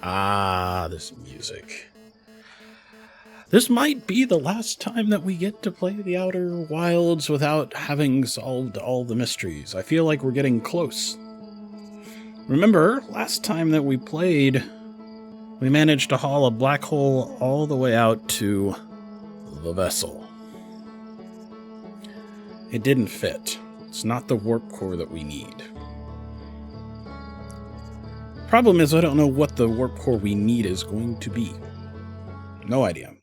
Ah, this music. This might be the last time that we get to play the Outer Wilds without having solved all the mysteries. I feel like we're getting close. Remember, last time that we played, we managed to haul a black hole all the way out to the vessel. It didn't fit. It's not the warp core that we need. Problem is, I don't know what the warp core we need is going to be. No idea.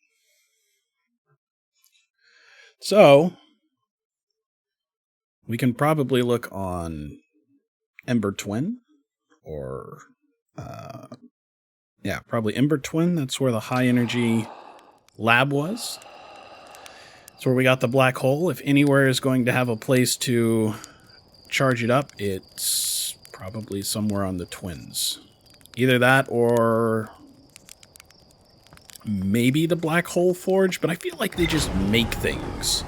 So, we can probably look on Ember Twin, or, probably Ember Twin. That's where the high energy lab was. That's where we got the black hole. If anywhere is going to have a place to charge it up, it's probably somewhere on the Twins. Either that or maybe the Black Hole Forge, but I feel like they just make things.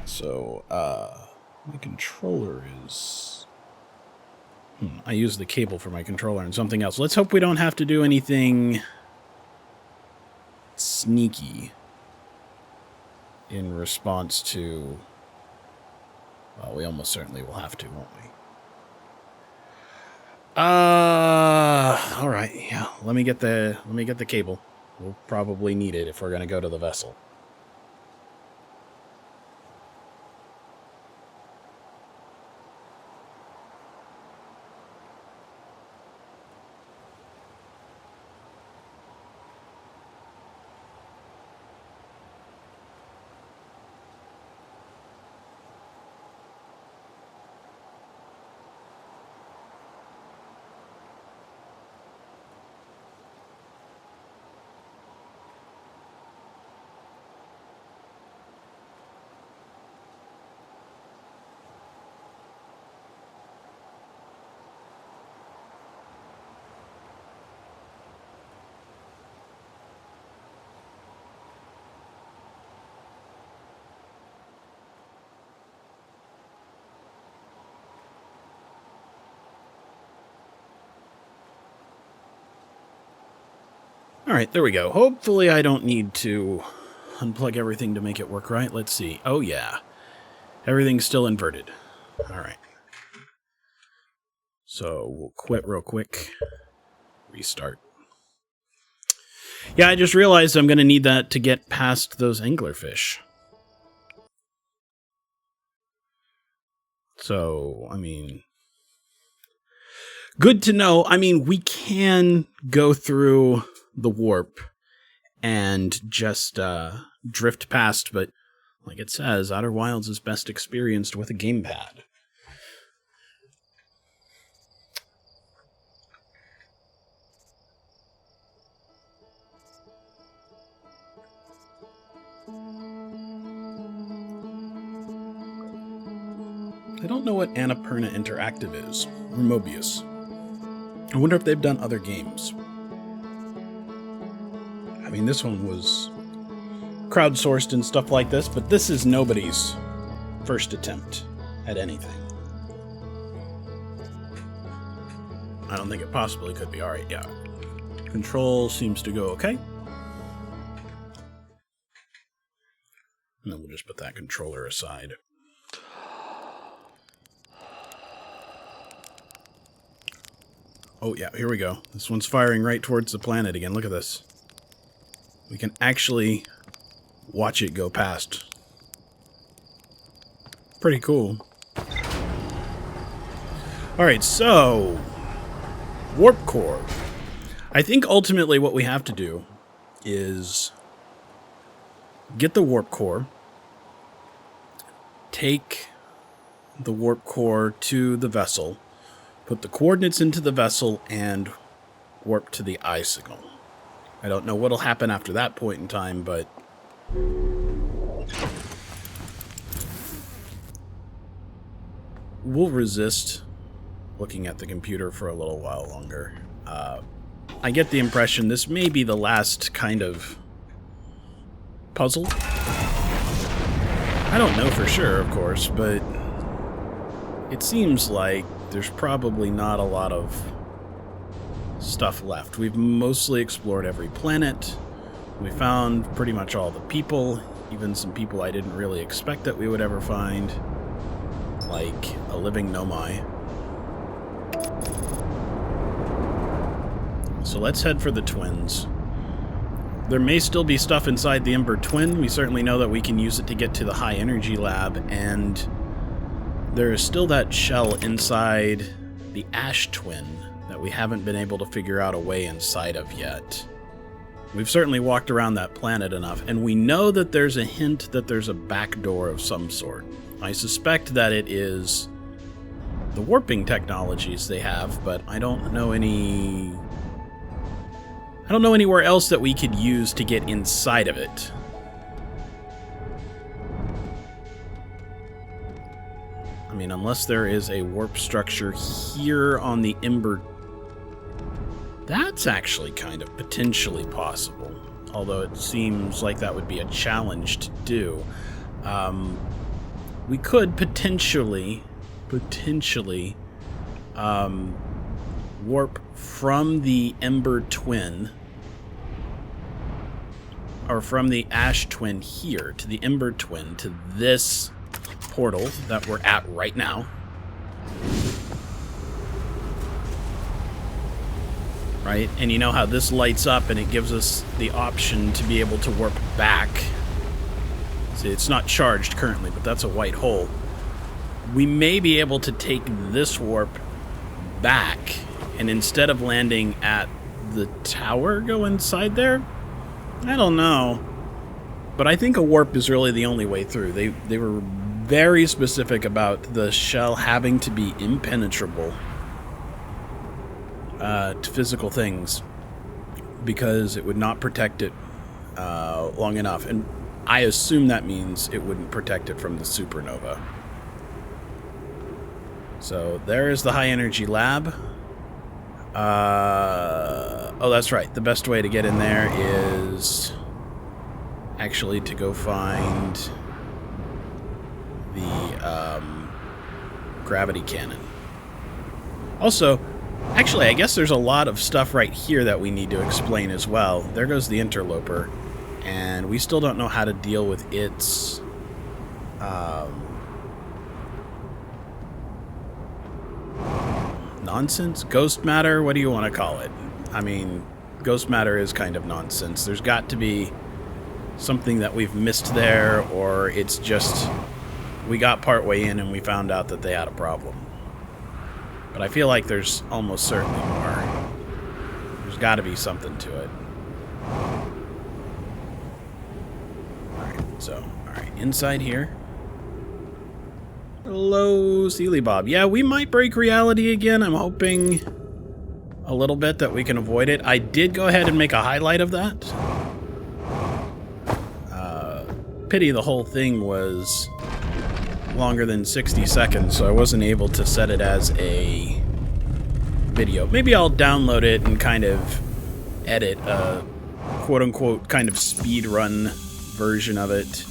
So, my controller is... I use the cable for my controller and something else. Let's hope we don't have to do anything sneaky in response to... Well, we almost certainly will have to, won't we? Alright, yeah. Let me get the cable. We'll probably need it if we're gonna go to the vessel. Alright, there we go. Hopefully I don't need to unplug everything to make it work right. Let's see. Oh yeah. Everything's still inverted. Alright. So we'll quit real quick. Restart. Yeah, I just realized I'm going to need that to get past those anglerfish. So, I mean... Good to know. I mean, we can go through the warp and just drift past, but like it says, Outer Wilds is best experienced with a gamepad. I don't know what Annapurna Interactive is, or Mobius. I wonder if they've done other games. I mean, this one was crowdsourced and stuff like this, but this is nobody's first attempt at anything. I don't think it possibly could be. Alright, yeah. Control seems to go okay. And then we'll just put that controller aside. Oh yeah, here we go. This one's firing right towards the planet again. Look at this. We can actually watch it go past. Pretty cool. Alright, so... Warp core. I think ultimately what we have to do is get the warp core, take the warp core to the vessel, put the coordinates into the vessel, and warp to the eye signal. I don't know what'll happen after that point in time, but... we'll resist looking at the computer for a little while longer. I get the impression this may be the last kind of puzzle. I don't know for sure, of course, but it seems like there's probably not a lot of stuff left. We've mostly explored every planet. We found pretty much all the people, even some people I didn't really expect that we would ever find, like a living Nomai. So let's head for the twins. There may still be stuff inside the Ember Twin. We certainly know that we can use it to get to the high energy lab, and there is still that shell inside the Ash Twin that we haven't been able to figure out a way inside of yet. We've certainly walked around that planet enough, and we know that there's a hint that there's a back door of some sort. I suspect that it is the warping technologies they have, but I don't know anywhere else that we could use to get inside of it. I mean, unless there is a warp structure here on the Ember. That's actually kind of potentially possible, although it seems like that would be a challenge to do. We could potentially warp from the Ember Twin, or from the Ash Twin here to the Ember Twin, to this portal that we're at right now. Right? And you know how this lights up and it gives us the option to be able to warp back. See, it's not charged currently, but that's a white hole. We may be able to take this warp back, and instead of landing at the tower, go inside there? I don't know. But I think a warp is really the only way through. They were very specific about the shell having to be impenetrable to physical things, because it would not protect it long enough. And I assume that means it wouldn't protect it from the supernova. So there is the high energy lab. Oh, that's right. The best way to get in there is actually to go find the gravity cannon. Also, actually, I guess there's a lot of stuff right here that we need to explain as well. There goes the interloper, and we still don't know how to deal with its nonsense? Ghost matter? What do you want to call it? I mean, ghost matter is kind of nonsense. There's got to be something that we've missed there, or it's just we got partway in and we found out that they had a problem. But I feel like there's almost certainly more. There's got to be something to it. Alright, inside here. Hello, Sealy Bob. Yeah, we might break reality again. I'm hoping a little bit that we can avoid it. I did go ahead and make a highlight of that. Pity the whole thing was longer than 60 seconds, so I wasn't able to set it as a video. Maybe I'll download it and kind of edit a quote-unquote kind of speed run version of it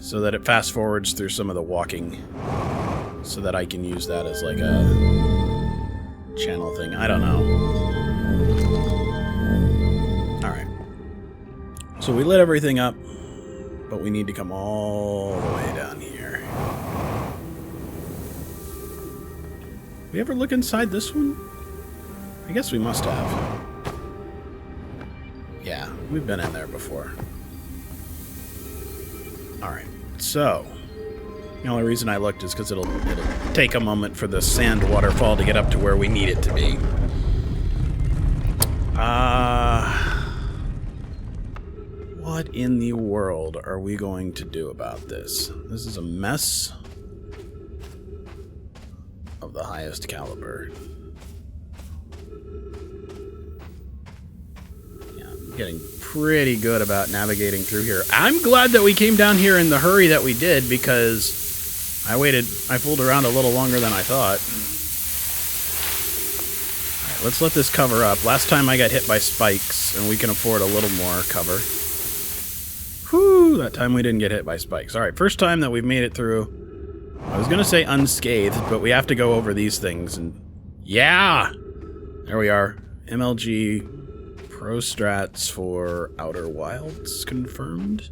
so that it fast forwards through some of the walking, so that I can use that as like a channel thing. I don't know. Alright. So we lit everything up, but we need to come all the way down here. We ever look inside this one? I guess we must have. Yeah, we've been in there before. Alright, so the only reason I looked is because it'll take a moment for the sand waterfall to get up to where we need it to be. What in the world are we going to do about this? This is a mess of the highest caliber. Yeah, I'm getting pretty good about navigating through here. I'm glad that we came down here in the hurry that we did, because I fooled around a little longer than I thought. Alright, let's let this cover up. Last time I got hit by spikes, and we can afford a little more cover. Whew, that time we didn't get hit by spikes. Alright, first time that we've made it through I was gonna say unscathed, but we have to go over these things, and yeah! There we are. MLG Pro Strats for Outer Wilds confirmed.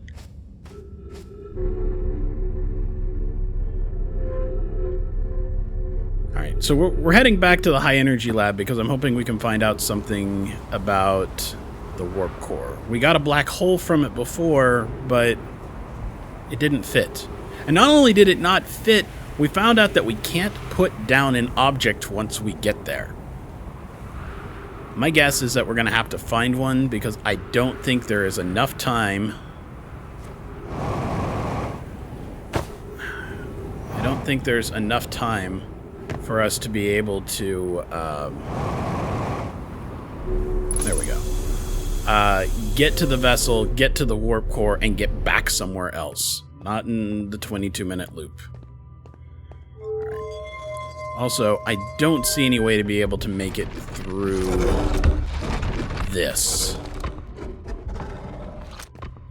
Alright, so we're heading back to the high energy lab because I'm hoping we can find out something about the warp core. We got a black hole from it before, but it didn't fit. And not only did it not fit, we found out that we can't put down an object once we get there. My guess is that we're going to have to find one because I don't think there is enough time. I don't think there's enough time for us to be able to, there we go. Get to the vessel, get to the warp core, and get back somewhere else. Not in the 22-minute loop. Also, I don't see any way to be able to make it through this.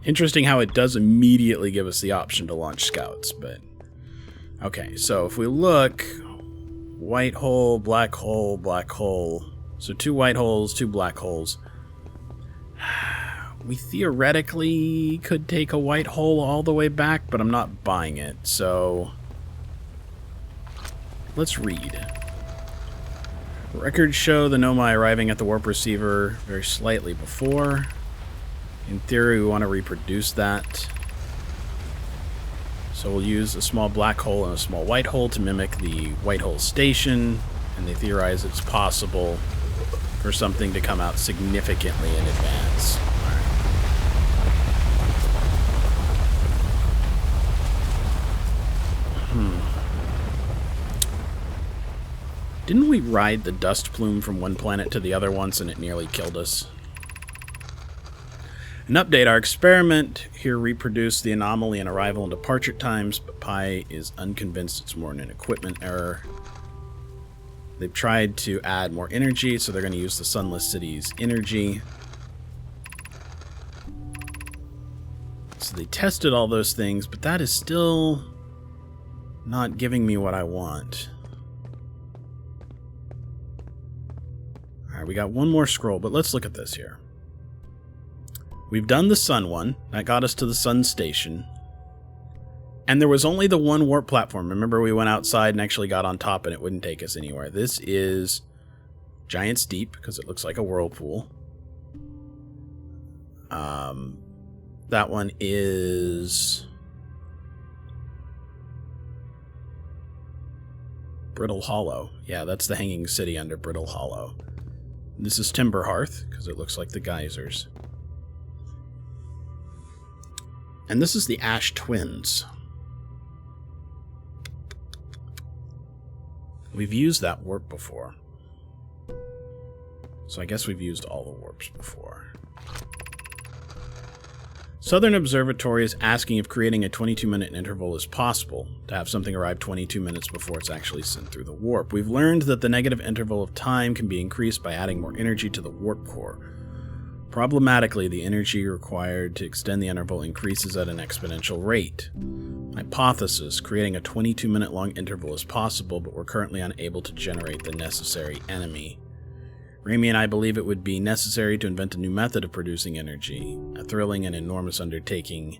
Interesting how it does immediately give us the option to launch scouts, but... Okay, so if we look... White hole, black hole, black hole. So 2 white holes, 2 black holes. We theoretically could take a white hole all the way back, but I'm not buying it, so... Let's read. Records show the Nomai arriving at the warp receiver very slightly before. In theory, we want to reproduce that. So we'll use a small black hole and a small white hole to mimic the white hole station, and they theorize it's possible for something to come out significantly in advance. Didn't we ride the dust plume from one planet to the other once and it nearly killed us? An update, our experiment here reproduced the anomaly in arrival and departure times, but Pi is unconvinced it's more an equipment error. They've tried to add more energy, so they're going to use the Sunless City's energy. So they tested all those things, but that is still not giving me what I want. Alright, we got one more scroll, but let's look at this here. We've done the sun one. That got us to the sun station. And there was only the one warp platform. Remember, we went outside and actually got on top and it wouldn't take us anywhere. This is Giant's Deep, because it looks like a whirlpool. That one is Brittle Hollow. Yeah, that's the hanging city under Brittle Hollow. This is Timber Hearth, because it looks like the geysers. And this is the Ash Twins. We've used that warp before. So I guess we've used all the warps before. Southern Observatory is asking if creating a 22-minute interval is possible, to have something arrive 22 minutes before it's actually sent through the warp. We've learned that the negative interval of time can be increased by adding more energy to the warp core. Problematically, the energy required to extend the interval increases at an exponential rate. Hypothesis, creating a 22-minute long interval is possible, but we're currently unable to generate the necessary enemy. Rami and I believe it would be necessary to invent a new method of producing energy, a thrilling and enormous undertaking.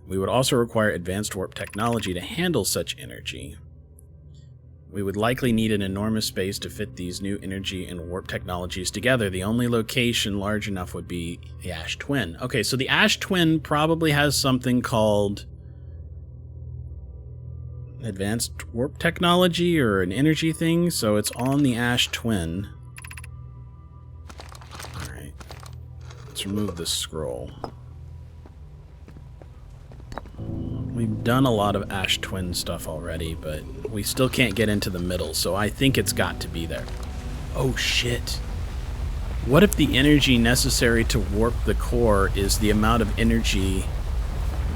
We would also require advanced warp technology to handle such energy. We would likely need an enormous space to fit these new energy and warp technologies together. The only location large enough would be the Ash Twin. Okay, so the Ash Twin probably has something called advanced warp technology or an energy thing, so it's on the Ash Twin. Alright, let's remove this scroll. We've done a lot of Ash Twin stuff already, but we still can't get into the middle, so I think it's got to be there. Oh shit. What if the energy necessary to warp the core is the amount of energy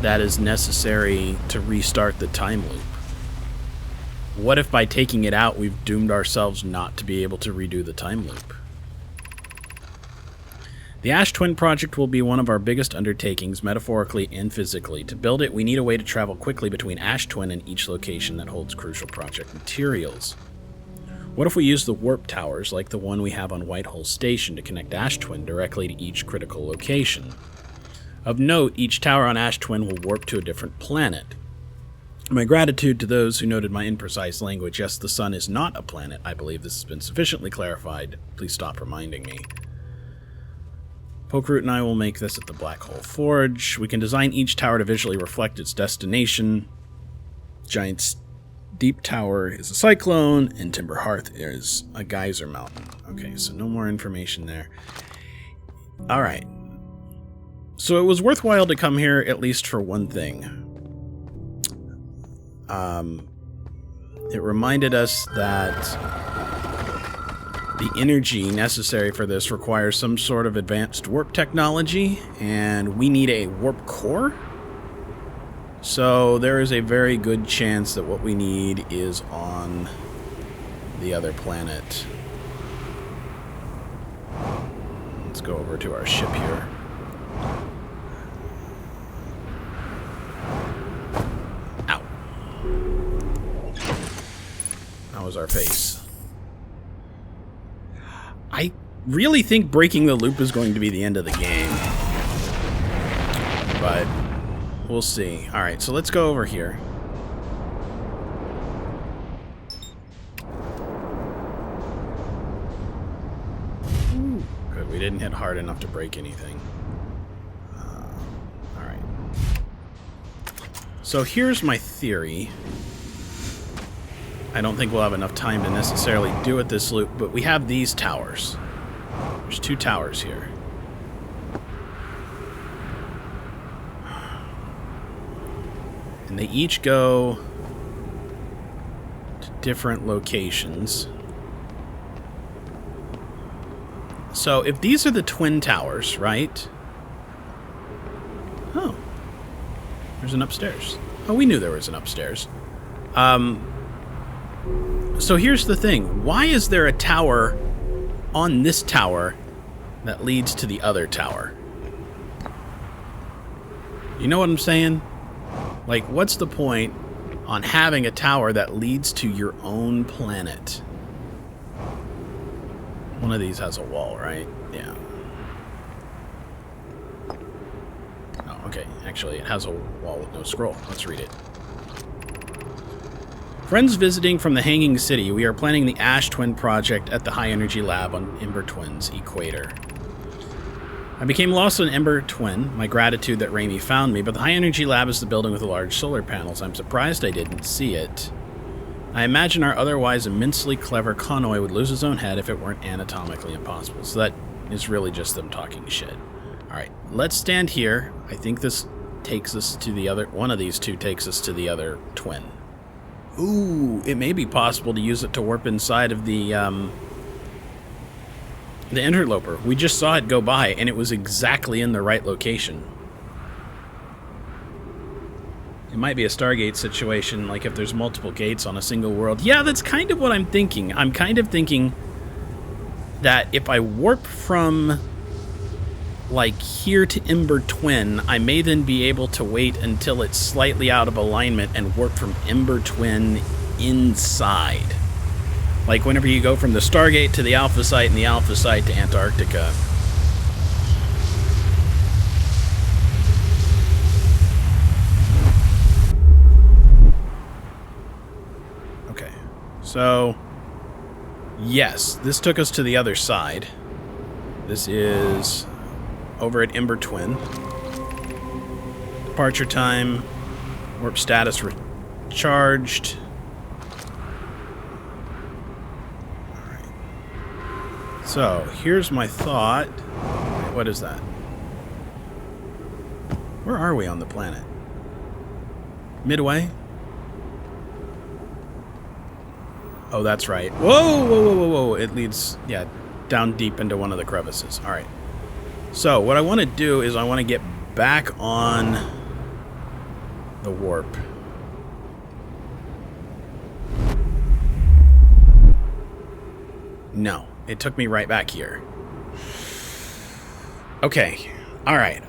that is necessary to restart the time loop? What if by taking it out, we've doomed ourselves not to be able to redo the time loop? The Ash Twin project will be one of our biggest undertakings, metaphorically and physically. To build it, we need a way to travel quickly between Ash Twin and each location that holds crucial project materials. What if we use the warp towers, like the one we have on Whitehall Station, to connect Ash Twin directly to each critical location? Of note, each tower on Ash Twin will warp to a different planet. My gratitude to those who noted my imprecise language. Yes, the sun is not a planet. I believe this has been sufficiently clarified. Please stop reminding me. Pokeroot and I will make this at the Black Hole Forge. We can design each tower to visually reflect its destination. Giant's Deep Tower is a cyclone, and Timber Hearth is a geyser mountain. Okay, so no more information there. Alright. So it was worthwhile to come here, at least for one thing. It reminded us that the energy necessary for this requires some sort of advanced warp technology, and we need a warp core. So there is a very good chance that what we need is on the other planet. Let's go over to our ship here. Ow. That was our face. I really think breaking the loop is going to be the end of the game. But we'll see. Alright, so let's go over here. Good, we didn't hit hard enough to break anything. Alright. So here's my theory. I don't think we'll have enough time to necessarily do it this loop, but we have these towers. There's 2 towers here. And they each go to different locations. So if these are the twin towers, right? Oh. There's an upstairs. Oh, we knew there was an upstairs. So here's the thing. Why is there a tower on this tower that leads to the other tower? You know what I'm saying? Like, what's the point on having a tower that leads to your own planet? One of these has a wall, right? Yeah. Oh, okay. Actually, it has a wall with no scroll. Let's read it. Friends visiting from the Hanging City, we are planning the Ash Twin project at the High Energy Lab on Ember Twin's equator. I became lost on Ember Twin, my gratitude that Raimi found me, but the High Energy Lab is the building with the large solar panels. I'm surprised I didn't see it. I imagine our otherwise immensely clever Connoy would lose his own head if it weren't anatomically impossible. So that is really just them talking shit. Alright, let's stand here. I think this takes us to the other... One of these 2 takes us to the other twin. Ooh, it may be possible to use it to warp inside of the interloper. We just saw it go by, and it was exactly in the right location. It might be a Stargate situation, like if there's multiple gates on a single world. Yeah, that's kind of what I'm thinking. I'm kind of thinking that if I warp from, like, here to Ember Twin, I may then be able to wait until it's slightly out of alignment and warp from Ember Twin inside. Like whenever you go from the Stargate to the Alpha Site and the Alpha Site to Antarctica. Okay, so yes, this took us to the other side. This is over at Ember Twin. Departure time, warp status recharged. So, here's my thought. What is that? Where are we on the planet? Midway? Oh, that's right. Whoa, whoa, whoa, whoa, whoa. It leads, yeah, down deep into one of the crevices. All right. So, what I want to do is I want to get back on the warp. No. It took me right back here. Okay. All right.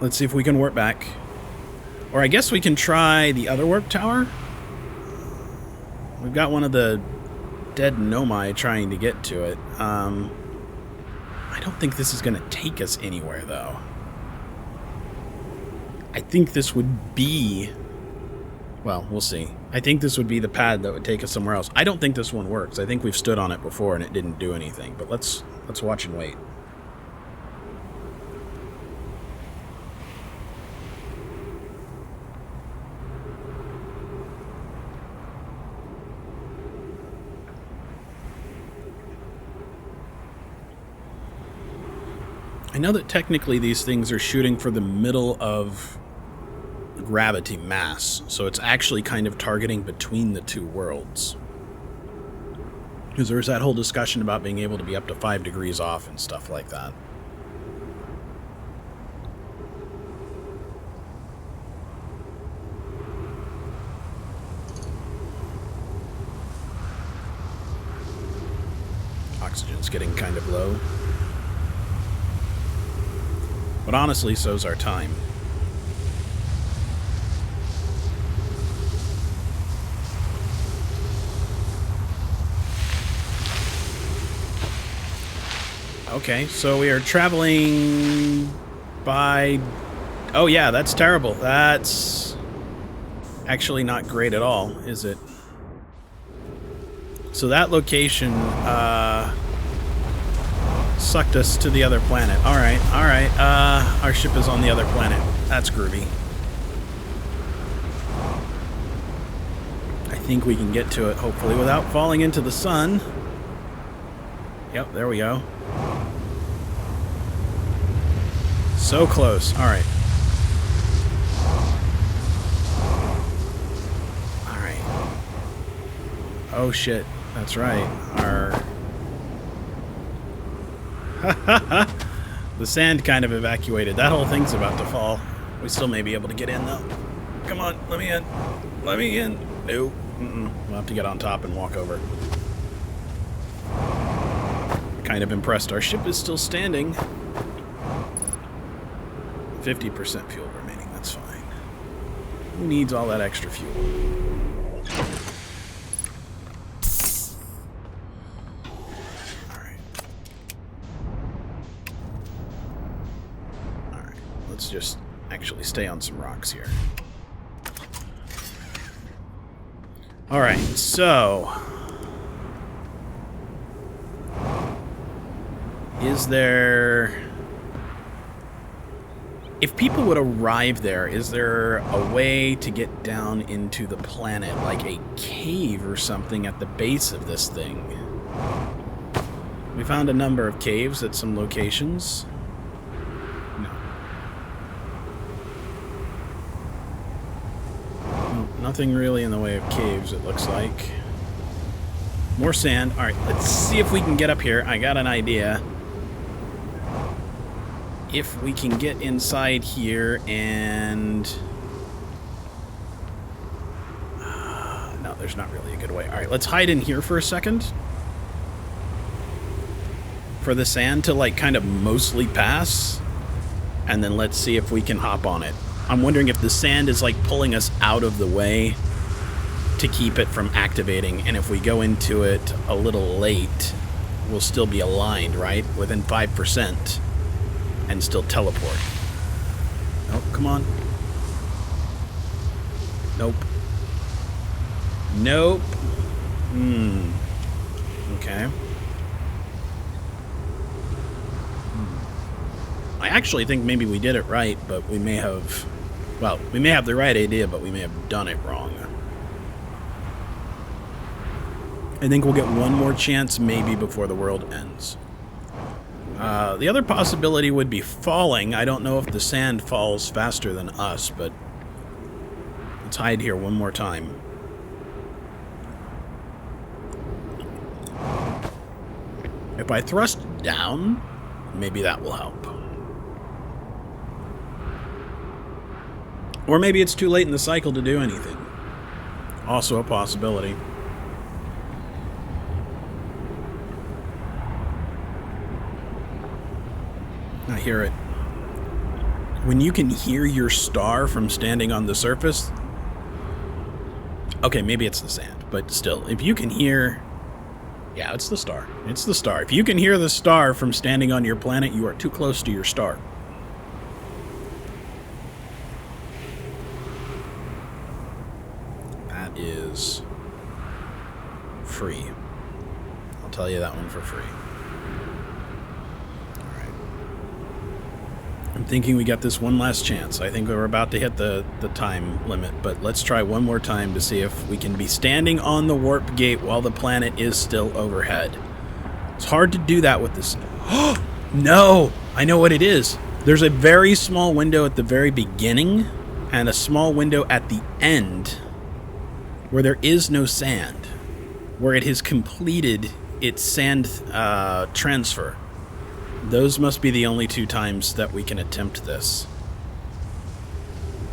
Let's see if we can warp back. Or I guess we can try the other warp tower. We've got one of the dead Nomai trying to get to it. I don't think this is going to take us anywhere, though. I think this would be... Well, we'll see. I think this would be the pad that would take us somewhere else. I don't think this one works. I think we've stood on it before and it didn't do anything. But let's watch and wait. I know that technically these things are shooting for the middle of gravity mass, so it's actually kind of targeting between the two worlds. Because there's that whole discussion about being able to be up to 5 degrees off and stuff like that. Oxygen's getting kind of low. But honestly, so's our time. Okay, so we are traveling by... Oh yeah, that's terrible. That's actually not great at all, is it? So that location sucked us to the other planet. Alright. Our ship is on the other planet. That's groovy. I think we can get to it, hopefully, without falling into the sun. Yep, there we go. So close. Alright. Alright. Oh shit. That's right. Our... The sand kind of evacuated. That whole thing's about to fall. We still may be able to get in, though. Come on, let me in. Let me in. No. We'll have to get on top and walk over. Kind of impressed. Our ship is still standing. 50% fuel remaining. That's fine. Who needs all that extra fuel? Let's just actually stay on some rocks here. Alright, so... Is there... If people would arrive there, is there a way to get down into the planet, like a cave or something at the base of this thing? We found a number of caves at some locations. Nothing really in the way of caves, it looks like. More sand. Alright, let's see if we can get up here. I got an idea. If we can get inside here and... no, there's not really a good way. Alright, let's hide in here for a second. For the sand to, like, kind of mostly pass. And then let's see if we can hop on it. I'm wondering if the sand is like pulling us out of the way to keep it from activating, and if we go into it a little late, we'll still be aligned, right? Within 5% and still teleport. Oh, come on. Nope. Nope. Okay. I actually think maybe we did it right, but we may have... Well, we may have the right idea, but we may have done it wrong. I think we'll get one more chance, maybe, before the world ends. The other possibility would be falling. I don't know if the sand falls faster than us, but... Let's hide here one more time. If I thrust down, maybe that will help. Or maybe it's too late in the cycle to do anything. Also a possibility. hear it. When you can hear your star from standing on the surface... Okay, maybe it's the sand, but still, if you can hear... Yeah, it's the star. It's the star. If you can hear the star from standing on your planet, you are too close to your star. That is free. I'll tell you that one for free. Alright. I'm thinking we got this one last chance. I think we're about to hit the time limit, but let's try one more time to see if we can be standing on the warp gate while the planet is still overhead. It's hard to do that with this. Oh, no! I know what it is. There's a very small window at the very beginning and a small window at the end where there is no sand, where it has completed its sand transfer. Those must be the only two times that we can attempt this.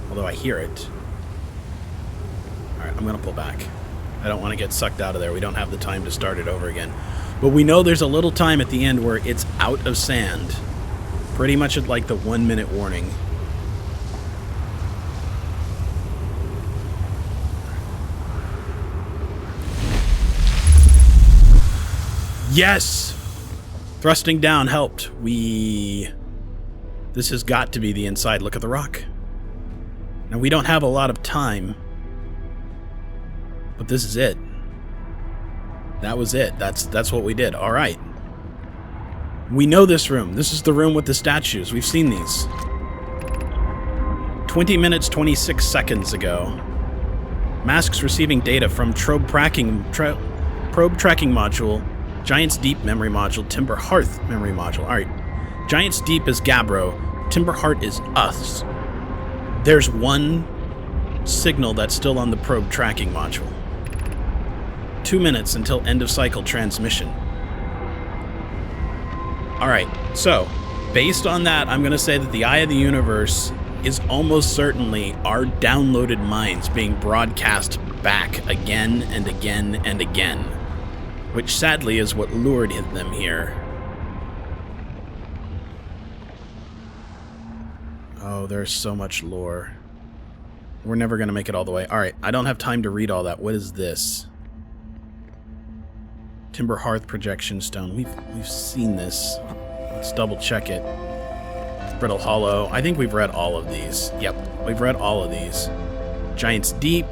Although I hear it. Alright, I'm going to pull back. I don't want to get sucked out of there. We don't have the time to start it over again. But we know there's a little time at the end where it's out of sand. Pretty much at like the 1 minute warning. Yes! Thrusting down helped. This has got to be the inside. Look at the rock. Now, we don't have a lot of time. But this is it. That was it. That's what we did. Alright. We know this room. This is the room with the statues. We've seen these. 20 minutes, 26 seconds ago. Masks receiving data from probe tracking module. Giant's Deep memory module, Timber Hearth memory module. Alright. Giant's Deep is Gabbro. Timber Heart is us. There's one signal that's still on the probe tracking module. 2 minutes until end of cycle transmission. Alright, so, based on that, I'm going to say that the Eye of the Universe is almost certainly our downloaded minds being broadcast back again and again and again. Which sadly is what lured them here. Oh, there's so much lore. We're never going to make it all the way. Alright, I don't have time to read all that. What is this? Timber Hearth projection stone. We've seen this. Let's double check it. Brittle Hollow. I think we've read all of these. Yep, we've read all of these. Giant's Deep.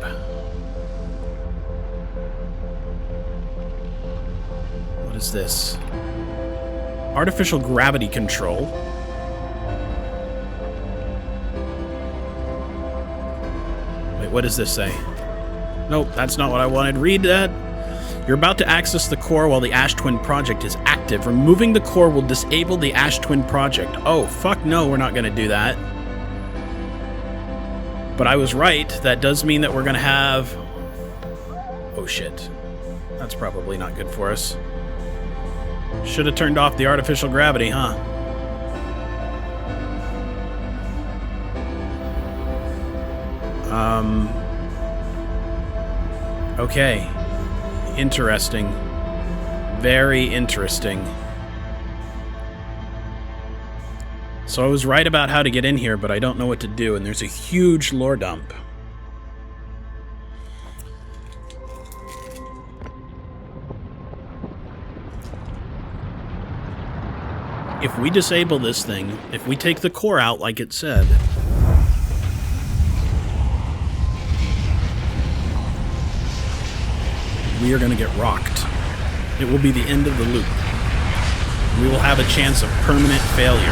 What is this? Artificial gravity control. Wait, what does this say? Nope, that's not what I wanted. Read that. You're about to access the core while the Ash Twin project is active. Removing the core will disable the Ash Twin project. Oh, fuck no, we're not going to do that. But I was right. That does mean that we're going to have... Oh, shit. That's probably not good for us. Should have turned off the artificial gravity, huh? Okay. Interesting. Very interesting. So I was right about how to get in here, but I don't know what to do, and there's a huge lore dump. If we disable this thing, if we take the core out like it said... we are going to get rocked. It will be the end of the loop. We will have a chance of permanent failure.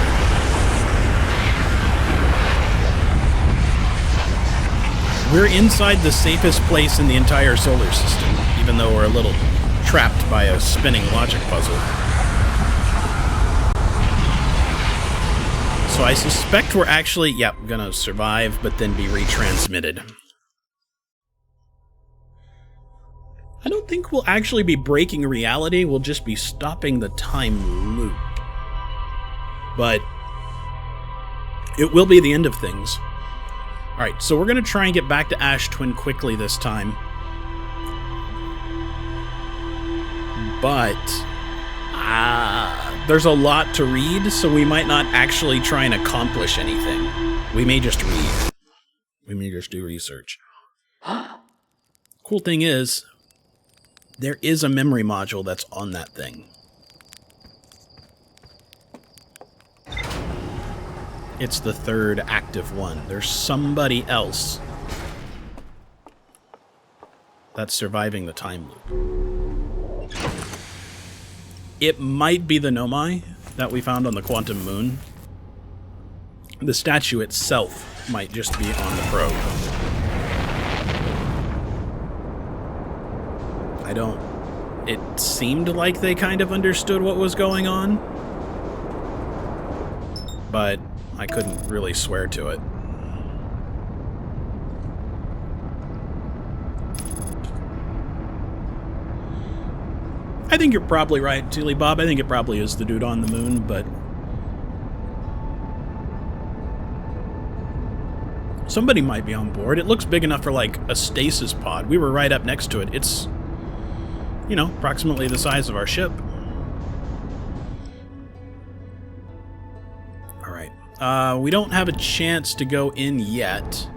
We're inside the safest place in the entire solar system, even though we're a little trapped by a spinning logic puzzle. So I suspect we're actually, gonna survive, but then be retransmitted. I don't think we'll actually be breaking reality, we'll just be stopping the time loop. But it will be the end of things. Alright, so we're going to try and get back to Ash Twin quickly this time. But there's a lot to read, so we might not actually try and accomplish anything. We may just read. We may just do research. Cool thing is, there is a memory module that's on that thing. It's the third active one. There's somebody else that's surviving the time loop. It might be the Nomai that we found on the Quantum Moon. The statue itself might just be on the probe. It seemed like they kind of understood what was going on, but I couldn't really swear to it. I think you're probably right, Tilly Bob. I think it probably is the dude on the moon, but somebody might be on board. It looks big enough for, like, a stasis pod. We were right up next to it. It's, you know, approximately the size of our ship. We don't have a chance to go in yet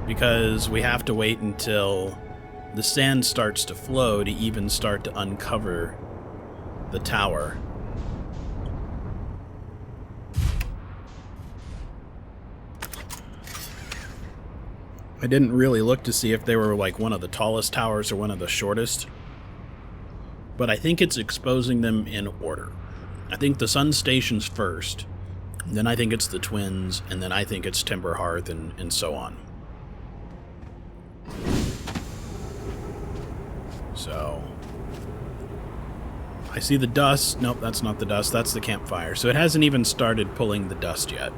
because we have to wait until the sand starts to flow to even start to uncover the tower. I didn't really look to see if they were like one of the tallest towers or one of the shortest, but I think it's exposing them in order. I think the sun station's first. Then I think it's the Twins, and then I think it's Timber Hearth, and so on. So, I see the dust. Nope, that's not the dust. That's the campfire. So it hasn't even started pulling the dust yet.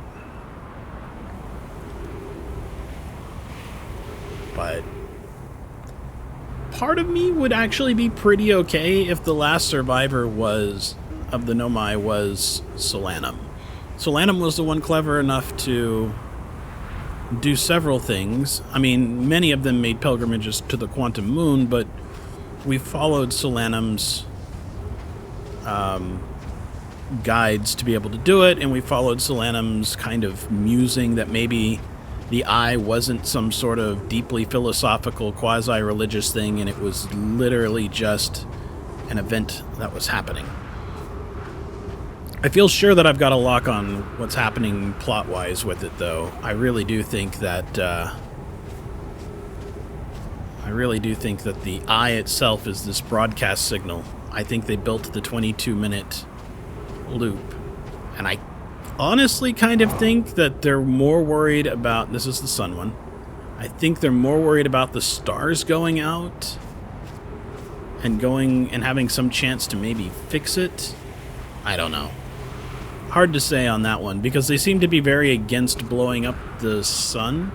But part of me would actually be pretty okay if the last survivor of the Nomai was Solanum. Solanum was the one clever enough to do several things. I mean, many of them made pilgrimages to the Quantum Moon, but we followed Solanum's guides to be able to do it, and we followed Solanum's kind of musing that maybe the eye wasn't some sort of deeply philosophical, quasi-religious thing, and it was literally just an event that was happening. I feel sure that I've got a lock on what's happening plot-wise with it, though. I really do think that the eye itself is this broadcast signal. I think they built the 22-minute loop, and I honestly kind of think that they're more worried about... This is the sun one. I think they're more worried about the stars going out and having some chance to maybe fix it. I don't know. Hard to say on that one, because they seem to be very against blowing up the sun,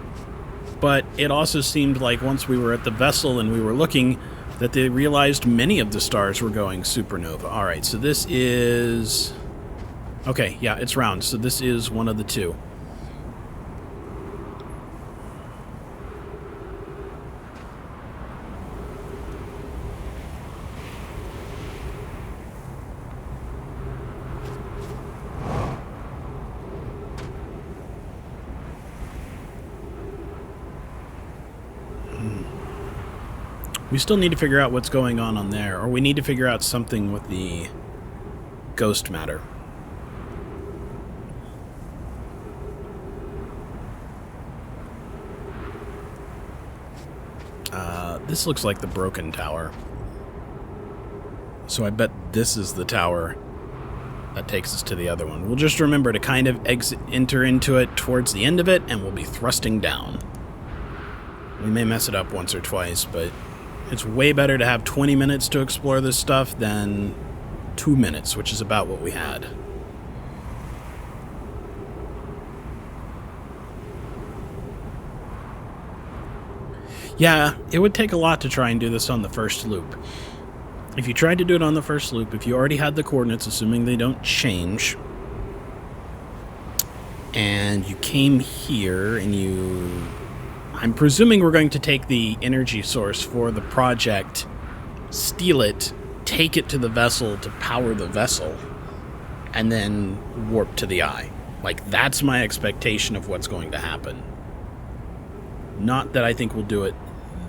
but it also seemed like once we were at the vessel and we were looking, that they realized many of the stars were going supernova. Alright, so this is... Okay, yeah, it's round, so this is one of the two. We still need to figure out what's going on there, or we need to figure out something with the ghost matter. This looks like the broken tower. So I bet this is the tower that takes us to the other one. We'll just remember to kind of enter into it towards the end of it, and we'll be thrusting down. We may mess it up once or twice, but it's way better to have 20 minutes to explore this stuff than 2 minutes, which is about what we had. Yeah, it would take a lot to try and do this on the first loop. If you tried to do it on the first loop, if you already had the coordinates, assuming they don't change, and you came here and you... I'm presuming we're going to take the energy source for the project, steal it, take it to the vessel to power the vessel, and then warp to the eye. Like, that's my expectation of what's going to happen. Not that I think we'll do it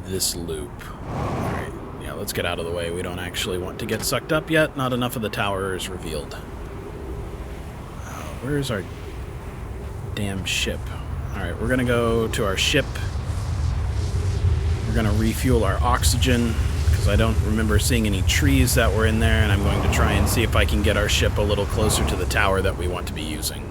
this loop. Alright, yeah, let's get out of the way. We don't actually want to get sucked up yet. Not enough of the tower is revealed. Where's our damn ship? Alright, we're gonna go to our ship. We're gonna refuel our oxygen, because I don't remember seeing any trees that were in there, and I'm going to try and see if I can get our ship a little closer to the tower that we want to be using.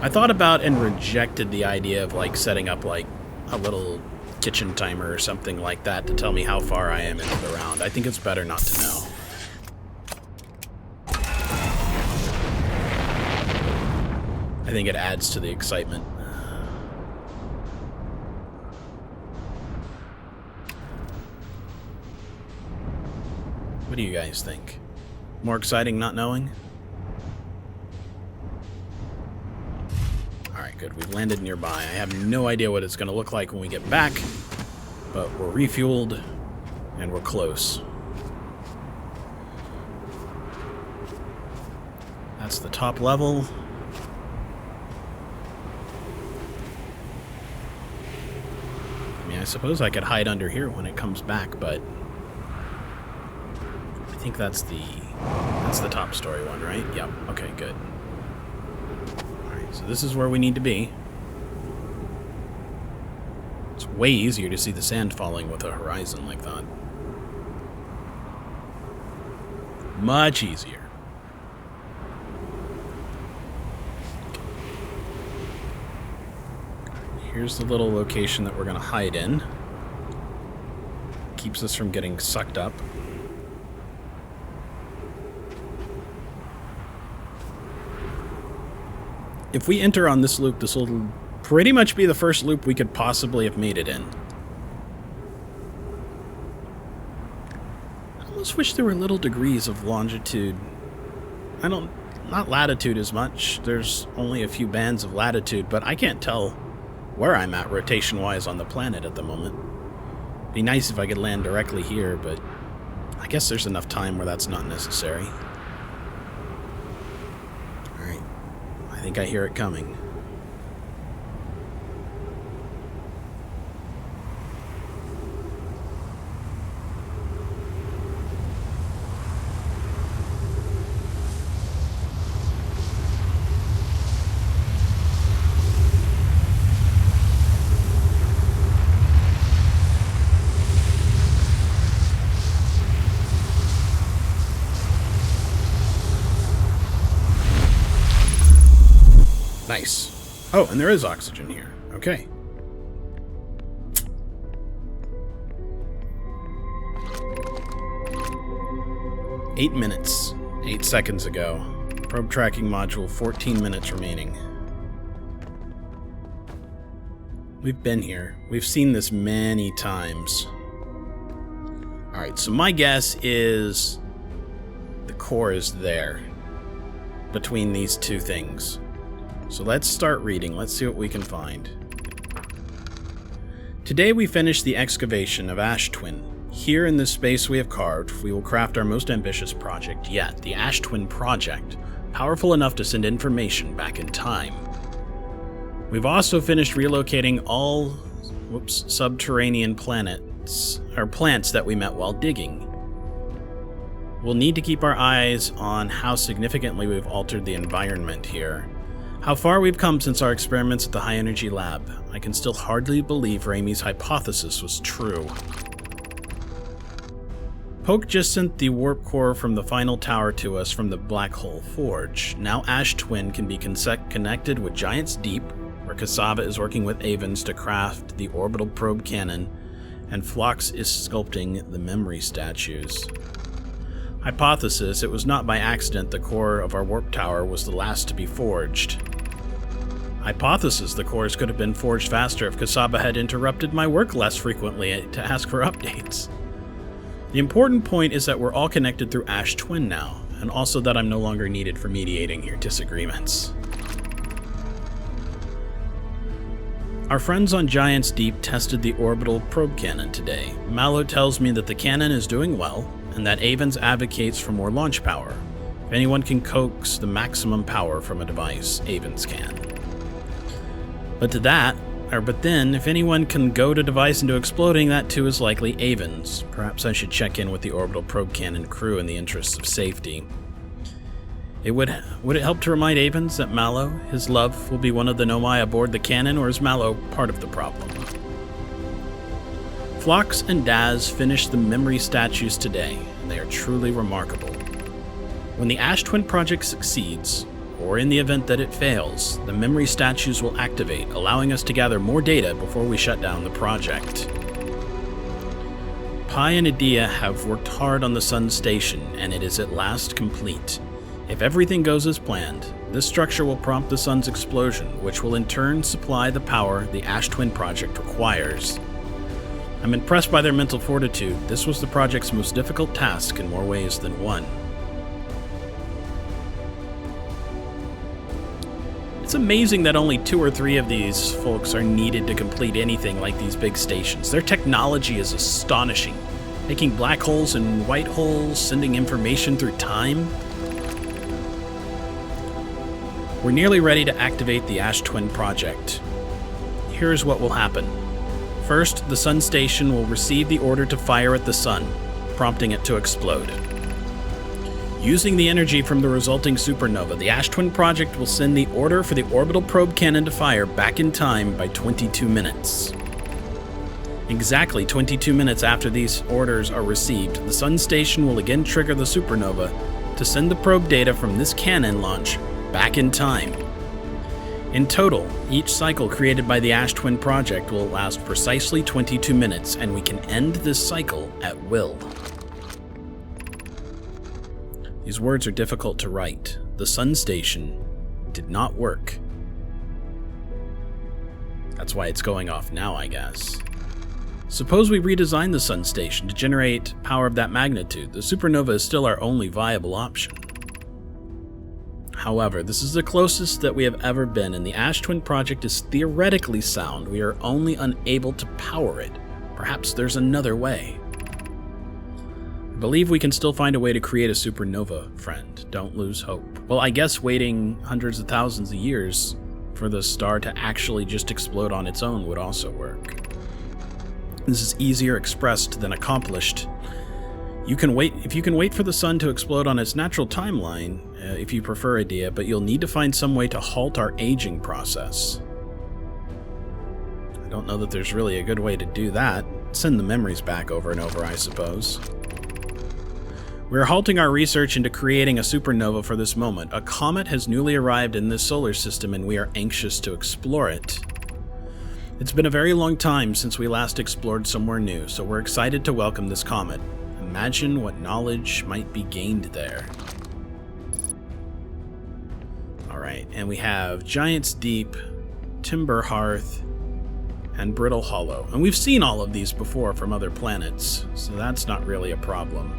I thought about and rejected the idea of, like, setting up, like, a little kitchen timer or something like that to tell me how far I am into the round. I think it's better not to know. I think it adds to the excitement. What do you guys think? More exciting not knowing? Alright, good. We've landed nearby. I have no idea what it's going to look like when we get back, but we're refueled, and we're close. That's the top level. I mean, I suppose I could hide under here when it comes back, but I think that's the top story one, right? Yep. Okay, good. Alright, so this is where we need to be. It's way easier to see the sand falling with a horizon like that. Much easier. Here's the little location that we're going to hide in. Keeps us from getting sucked up. If we enter on this loop, this will pretty much be the first loop we could possibly have made it in. I almost wish there were little degrees of longitude. Not latitude as much. There's only a few bands of latitude, but I can't tell where I'm at rotation-wise on the planet at the moment. It'd be nice if I could land directly here, but I guess there's enough time where that's not necessary. Alright. I think I hear it coming. Nice. Oh, and there is oxygen here. Okay. Eight minutes. 8 seconds ago. Probe tracking module, 14 minutes remaining. We've been here. We've seen this many times. Alright, so my guess is the core is there. Between these two things. So let's start reading. Let's see what we can find. Today we finish the excavation of Ash Twin. Here in this space we have carved, we will craft our most ambitious project yet, the Ash Twin Project, powerful enough to send information back in time. We've also finished relocating all subterranean plants that we met while digging. We'll need to keep our eyes on how significantly we've altered the environment here. How far we've come since our experiments at the High Energy Lab. I can still hardly believe Ramey's hypothesis was true. Poke just sent the warp core from the final tower to us from the Black Hole Forge. Now Ash Twin can be connected with Giant's Deep, where Cassava is working with Avens to craft the orbital probe cannon, and Phlox is sculpting the memory statues. Hypothesis, it was not by accident the core of our warp tower was the last to be forged. Hypothesis, the cores could have been forged faster if Cassava had interrupted my work less frequently to ask for updates. The important point is that we're all connected through Ash Twin now, and also that I'm no longer needed for mediating your disagreements. Our friends on Giant's Deep tested the orbital probe cannon today. Mallow tells me that the cannon is doing well, and that Avens advocates for more launch power. If anyone can coax the maximum power from a device, Avens can. But then, if anyone can goad a device into exploding, that too is likely Avens. Perhaps I should check in with the orbital probe cannon crew in the interests of safety. Would it help to remind Avens that Mallow, his love, will be one of the Nomai aboard the cannon, or is Mallow part of the problem? Phlox and Daz finished the memory statues today, and they are truly remarkable. When the Ash Twin project succeeds, or in the event that it fails, the memory statues will activate, allowing us to gather more data before we shut down the project. Pi and Adia have worked hard on the Sun Station, and it is at last complete. If everything goes as planned, this structure will prompt the Sun's explosion, which will in turn supply the power the Ash Twin project requires. I'm impressed by their mental fortitude. This was the project's most difficult task in more ways than one. It's amazing that only 2 or 3 of these folks are needed to complete anything like these big stations. Their technology is astonishing, making black holes and white holes, sending information through time. We're nearly ready to activate the Ash Twin project. Here's what will happen. First, the Sun Station will receive the order to fire at the Sun, prompting it to explode. Using the energy from the resulting supernova, the Ash Twin project will send the order for the orbital probe cannon to fire back in time by 22 minutes. Exactly 22 minutes after these orders are received, the Sun Station will again trigger the supernova to send the probe data from this cannon launch back in time. In total, each cycle created by the Ash Twin project will last precisely 22 minutes, and we can end this cycle at will. These words are difficult to write. The Sun Station did not work. That's why it's going off now, I guess. Suppose we redesign the Sun Station to generate power of that magnitude. The supernova is still our only viable option. However, this is the closest that we have ever been, and the Ash Twin project is theoretically sound. We are only unable to power it. Perhaps there's another way. I believe we can still find a way to create a supernova, friend. Don't lose hope. Well, I guess waiting hundreds of thousands of years for the star to actually just explode on its own would also work. This is easier expressed than accomplished. If you can wait for the sun to explode on its natural timeline, if you prefer Adia, but you'll need to find some way to halt our aging process. I don't know that there's really a good way to do that. Send the memories back over and over, I suppose. We're halting our research into creating a supernova for this moment. A comet has newly arrived in this solar system, and we are anxious to explore it. It's been a very long time since we last explored somewhere new, so we're excited to welcome this comet. Imagine what knowledge might be gained there. Alright, and we have Giant's Deep, Timber Hearth, and Brittle Hollow. And we've seen all of these before from other planets, so that's not really a problem.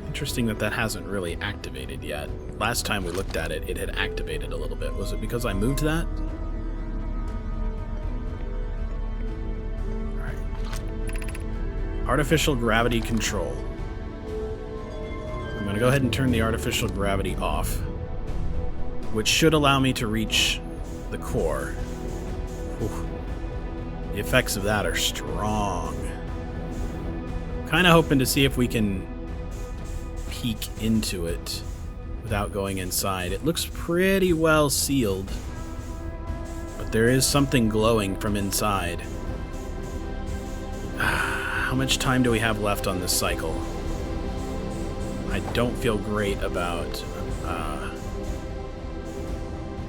Interesting that hasn't really activated yet. Last time we looked at it, it had activated a little bit. Was it because I moved that? Artificial gravity control. I'm going to go ahead and turn the artificial gravity off, which should allow me to reach the core. Ooh. The effects of that are strong. Kind of hoping to see if we can peek into it without going inside. It looks pretty well sealed, but there is something glowing from inside. How much time do we have left on this cycle? I don't feel great about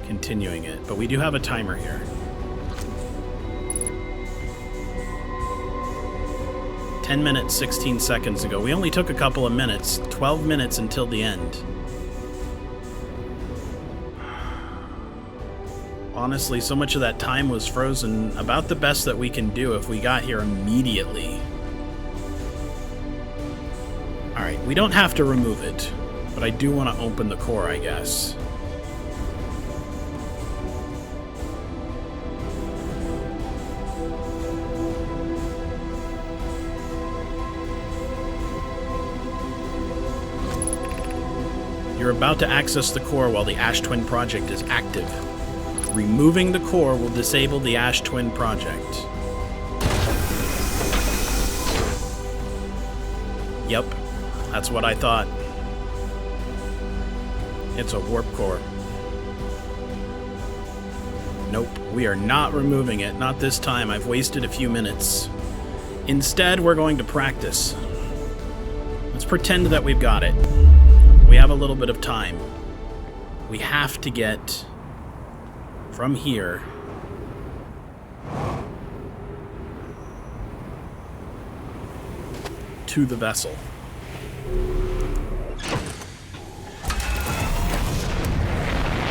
continuing it, but we do have a timer here. "10 minutes, 16 seconds ago. We only took a couple of minutes. 12 minutes until the end. Honestly, so much of that time was frozen. About the best that we can do if we got here immediately. Alright, we don't have to remove it, but I do want to open the core, I guess. You're about to access the core while the Ash Twin project is active. Removing the core will disable the Ash Twin project. Yep, that's what I thought. It's a warp core. Nope, we are not removing it. Not this time. I've wasted a few minutes. Instead, we're going to practice. Let's pretend that we've got it. We have a little bit of time. We have to get from here to the vessel.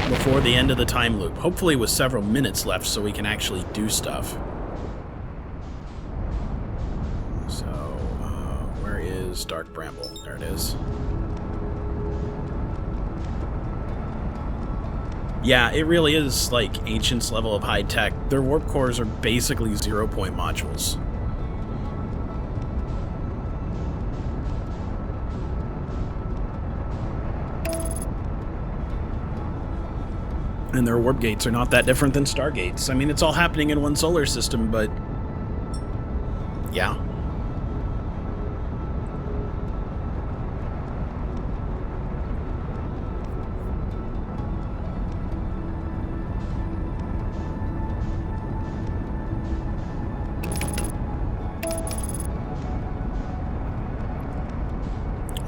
Before the end of the time loop. Hopefully with several minutes left so we can actually do stuff. So, where is Dark Bramble? There it is. Yeah, it really is like Ancients level of high tech. Their warp cores are basically 0-point modules. And their warp gates are not that different than stargates. I mean, it's all happening in one solar system, but yeah.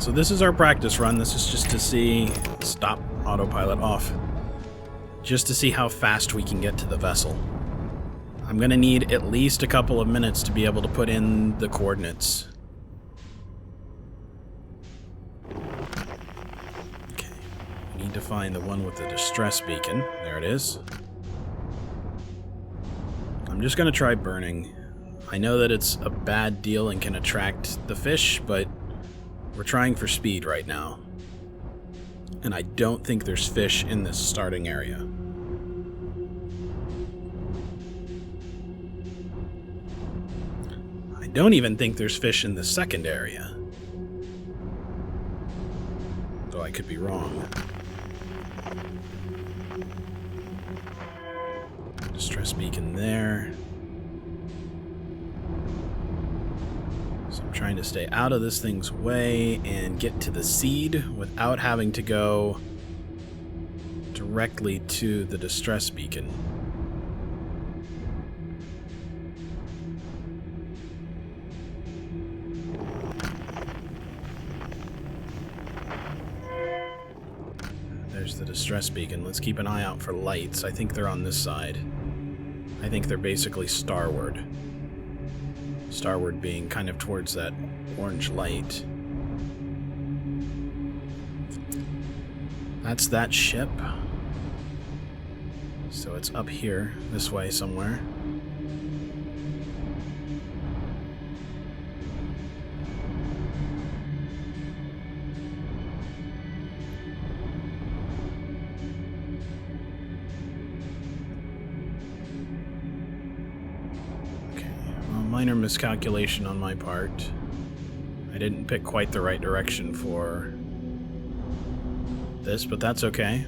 So this is our practice run. This is just to see... Stop autopilot off. Just to see how fast we can get to the vessel. I'm gonna need at least a couple of minutes to be able to put in the coordinates. Okay, we need to find the one with the distress beacon. There it is. I'm just gonna try burning. I know that it's a bad deal and can attract the fish, but we're trying for speed right now. And I don't think there's fish in this starting area. I don't even think there's fish in the second area. Though I could be wrong. Distress beacon there. So I'm trying to stay out of this thing's way and get to the seed without having to go directly to the distress beacon. There's the distress beacon. Let's keep an eye out for lights. I think they're on this side. I think they're basically starward. Starward being kind of towards that orange light. That's that ship. So it's up here, this way somewhere. Minor miscalculation on my part. I didn't pick quite the right direction for this, but that's okay.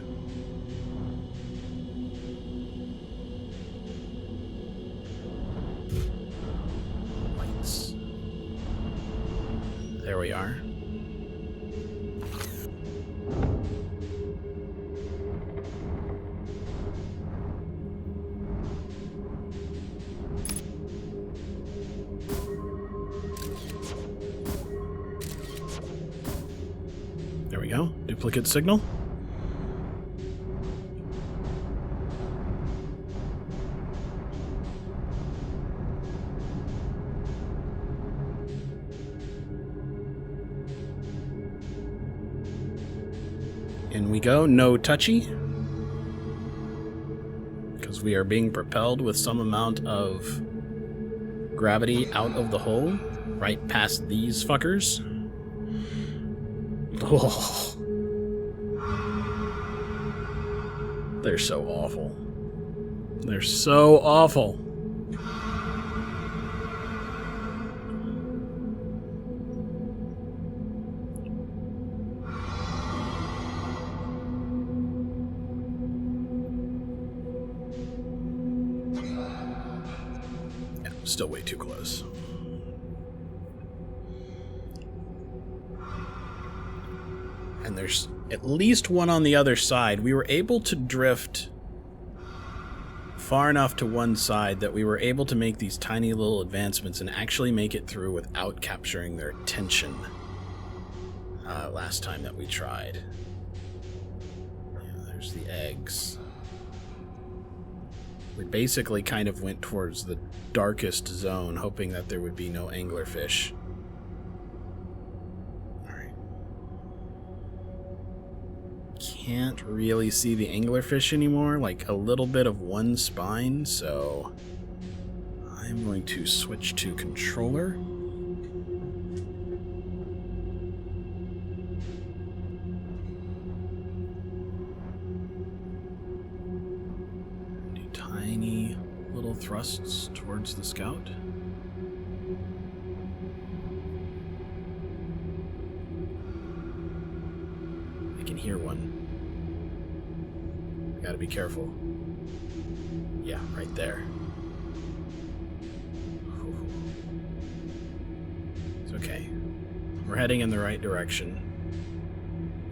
Lights. There we are. There we go. Duplicate signal. In we go. No touchy. Because we are being propelled with some amount of gravity out of the hole, right past these fuckers. Oh. They're so awful. They're so awful. still way too close. And there's at least one on the other side. We were able to drift far enough to one side that we were able to make these tiny little advancements and actually make it through without capturing their attention last time that we tried. Yeah, there's the eggs. We basically kind of went towards the darkest zone, hoping that there would be no anglerfish. Alright. Can't really see the anglerfish anymore, like a little bit of one spine, so I'm going to switch to controller. Tiny little thrusts towards the scout. I can hear one. Gotta be careful. Yeah, right there. It's okay. We're heading in the right direction.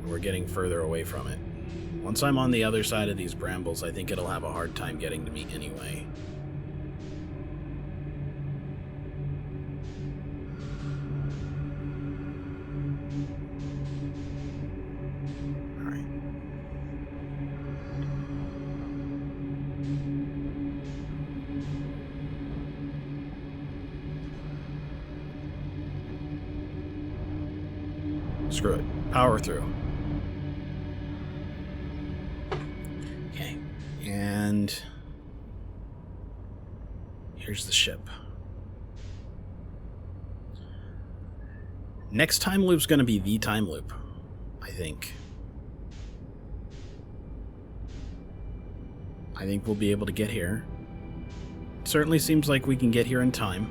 And we're getting further away from it. Once I'm on the other side of these brambles, I think it'll have a hard time getting to me anyway. Alright. Screw it. Power through. And here's the ship. Next time loop's going to be the time loop, I think. I think we'll be able to get here. It certainly seems like we can get here in time.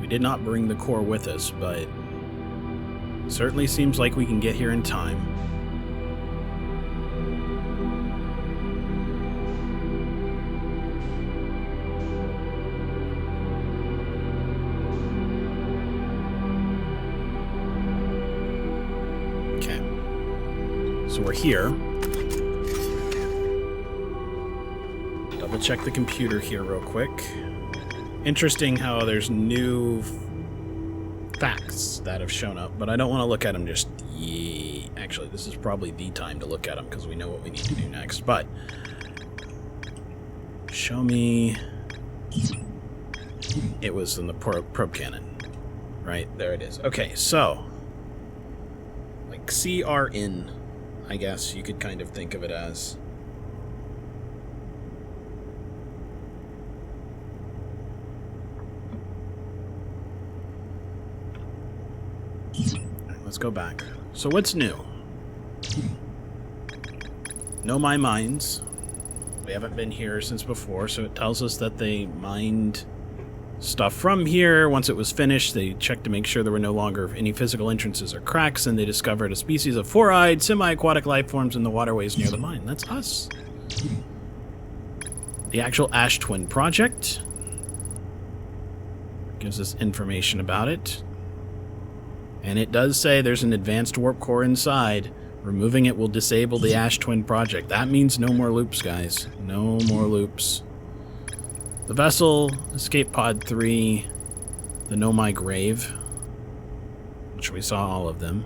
We did not bring the core with us, but certainly seems like we can get here in time. So we're here. Double check the computer here real quick. Interesting how there's new facts that have shown up, but I don't want to look at them just yet. Actually, this is probably the time to look at them because we know what we need to do next, but show me. It was in the probe cannon. Right, there it is. Okay, so like CRN, I guess you could kind of think of it as. Right, let's go back. So what's new? Know my mines. We haven't been here since before, so it tells us that they mined stuff from here. Once it was finished, they checked to make sure there were no longer any physical entrances or cracks, and they discovered a species of four-eyed, semi-aquatic life forms in the waterways near the mine. That's us. The actual Ash Twin Project gives us information about it. And it does say there's an advanced warp core inside. Removing it will disable the Ash Twin Project. That means no more loops, guys. No more loops. The vessel, Escape Pod 3, the Nomai Grave, which we saw all of them.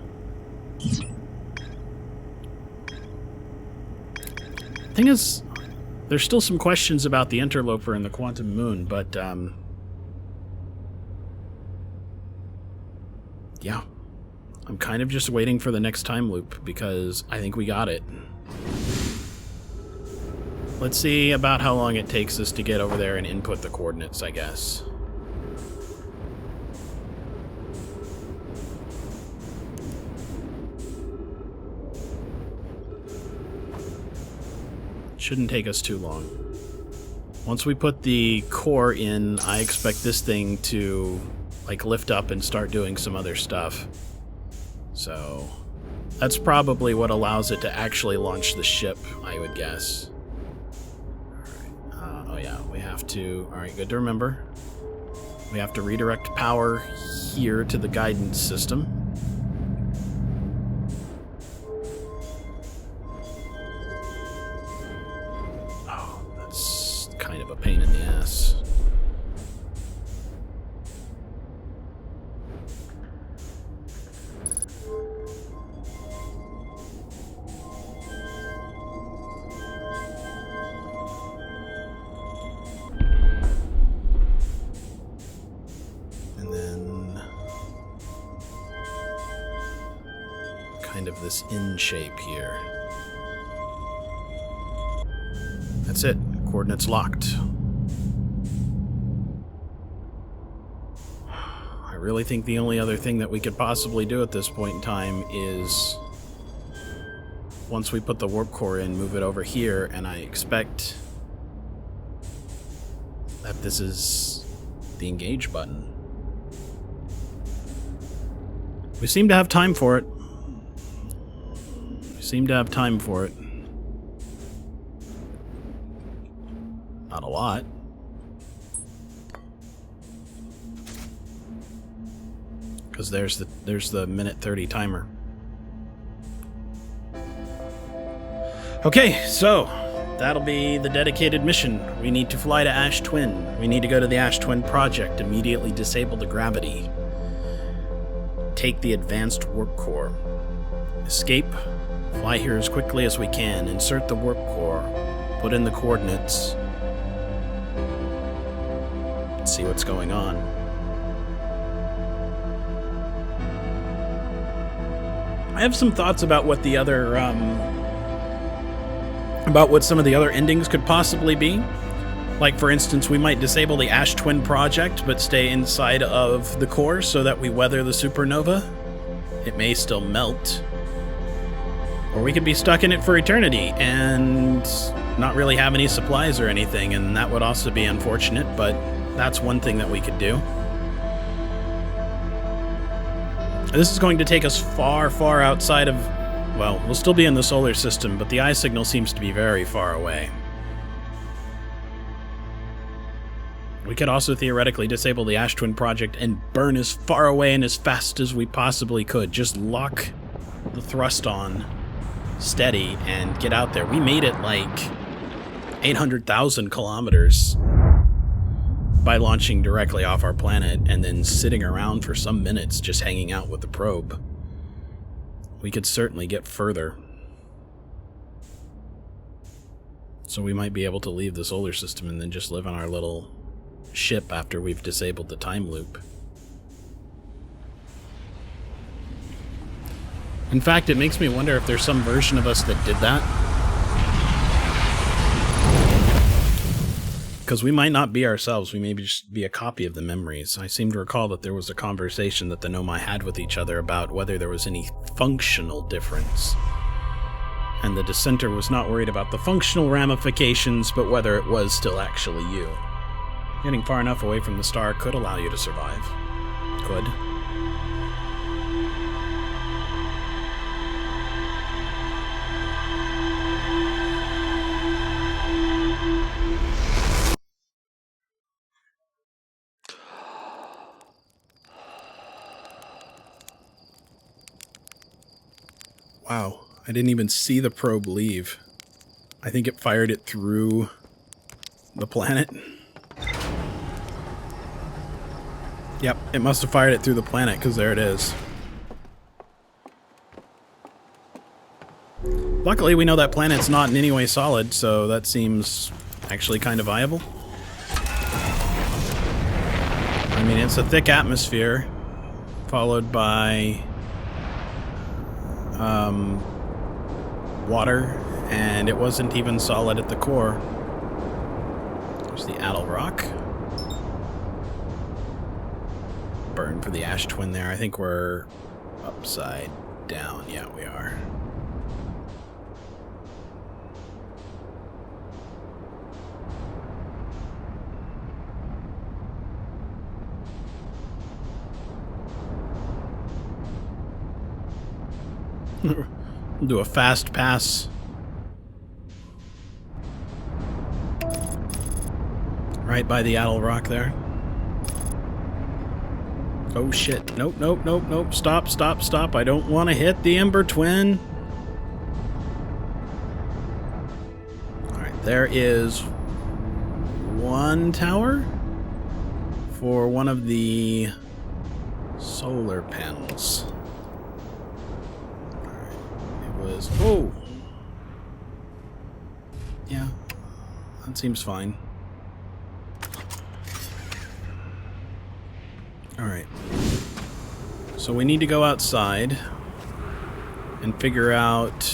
Thing is, there's still some questions about the Interloper and the Quantum Moon, but, yeah. I'm kind of just waiting for the next time loop, because I think we got it. Let's see about how long it takes us to get over there and input the coordinates, I guess. Shouldn't take us too long. Once we put the core in, I expect this thing to, like, lift up and start doing some other stuff. So, that's probably what allows it to actually launch the ship, I would guess. have to... Alright, good to remember. We have to redirect power here to the guidance system. Oh, that's kind of a pain in the ass. Of this in shape here. That's it. Coordinates locked. I really think the only other thing that we could possibly do at this point in time is, once we put the warp core in, move it over here, and I expect that this is the engage button. We seem to have time for it. Seem to have time for it. Not a lot. Because there's the minute 30 timer. Okay, so that'll be the dedicated mission. We need to fly to Ash Twin. We need to go to the Ash Twin project, immediately disable the gravity. Take the advanced warp core. Escape. Fly here as quickly as we can, insert the warp core, put in the coordinates, and see what's going on. I have some thoughts about what the other, about what some of the other endings could possibly be. Like, for instance, we might disable the Ash Twin project, but stay inside of the core so that we weather the supernova. It may still melt. Or we could be stuck in it for eternity and not really have any supplies or anything, and that would also be unfortunate, but that's one thing that we could do. This is going to take us far, far outside of... Well, we'll still be in the solar system, but the eye signal seems to be very far away. We could also theoretically disable the Ash Twin project and burn as far away and as fast as we possibly could. Just lock the thrust on steady and get out there. We made it like 800,000 kilometers by launching directly off our planet and then sitting around for some minutes just hanging out with the probe. We could certainly get further. So we might be able to leave the solar system and then just live on our little ship after we've disabled the time loop. In fact, it makes me wonder if there's some version of us that did that. Because we might not be ourselves, we may just be a copy of the memories. I seem to recall that there was a conversation that the Nomai had with each other about whether there was any functional difference. And the dissenter was not worried about the functional ramifications, but whether it was still actually you. Getting far enough away from the star could allow you to survive. Could. Wow, I didn't even see the probe leave. I think it fired it through the planet. Yep, it must have fired it through the planet, because there it is. Luckily, we know that planet's not in any way solid, so that seems actually kind of viable. I mean, it's a thick atmosphere, followed by water, and it wasn't even solid at the core. There's the Addle Rock. Burn for the Ash Twin there. I think we're upside down. Yeah, we are. Do a fast pass. Right right by the Addle Rock there. Oh shit. Nope, nope, nope, nope. Stop, stop, stop. I don't want to hit the Ember Twin. Alright, there is one tower for one of the solar panels. Alright, it was... Oh! Yeah, that seems fine. Alright. So we need to go outside and figure out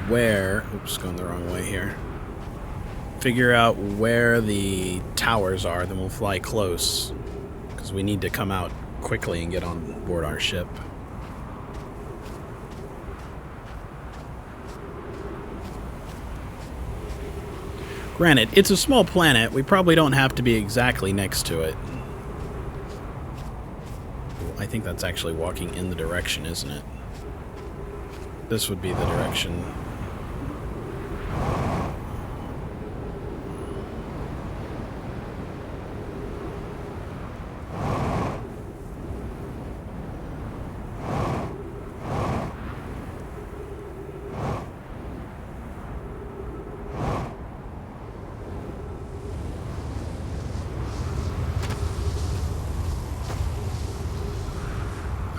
where... Oops, going the wrong way here. Figure out where the towers are, then we'll fly close. Because we need to come out quickly and get on board our ship. Granted, it's a small planet. We probably don't have to be exactly next to it. I think that's actually walking in the direction, isn't it? This would be the direction.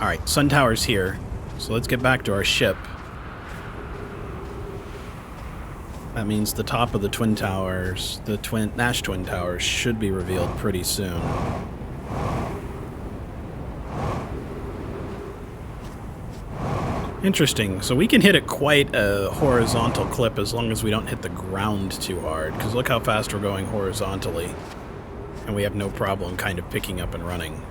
Alright, Sun Tower's here. So let's get back to our ship. That means the top of the Twin Towers, the Nash Twin Towers, should be revealed pretty soon. Interesting. So we can hit it quite a horizontal clip as long as we don't hit the ground too hard. Because look how fast we're going horizontally. And we have no problem kind of picking up and running.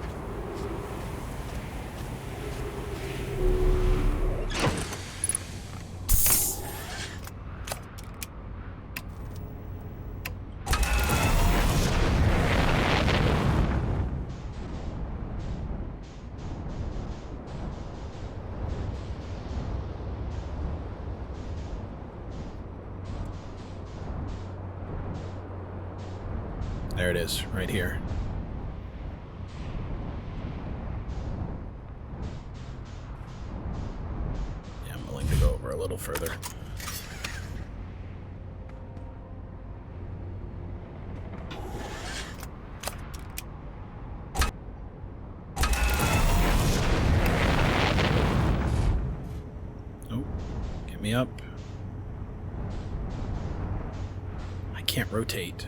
There it is, right here. Yeah, I'm willing to go over a little further. Oh, get me up. I can't rotate.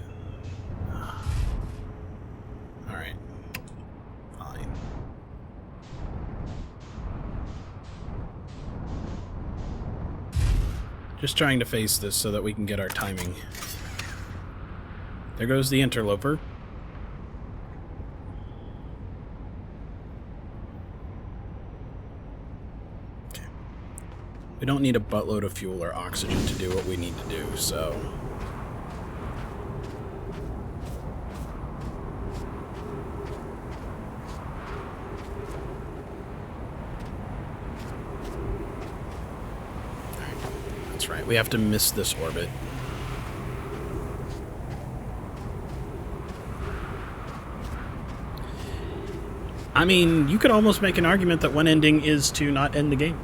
Alright. Fine. Just trying to face this so that we can get our timing. There goes the interloper. Okay. We don't need a buttload of fuel or oxygen to do what we need to do, so... Right, we have to miss this orbit. I mean, you could almost make an argument that one ending is to not end the game.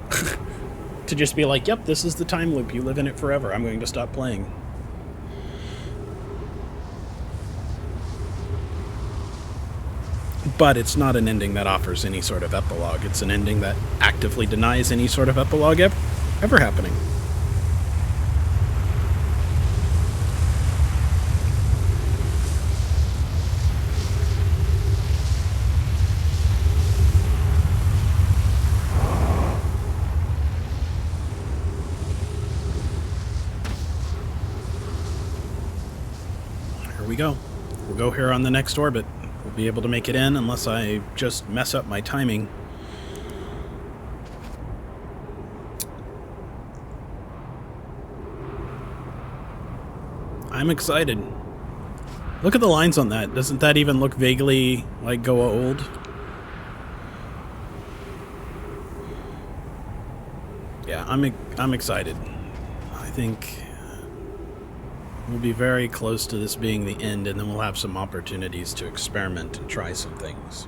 To just be like, yep, this is the time loop, you live in it forever, I'm going to stop playing. But it's not an ending that offers any sort of epilogue. It's an ending that actively denies any sort of epilogue ever happening. We go. We'll go here on the next orbit. We'll be able to make it in unless I just mess up my timing. I'm excited. Look at the lines on that. Doesn't that even look vaguely like Goa old? Yeah, I'm excited. I think We'll be very close to this being the end, and then we'll have some opportunities to experiment and try some things.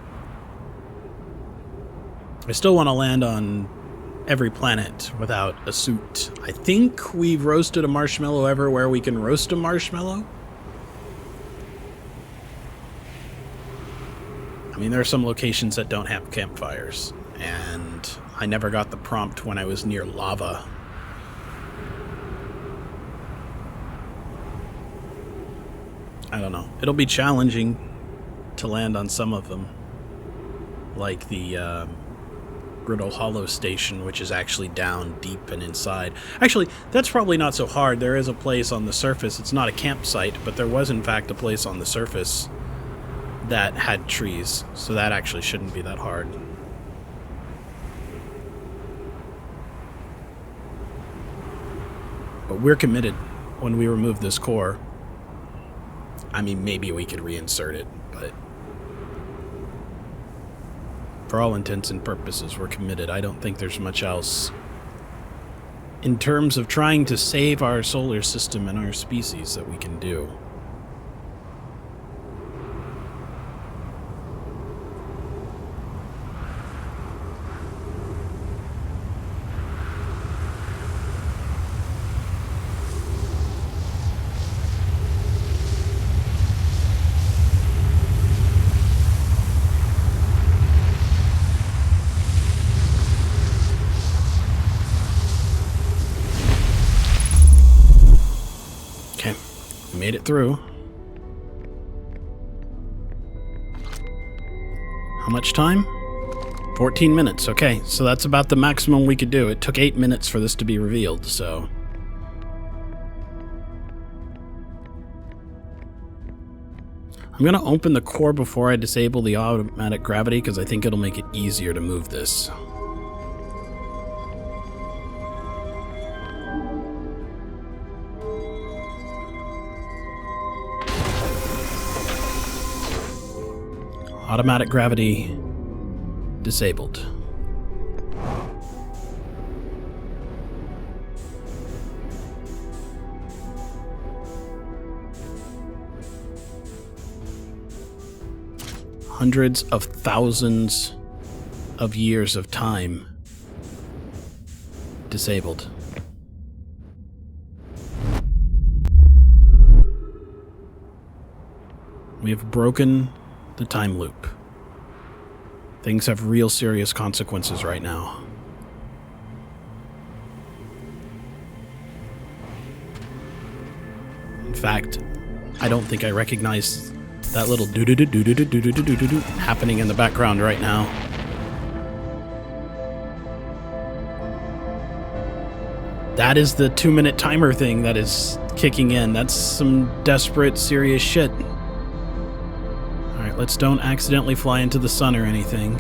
I still want to land on every planet without a suit. I think we've roasted a marshmallow everywhere we can roast a marshmallow. I mean, there are some locations that don't have campfires, and I never got the prompt when I was near lava. I don't know. It'll be challenging to land on some of them, like the Griddle Hollow Station, which is actually down deep and inside. Actually, that's probably not so hard. There is a place on the surface. It's not a campsite, but there was in fact a place on the surface that had trees, so that actually shouldn't be that hard. But we're committed when we remove this core. I mean, maybe we could reinsert it, but for all intents and purposes, we're committed. I don't think there's much else in terms of trying to save our solar system and our species that we can do. Made it through. How much time? 14 minutes. Okay, so that's about the maximum we could do. It took 8 minutes for this to be revealed, so... I'm going to open the core before I disable the automatic gravity, because I think it'll make it easier to move this. Automatic gravity disabled. Hundreds of thousands of years of time disabled. We have broken the time loop. Things have real serious consequences right now. In fact, I don't think I recognize that little doo-doo-doo-doo-doo-doo-doo-doo-doo-doo happening in the background right now. That is the 2-minute timer thing that is kicking in. That's some desperate, serious shit. Alright, let's don't accidentally fly into the sun or anything.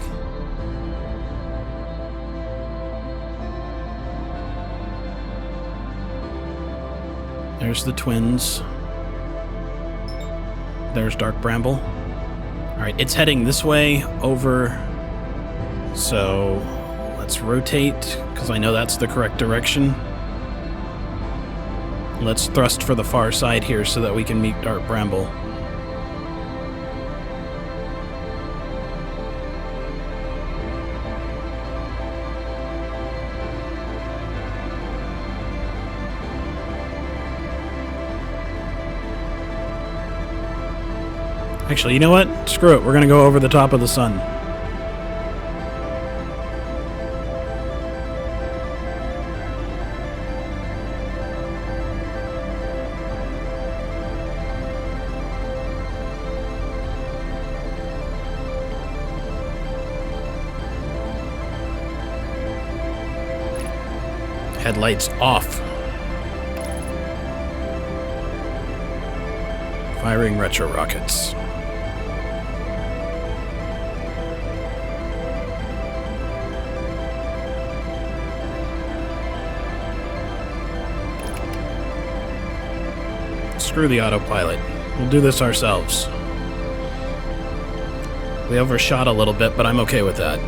There's the twins. There's Dark Bramble. Alright, it's heading this way over. So let's rotate, because I know that's the correct direction. Let's thrust for the far side here so that we can meet Dark Bramble. Actually, you know what? Screw it. We're going to go over the top of the sun. Headlights off. Firing retro rockets. Screw the autopilot. We'll do this ourselves. We overshot a little bit, but I'm okay with that.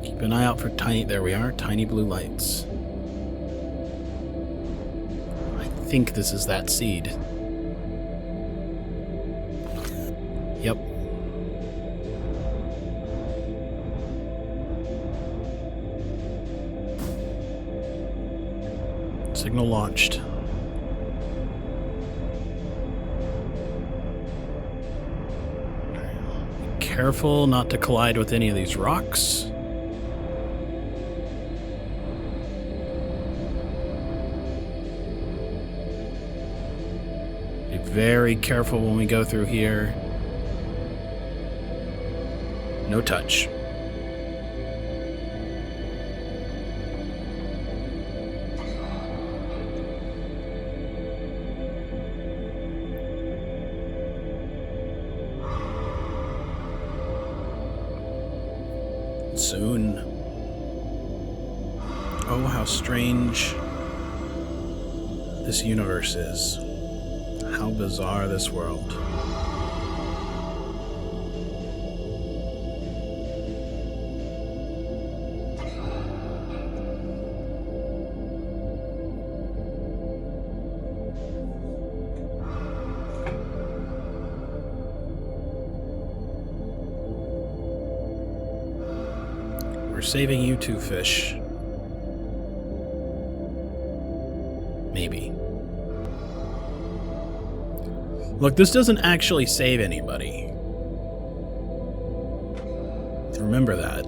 Keep an eye out for tiny... There we are. Tiny blue lights. I think this is that seed. Yep. Signal launched. Be careful not to collide with any of these rocks. Be very careful when we go through here. No touch. Soon. Oh, how strange this universe is. How bizarre this world. We're saving you two, fish. Maybe. Look, this doesn't actually save anybody. Remember that.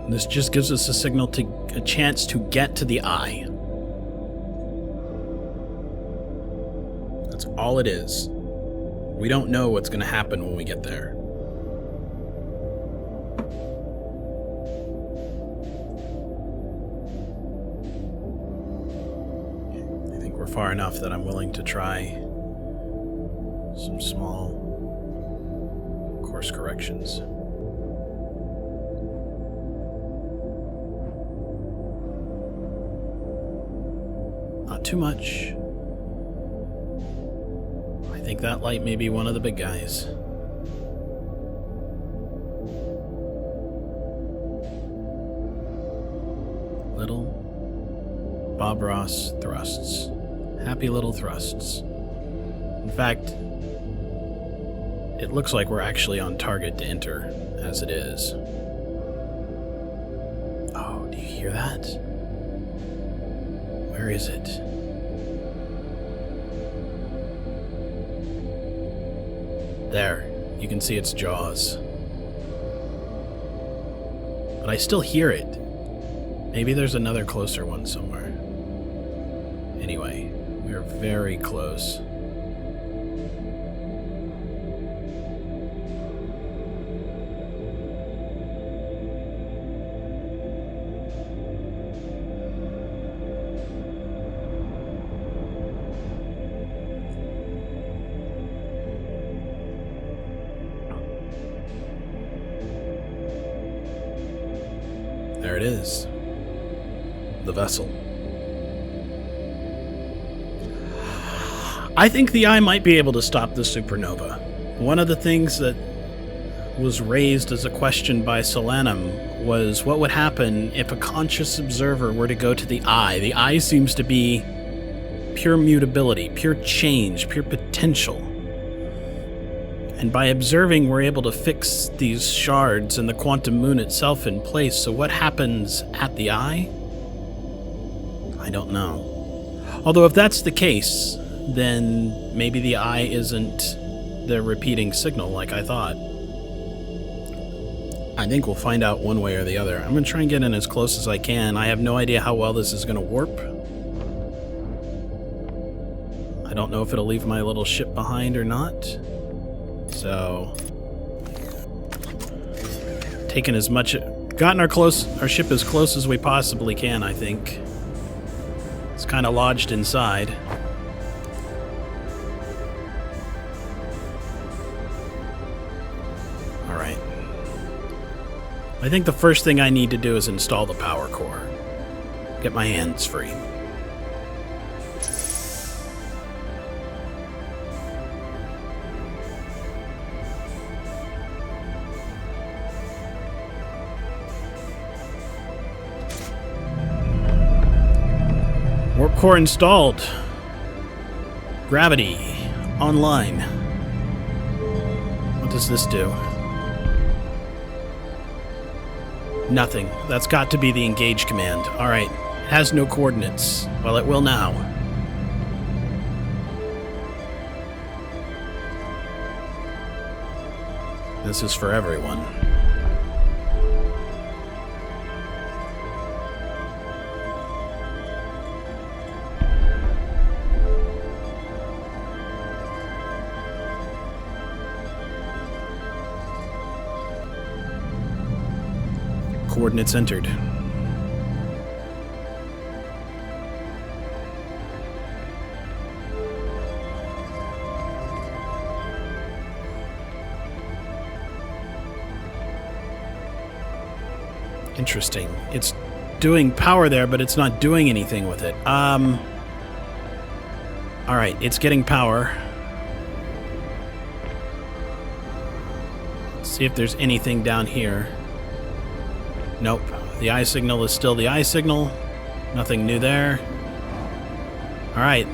This just gives us a chance to get to the eye. That's all it is. We don't know what's going to happen when we get there. Far enough that I'm willing to try some small course corrections. Not too much. I think that light may be one of the big guys. Little Bob Ross thrusts. Happy little thrusts. In fact, it looks like we're actually on target to enter, as it is. Oh, do you hear that? Where is it? There, you can see its jaws. But I still hear it. Maybe there's another closer one somewhere. Anyway. We're very close. There it is. The vessel. I think the eye might be able to stop the supernova. One of the things that was raised as a question by Solanum was what would happen if a conscious observer were to go to the eye. The eye seems to be pure mutability, pure change, pure potential. And by observing, we're able to fix these shards and the quantum moon itself in place. So what happens at the eye? I don't know. Although if that's the case, then maybe the eye isn't the repeating signal like I thought. I think we'll find out one way or the other. I'm going to try and get in as close as I can. I have no idea how well this is going to warp. I don't know if it'll leave my little ship behind or not. So, taking as much... Gotten our ship as close as we possibly can, I think. It's kind of lodged inside. I think the first thing I need to do is install the power core. Get my hands free. Warp core installed. Gravity online. What does this do? Nothing. That's got to be the engage command. Alright. It has no coordinates. Well, it will now. This is for everyone. Coordinates entered. Interesting. It's doing power there, but it's not doing anything with it. Alright, it's getting power. Let's see if there's anything down here. Nope. The eye signal is still the eye signal. Nothing new there. Alright.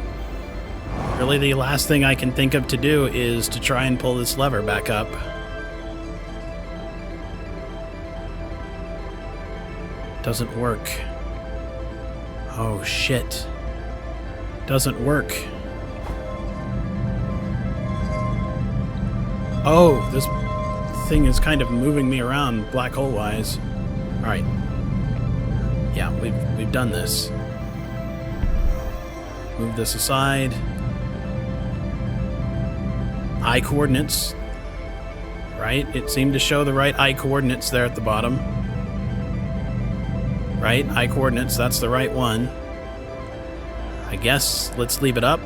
Really, the last thing I can think of to do is to try and pull this lever back up. Doesn't work. Oh, shit. Doesn't work. Oh, this thing is kind of moving me around black hole-wise. Alright. Yeah, we've done this. Move this aside. Eye coordinates. Right? It seemed to show the right eye coordinates there at the bottom. Right? Eye coordinates, that's the right one. I guess let's leave it up.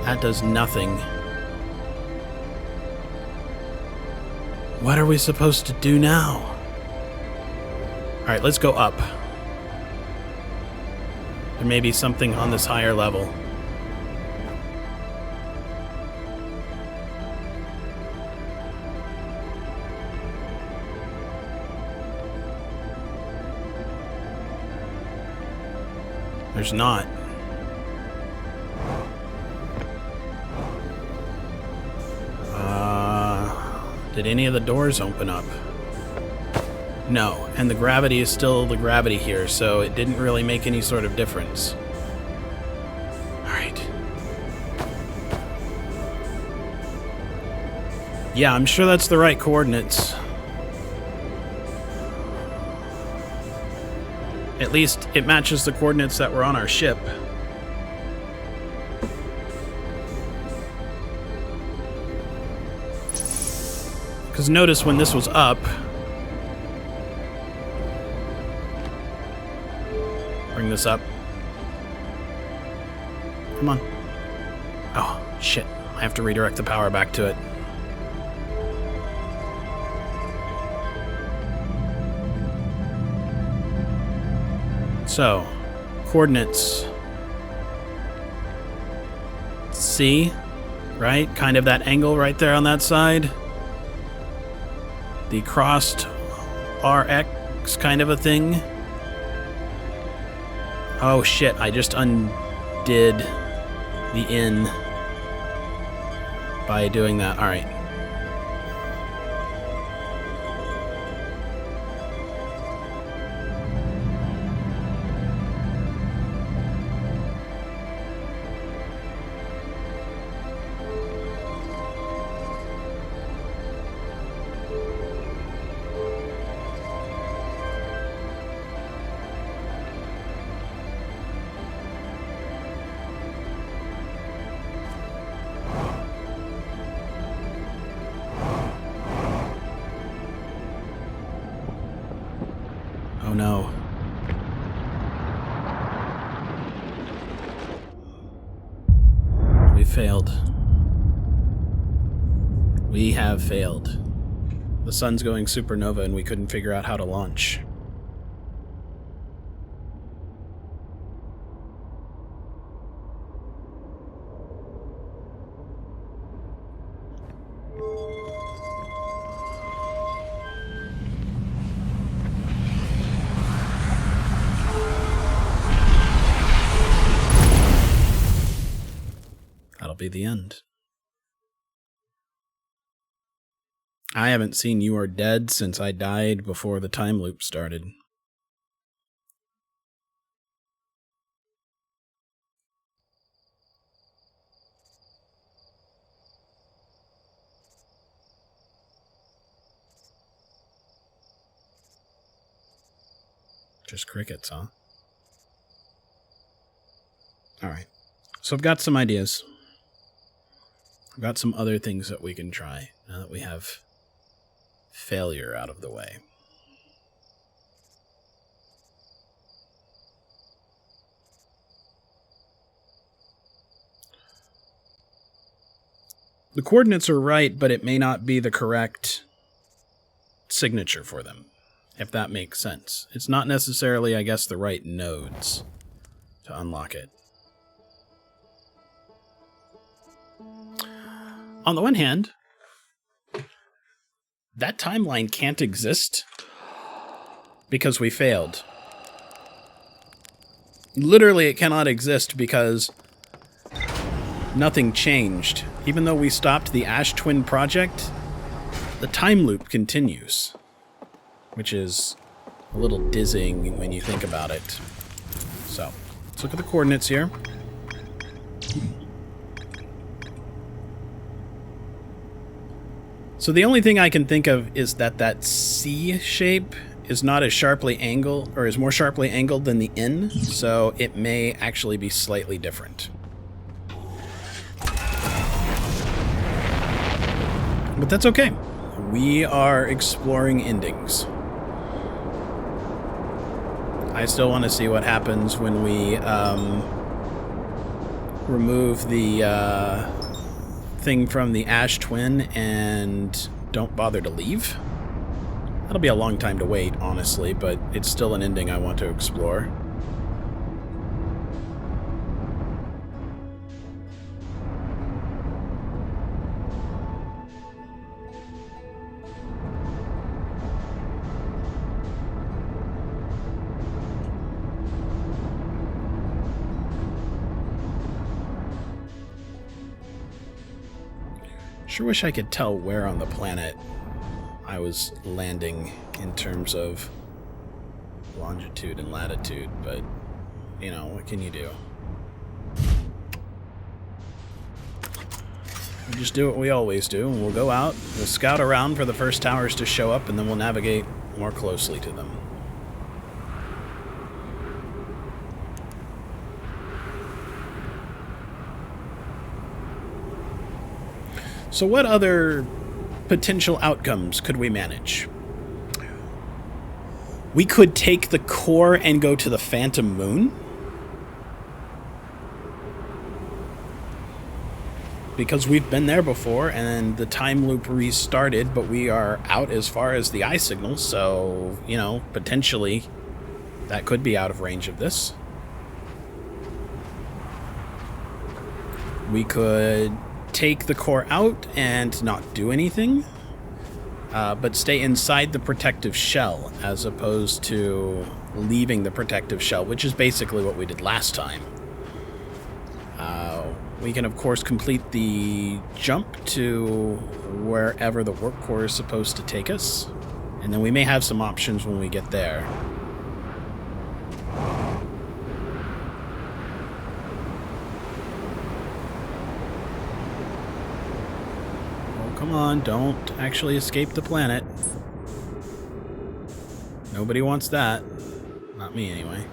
That does nothing. What are we supposed to do now? Alright, let's go up. There may be something on this higher level. There's not. Did any of the doors open up? No, and the gravity is still the gravity here, so it didn't really make any sort of difference. Alright. Yeah, I'm sure that's the right coordinates. At least it matches the coordinates that were on our ship. Because notice when this was up... Bring this up. Come on. Oh, shit. I have to redirect the power back to it. So, coordinates. C, right? Kind of that angle right there on that side. The crossed RX kind of a thing. Oh shit, I just undid the in by doing that. Alright. Oh no. We failed. We have failed. The sun's going supernova and we couldn't figure out how to launch. be the end. I haven't seen You Are Dead since I died before the time loop started. Just crickets, huh? Alright. So I've got some ideas. I've got some other things that we can try now that we have failure out of the way. The coordinates are right, but it may not be the correct signature for them, if that makes sense. It's not necessarily, I guess, the right nodes to unlock it. On the one hand, that timeline can't exist because we failed. Literally, it cannot exist because nothing changed. Even though we stopped the Ash Twin project, the time loop continues, which is a little dizzying when you think about it. So, let's look at the coordinates here. So the only thing I can think of is that C shape is not as sharply angled, or is more sharply angled than the N, so it may actually be slightly different. But that's okay. We are exploring endings. I still want to see what happens when we remove the thing from the Ash Twin and don't bother to leave. That'll be a long time to wait, honestly, but it's still an ending I want to explore. Sure wish I could tell where on the planet I was landing in terms of longitude and latitude, but, you know, what can you do? We'll just do what we always do, and we'll go out, we'll scout around for the first towers to show up, and then we'll navigate more closely to them. So what other potential outcomes could we manage? We could take the core and go to the Phantom Moon. Because we've been there before and the time loop restarted, but we are out as far as the eye signal, so, you know, potentially that could be out of range of this. We could take the core out and not do anything, but stay inside the protective shell as opposed to leaving the protective shell, which is basically what we did last time. We can, of course, complete the jump to wherever the warp core is supposed to take us, and then we may have some options when we get there. Come on, don't actually escape the planet. Nobody wants that. Not me, anyway.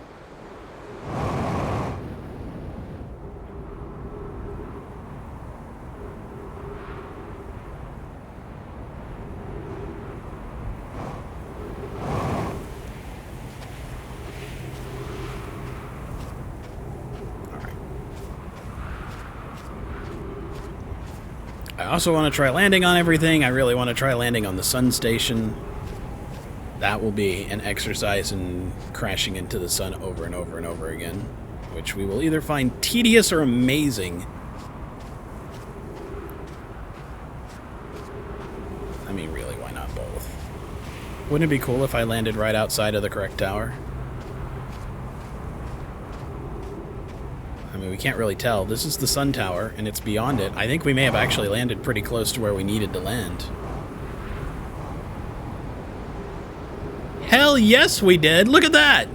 I also want to try landing on everything. I really want to try landing on the sun station. That will be an exercise in crashing into the sun over and over and over again, which we will either find tedious or amazing. I mean, really, why not both? Wouldn't it be cool if I landed right outside of the correct tower? I mean, we can't really tell. This is the sun tower, and it's beyond it. I think we may have actually landed pretty close to where we needed to land. Hell yes, we did! Look at that!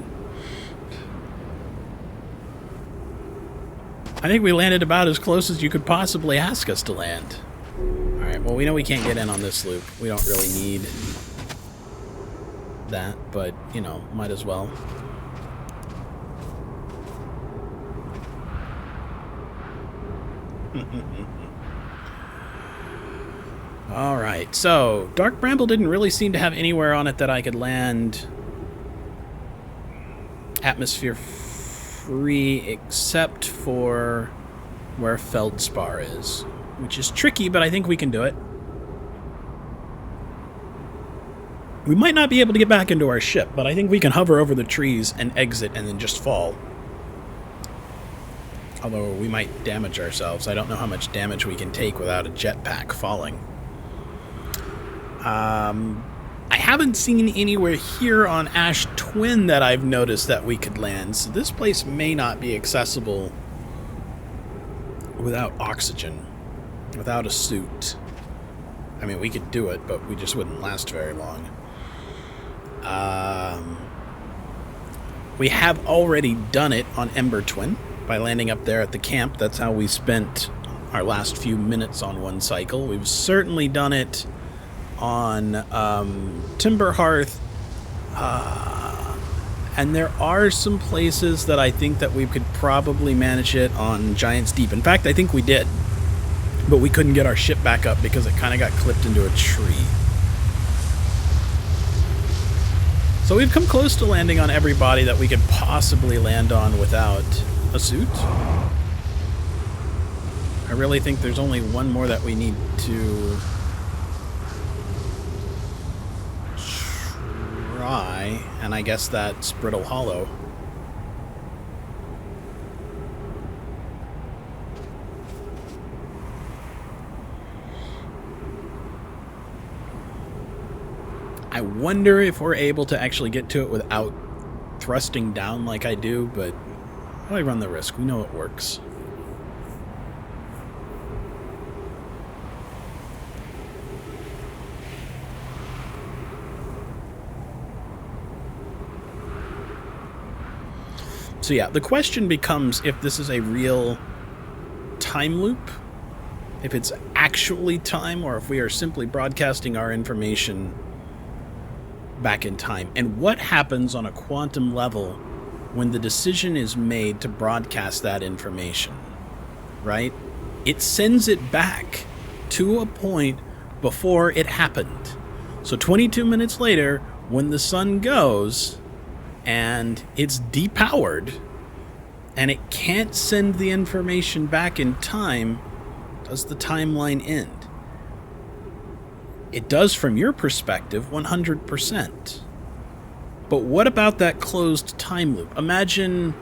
I think we landed about as close as you could possibly ask us to land. Alright, well, we know we can't get in on this loop. We don't really need that, but, you know, might as well. Alright, so Dark Bramble didn't really seem to have anywhere on it that I could land atmosphere free except for where Feldspar is, which is tricky, but I think we can do it. We might not be able to get back into our ship, but I think we can hover over the trees and exit and then just fall. Although we might damage ourselves. I don't know how much damage we can take without a jetpack falling. I haven't seen anywhere here on Ash Twin that I've noticed that we could land, so this place may not be accessible without oxygen, without a suit. I mean, we could do it, but we just wouldn't last very long. We have already done it on Ember Twin by landing up there at the camp. That's how we spent our last few minutes on one cycle. We've certainly done it on Timberhearth, and there are some places that I think that we could probably manage it on Giant's Deep. In fact, I think we did, but we couldn't get our ship back up because it kind of got clipped into a tree. So we've come close to landing on every body that we could possibly land on without a suit. I really think there's only one more that we need to try, and I guess that's Brittle Hollow. I wonder if we're able to actually get to it without thrusting down like I do, but why run the risk? We know it works. So yeah, the question becomes if this is a real time loop, if it's actually time, or if we are simply broadcasting our information back in time. And what happens on a quantum level when the decision is made to broadcast that information, right? It sends it back to a point before it happened. So 22 minutes later, when the sun goes and it's depowered and it can't send the information back in time, does the timeline end? It does from your perspective, 100%. But what about that closed time loop? Imagine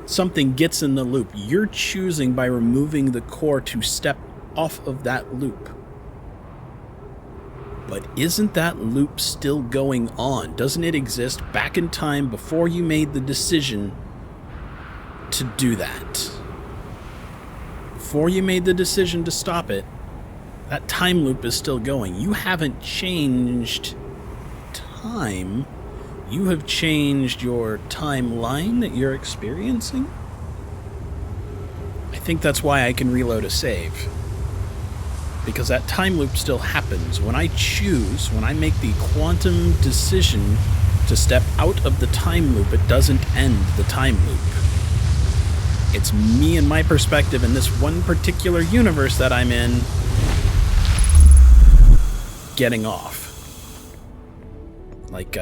something gets in the loop. You're choosing by removing the core to step off of that loop. But isn't that loop still going on? Doesn't it exist back in time before you made the decision to do that? Before you made the decision to stop it, that time loop is still going. You haven't changed time. You have changed your timeline that you're experiencing. I think that's why I can reload a save. Because that time loop still happens. When I choose, when I make the quantum decision to step out of the time loop, it doesn't end the time loop. It's me and my perspective in this one particular universe that I'm in getting off. Like,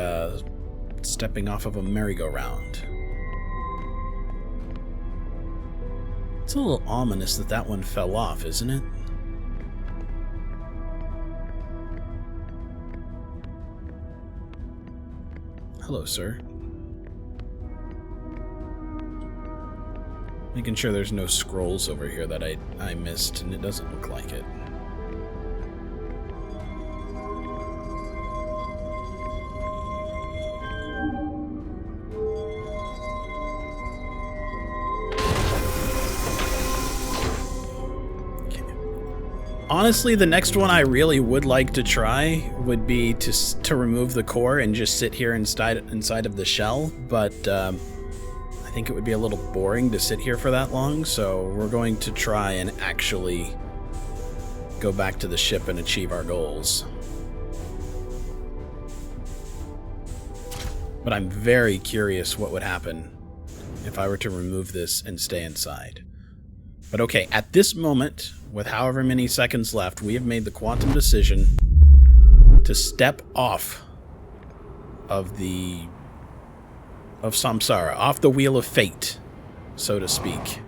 stepping off of a merry-go-round. It's a little ominous that that one fell off, isn't it? Hello, sir. Making sure there's no scrolls over here that I missed, and it doesn't look like it. Honestly, the next one I really would like to try would be to remove the core and just sit here inside of the shell, but I think it would be a little boring to sit here for that long, so we're going to try and actually go back to the ship and achieve our goals. But I'm very curious what would happen if I were to remove this and stay inside. But okay, at this moment, with however many seconds left, we have made the quantum decision to step off of Samsara, off the wheel of fate, so to speak.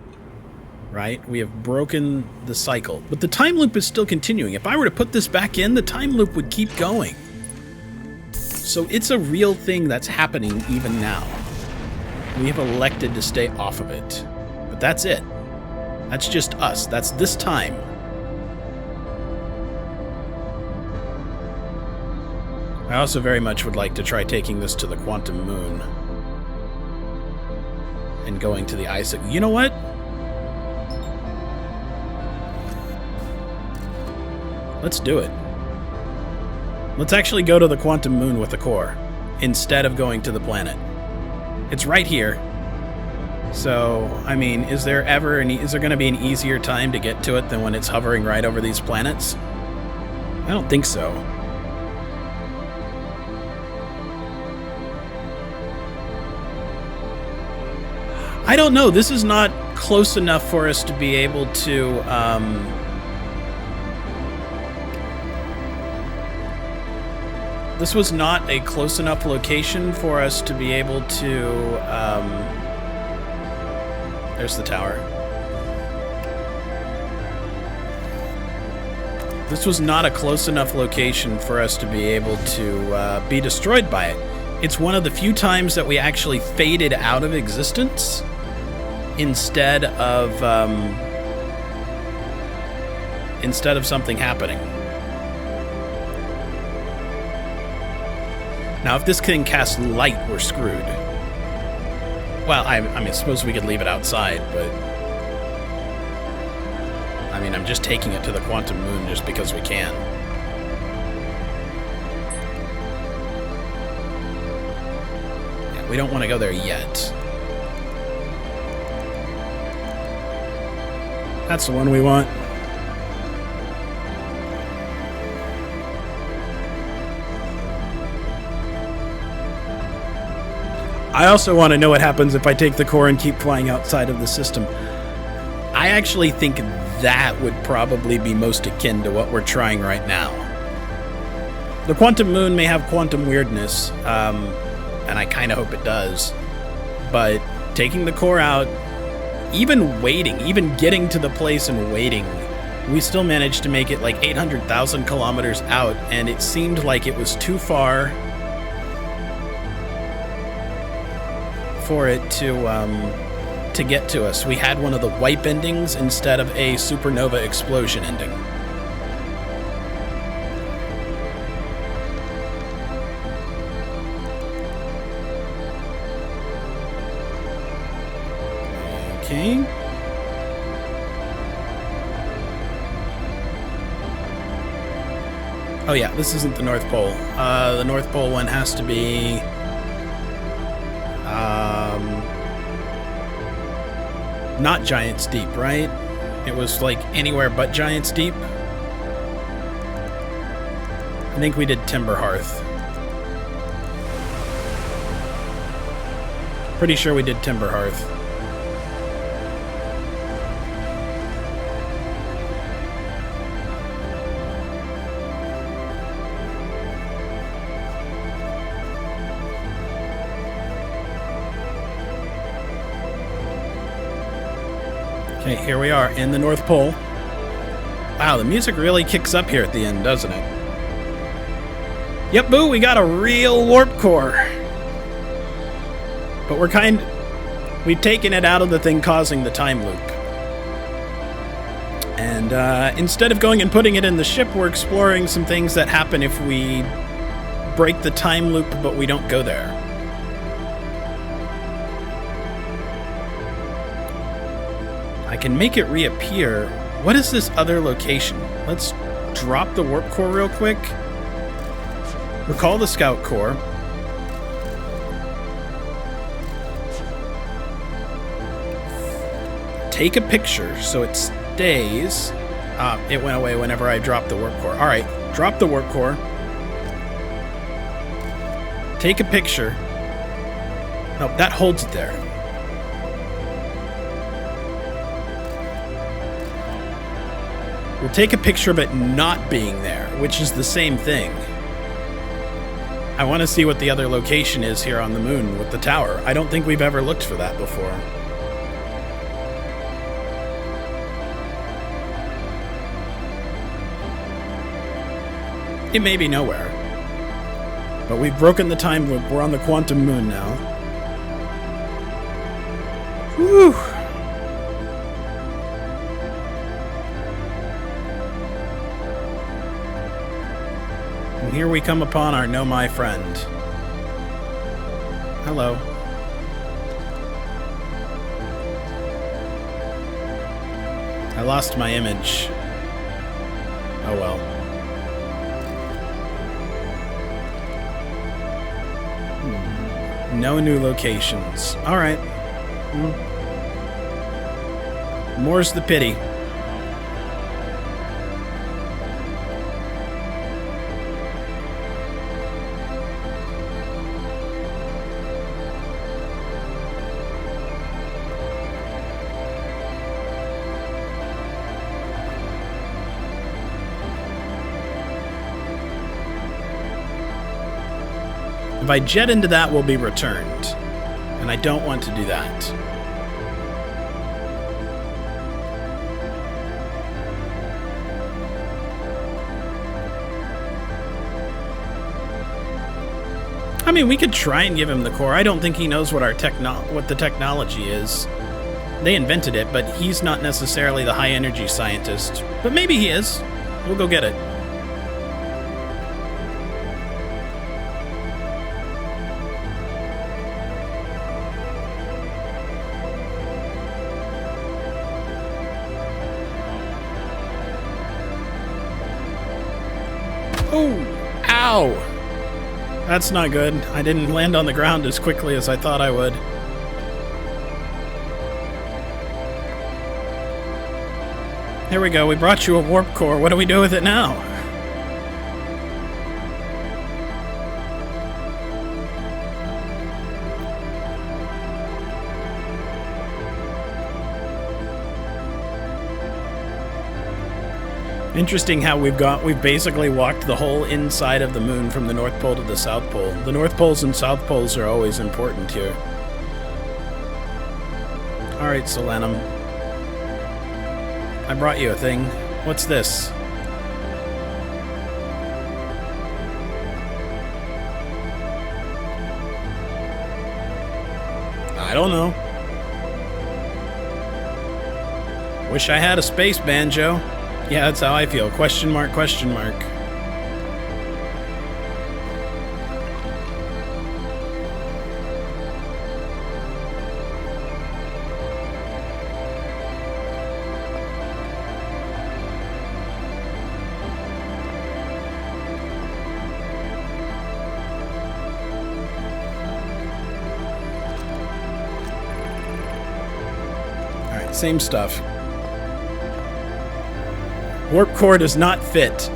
Right? We have broken the cycle. But the time loop is still continuing. If I were to put this back in, the time loop would keep going. So it's a real thing that's happening even now. We have elected to stay off of it. But that's it. That's just us. That's this time. I also very much would like to try taking this to the quantum moon. And going to the Isaac. You know what? Let's do it. Let's actually go to the quantum moon with the core, instead of going to the planet. It's right here. So, I mean, is there going to be an easier time to get to it than when it's hovering right over these planets? I don't think so. I don't know. This is not close enough for us to be able to, this was not a close enough location for us to be able to, there's the tower. This was not a close enough location for us to be able to be destroyed by it. It's one of the few times that we actually faded out of existence instead of something happening. Now, if this thing casts light, we're screwed. Well, I mean, I suppose we could leave it outside, but... I mean, I'm just taking it to the quantum moon just because we can. Yeah, we don't want to go there yet. That's the one we want. I also want to know what happens if I take the core and keep flying outside of the system. I actually think that would probably be most akin to what we're trying right now. The quantum moon may have quantum weirdness, and I kind of hope it does, but taking the core out, even waiting, even getting to the place and waiting, we still managed to make it like 800,000 kilometers out, and it seemed like it was too far for it to get to us. We had one of the wipe endings instead of a supernova explosion ending. Okay. Oh yeah, this isn't the North Pole. The North Pole one has to be... not Giant's Deep, right? It was like anywhere but Giant's Deep. I think we did Timber Hearth. Pretty sure we did Timber Hearth. Okay, here we are in the North Pole. Wow, the music really kicks up here at the end, doesn't it? Yep, boo, we got a real warp core. But we've taken it out of the thing causing the time loop. And instead of going and putting it in the ship, we're exploring some things that happen if we break the time loop, but we don't go there. I can make it reappear What is this other location? Let's drop the warp core real quick. Recall the scout core. Take a picture so it stays. It went away whenever I dropped the warp core. Alright, drop the warp core. Take a picture. Nope, that holds it there. We'll take a picture of it not being there, which is the same thing. I want to see what the other location is here on the moon with the tower. I don't think we've ever looked for that before. It may be nowhere. But we've broken the time loop. We're on the quantum moon now. Whew. And here we come upon our Know My Friend. Hello. I lost my image. Oh well. No new locations. Alright. More's the pity. If I jet into that, we'll be returned. And I don't want to do that. I mean, we could try and give him the core. I don't think he knows what what the technology is. They invented it, but he's not necessarily the high-energy scientist. But maybe he is. We'll go get it. Oh! Ow! That's not good. I didn't land on the ground as quickly as I thought I would. Here we go. We brought you a warp core. What do we do with it now? Interesting how we've basically walked the whole inside of the moon from the North Pole to the South Pole. The North Poles and South Poles are always important here. Alright, Solanum. I brought you a thing. What's this? I don't know. Wish I had a space banjo. Yeah, that's how I feel. Question mark, question mark. Alright, same stuff. Warp core does not fit.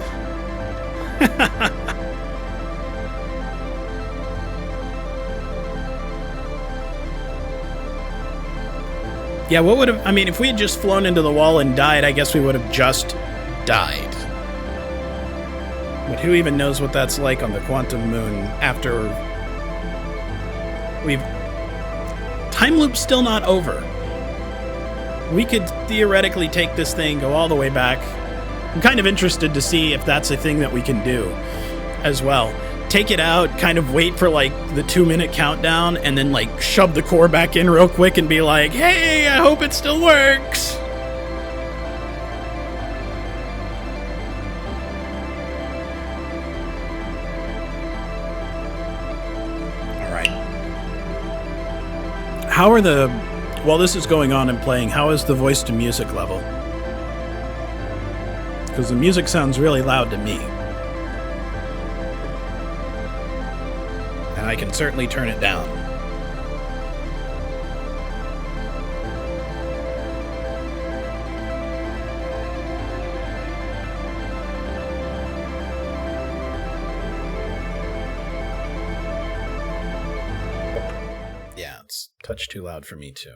Yeah, what would have... I mean, if we had just flown into the wall and died, I guess we would have just died. But who even knows what that's like on the quantum moon after... we've... Time loop's still not over. We could theoretically take this thing, go all the way back. I'm kind of interested to see if that's a thing that we can do as well. Take it out, kind of wait for like the 2-minute countdown, and then like shove the core back in real quick and be like, hey, I hope it still works. All right. How are the... While this is going on and playing, how is the voice to music level? because the music sounds really loud to me. And I can certainly turn it down. Yeah, it's a touch too loud for me too.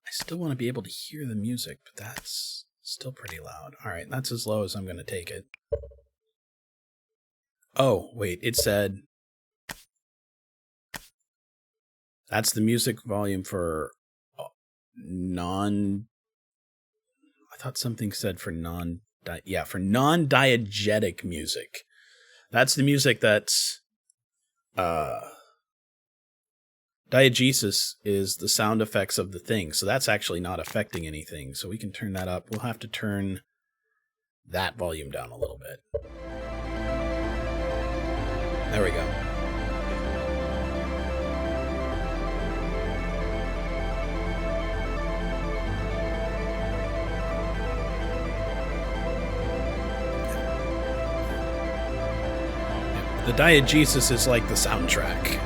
I still want to be able to hear the music, but that's still pretty loud. All right, that's as low as I'm going to take it. Oh, wait, it said... That's the music volume for non... I thought something said for non... Yeah, for non-diegetic music. That's the music that's... Diegesis is the sound effects of the thing, so that's actually not affecting anything. So we can turn that up. We'll have to turn that volume down a little bit. There we go. The diegesis is like the soundtrack.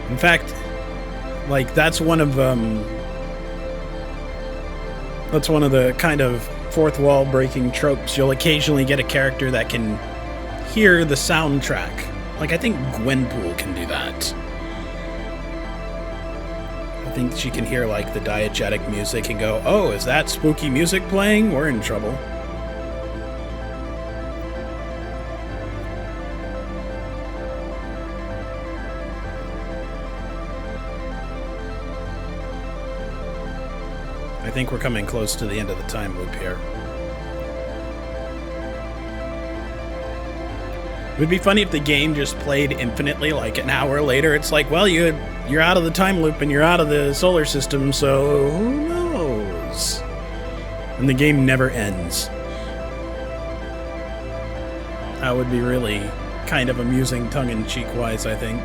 In fact, like that's one of the kind of fourth wall breaking tropes. You'll occasionally get a character that can hear the soundtrack. Like I think Gwenpool can do that. I think she can hear like the diegetic music and go, "Oh, is that spooky music playing? We're in trouble." I think we're coming close to the end of the time loop here. It would be funny if the game just played infinitely, like an hour later. It's like, well, you're out of the time loop and you're out of the solar system, so who knows? And the game never ends. That would be really kind of amusing, tongue-in-cheek wise, I think.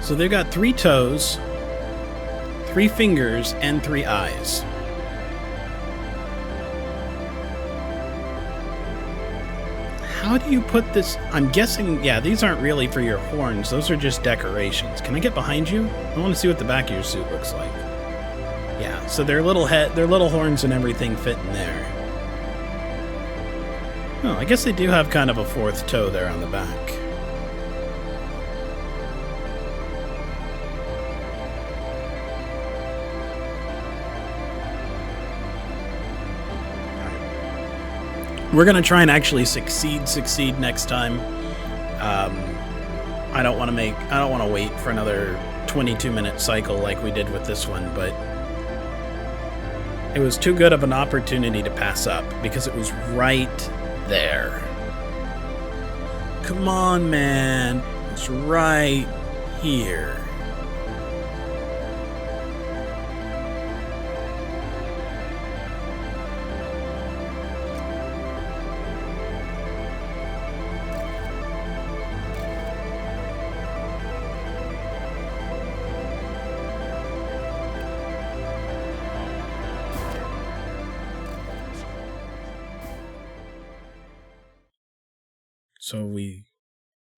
So they've got 3 toes, 3 fingers, and 3 eyes. How do you put this? I'm guessing, yeah, these aren't really for your horns. Those are just decorations. Can I get behind you? I want to see what the back of your suit looks like. Yeah, so their little horns and everything fit in there. Oh, I guess they do have kind of a 4th toe there on the back. We're going to try and actually succeed next time. I don't want to wait for another 22-minute cycle like we did with this one, but it was too good of an opportunity to pass up because it was right there. Come on, man. It's right here. So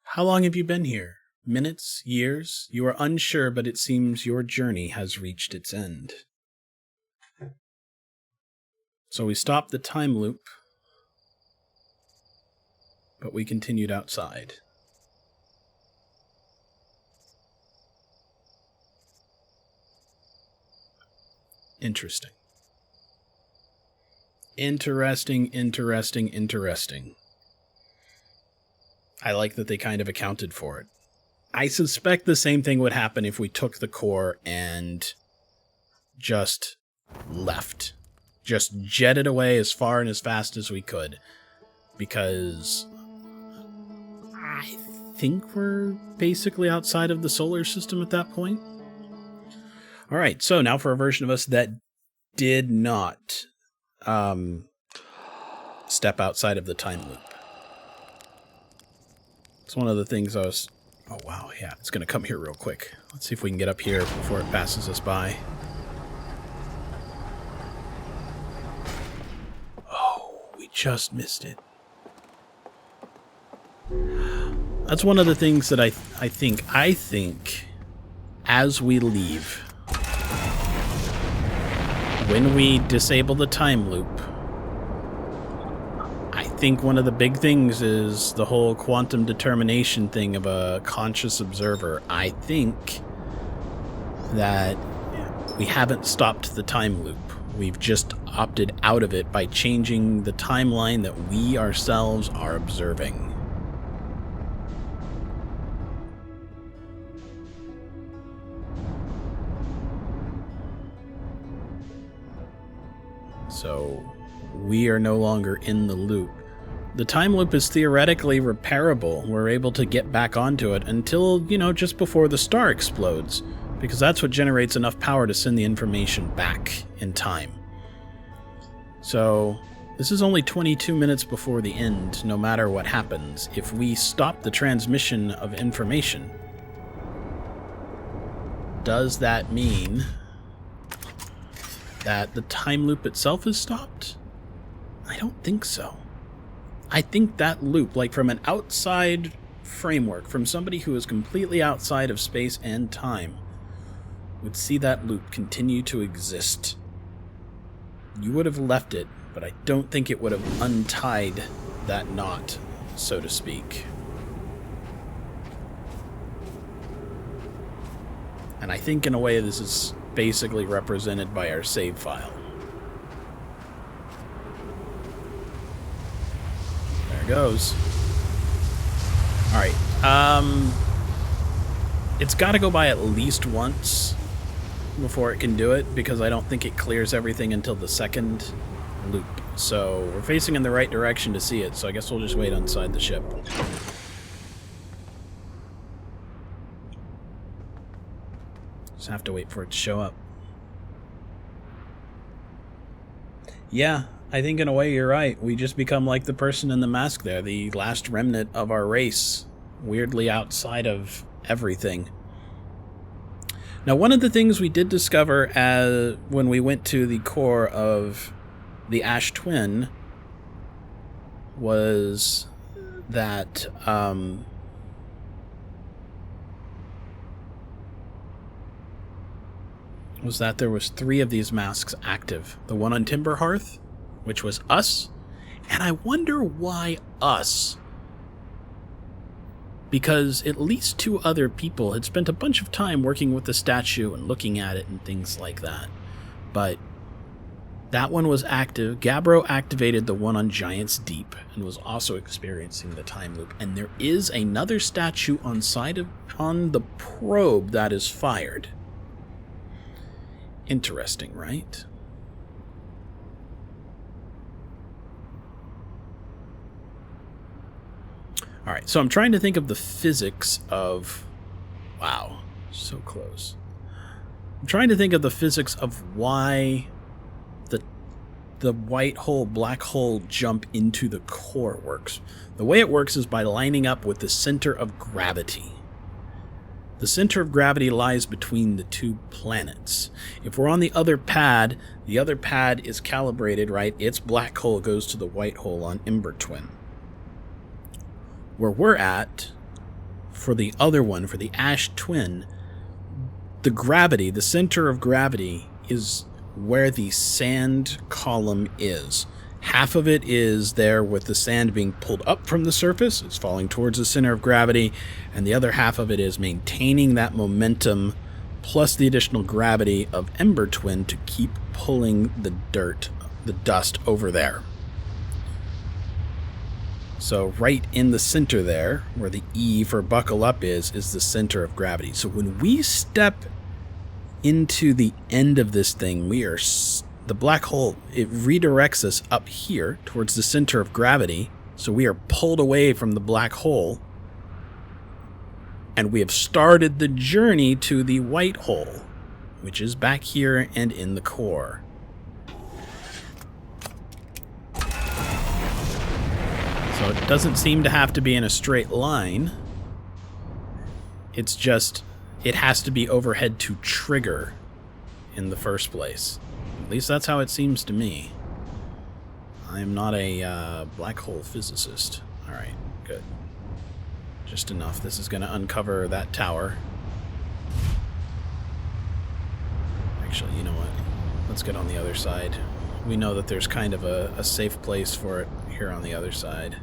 how long have you been here? Minutes? Years? You are unsure, but it seems your journey has reached its end. So we stopped the time loop, but we continued outside. Interesting. Interesting. I like that they kind of accounted for it. I suspect the same thing would happen if we took the core and just left. Just jetted away as far and as fast as we could. Because I think we're basically outside of the solar system at that point. Alright, so now for a version of us that did not step outside of the time loop. It's one of the things I was... Oh, wow, yeah, it's going to come here real quick. Let's see if we can get up here before it passes us by. Oh, we just missed it. That's one of the things that I think as we leave, when we disable the time loop, I think one of the big things is the whole quantum determination thing of a conscious observer. I think that we haven't stopped the time loop. We've just opted out of it by changing the timeline that we ourselves are observing. So we are no longer in the loop. The time loop is theoretically repairable. We're able to get back onto it until, just before the star explodes, because that's what generates enough power to send the information back in time. So this is only 22 minutes before the end, no matter what happens. If we stop the transmission of information, does that mean that the time loop itself is stopped? I don't think so. I think that loop, like from an outside framework, from somebody who is completely outside of space and time, would see that loop continue to exist. You would have left it, but I don't think it would have untied that knot, so to speak. And I think in a way this is basically represented by our save file. There it goes. Alright, it's got to go by at least once before it can do it, because I don't think it clears everything until the second loop. So we're facing in the right direction to see it, so I guess we'll just wait inside the ship. Just have to wait for it to show up. Yeah, I think in a way you're right. We just become like the person in the mask there, the last remnant of our race, weirdly outside of everything. Now, one of the things we did discover when we went to the core of the Ash Twin was that there was 3 of these masks active. The one on Timber Hearth, which was us, and I wonder why us. Because at least 2 other people had spent a bunch of time working with the statue and looking at it and things like that. But that one was active. Gabbro activated the one on Giant's Deep and was also experiencing the time loop. And there is another statue on the probe that is fired. Interesting, right? All right, so I'm trying to think of the physics of... Wow, so close. I'm trying to think of the physics of why the white hole, black hole jump into the core works. The way it works is by lining up with the center of gravity. The center of gravity lies between the 2 planets. If we're on the other pad is calibrated, right? Its black hole goes to the white hole on Ember Twin. Where we're at, for the other one, for the Ash Twin, the center of gravity is where the sand column is. Half of it is there with the sand being pulled up from the surface, it's falling towards the center of gravity, and the other half of it is maintaining that momentum plus the additional gravity of Ember Twin to keep pulling the dirt the dust over there. So right in the center there, where the E for buckle up is the center of gravity. So when we step into the end of this thing, the black hole, it redirects us up here towards the center of gravity. So we are pulled away from the black hole. And we have started the journey to the white hole, which is back here and in the core. So it doesn't seem to have to be in a straight line. It's just, it has to be overhead to trigger in the first place. At least that's how it seems to me. I am not a black hole physicist. Alright, good. Just enough. This is going to uncover that tower. Actually, you know what? Let's get on the other side. We know that there's kind of a safe place for it here on the other side.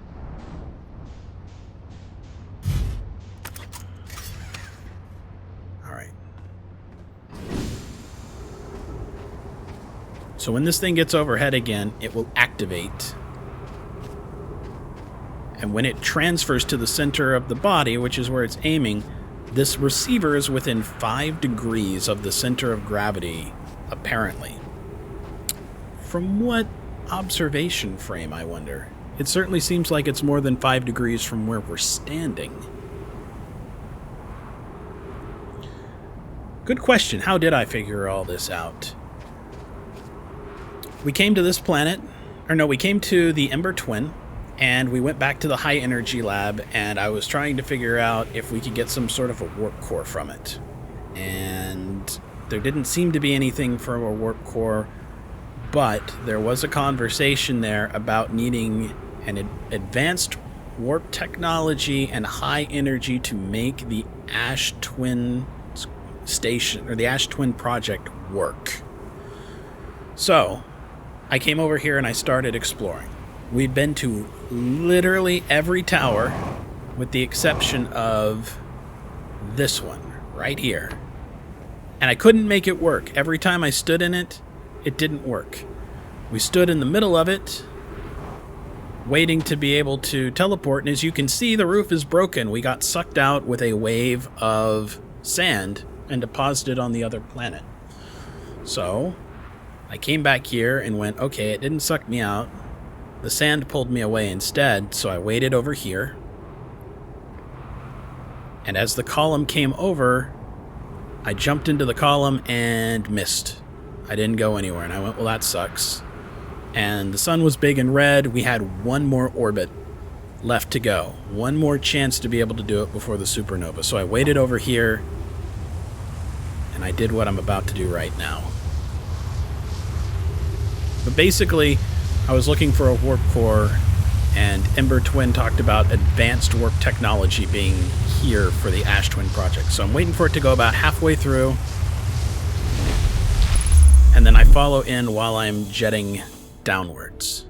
Alright. So when this thing gets overhead again, it will activate. And when it transfers to the center of the body, which is where it's aiming, this receiver is within 5 degrees of the center of gravity, apparently. From what observation frame, I wonder? It certainly seems like it's more than 5 degrees from where we're standing. Good question. How did I figure all this out? We came to this planet, we came to the Ember Twin, and we went back to the high energy lab, and I was trying to figure out if we could get some sort of a warp core from it. And there didn't seem to be anything from a warp core, but there was a conversation there about needing an advanced warp technology and high energy to make the Ash Twin station, or the Ash Twin project, work. So I came over here and I started exploring. We'd been to literally every tower with the exception of this one right here. And I couldn't make it work. Every time I stood in it, it didn't work. We stood in the middle of it, waiting to be able to teleport, and as you can see, the roof is broken. We got sucked out with a wave of sand and deposited on the other planet. So I came back here and went, okay, it didn't suck me out. The sand pulled me away instead, so I waited over here. And as the column came over, I jumped into the column and missed. I didn't go anywhere, and I went, well, that sucks. And the sun was big and red. We had one more orbit left to go. One more chance to be able to do it before the supernova. So I waited over here, and I did what I'm about to do right now. But basically, I was looking for a warp core, and Ember Twin talked about advanced warp technology being here for the Ash Twin project. So I'm waiting for it to go about halfway through, and then I follow in while I'm jetting downwards.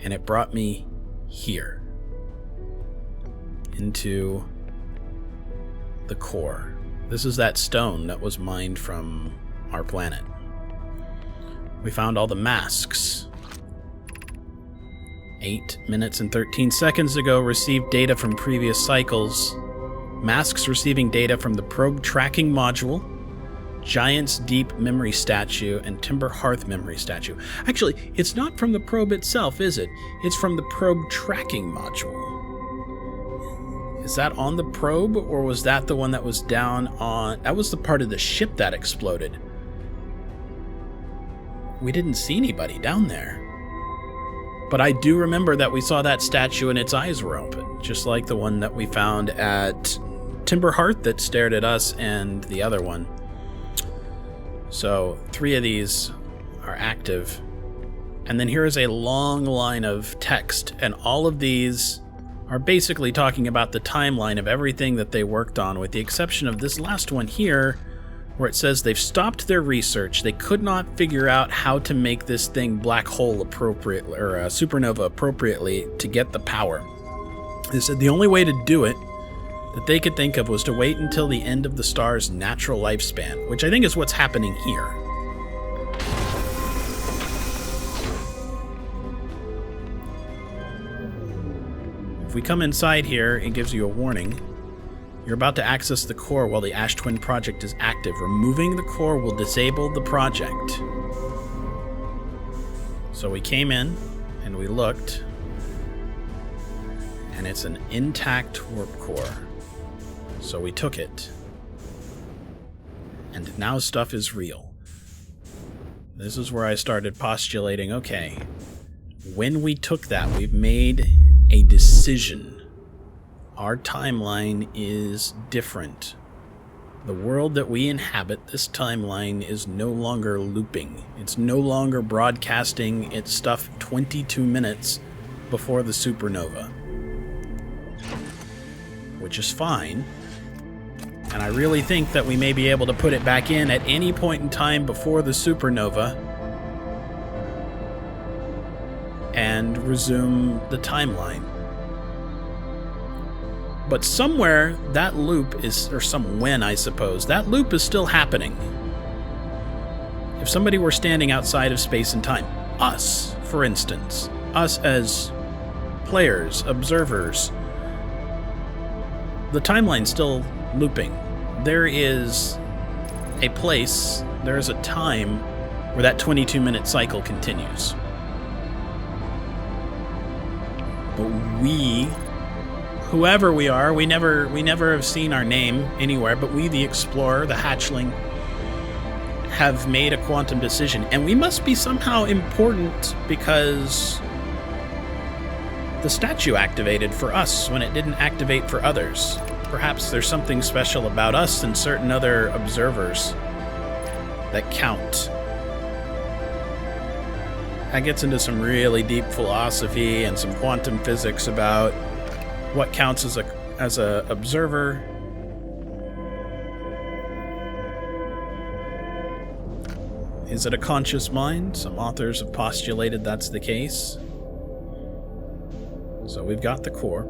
And it brought me here, into the core. This is that stone that was mined from our planet. We found all the masks. 8 minutes and 13 seconds ago, received data from previous cycles. Masks receiving data from the probe tracking module, Giant's Deep memory statue, and Timber Hearth memory statue. Actually, it's not from the probe itself, is it? It's from the probe tracking module. Is that on the probe, or was that the one that was down on... That was the part of the ship that exploded. We didn't see anybody down there. But I do remember that we saw that statue and its eyes were open, just like the one that we found at Timber Hearth that stared at us and the other one. So 3 of these are active. And then here is a long line of text, and all of these are basically talking about the timeline of everything that they worked on, with the exception of this last one here, where it says they've stopped their research. They could not figure out how to make this thing black hole appropriately, or a supernova appropriately, to get the power. They said the only way to do it that they could think of was to wait until the end of the star's natural lifespan, which I think is what's happening here. we come inside here, it gives you a warning. You're about to access the core while the Ash Twin project is active. Removing the core will disable the project. So we came in, and we looked, and it's an intact warp core. So we took it. And now stuff is real. This is where I started postulating, okay, when we took that, we've made a decision. Our timeline is different. The world that we inhabit, this timeline, is no longer looping. It's no longer broadcasting its stuff 22 minutes before the supernova. Which is fine. And I really think that we may be able to put it back in at any point in time before the supernova and resume the timeline. But somewhere that loop is, or when I suppose, that loop is still happening. If somebody were standing outside of space and time, us, for instance, us as players, observers, the timeline's still looping. There is a place, there is a time where that 22-minute cycle continues. But we, whoever we are, we never have seen our name anywhere, but we, the Explorer, the Hatchling, have made a quantum decision. And we must be somehow important because the statue activated for us when it didn't activate for others. Perhaps there's something special about us and certain other observers that count. That gets into some really deep philosophy and some quantum physics about what counts as a observer. Is it a conscious mind? Some authors have postulated that's the case. So we've got the core.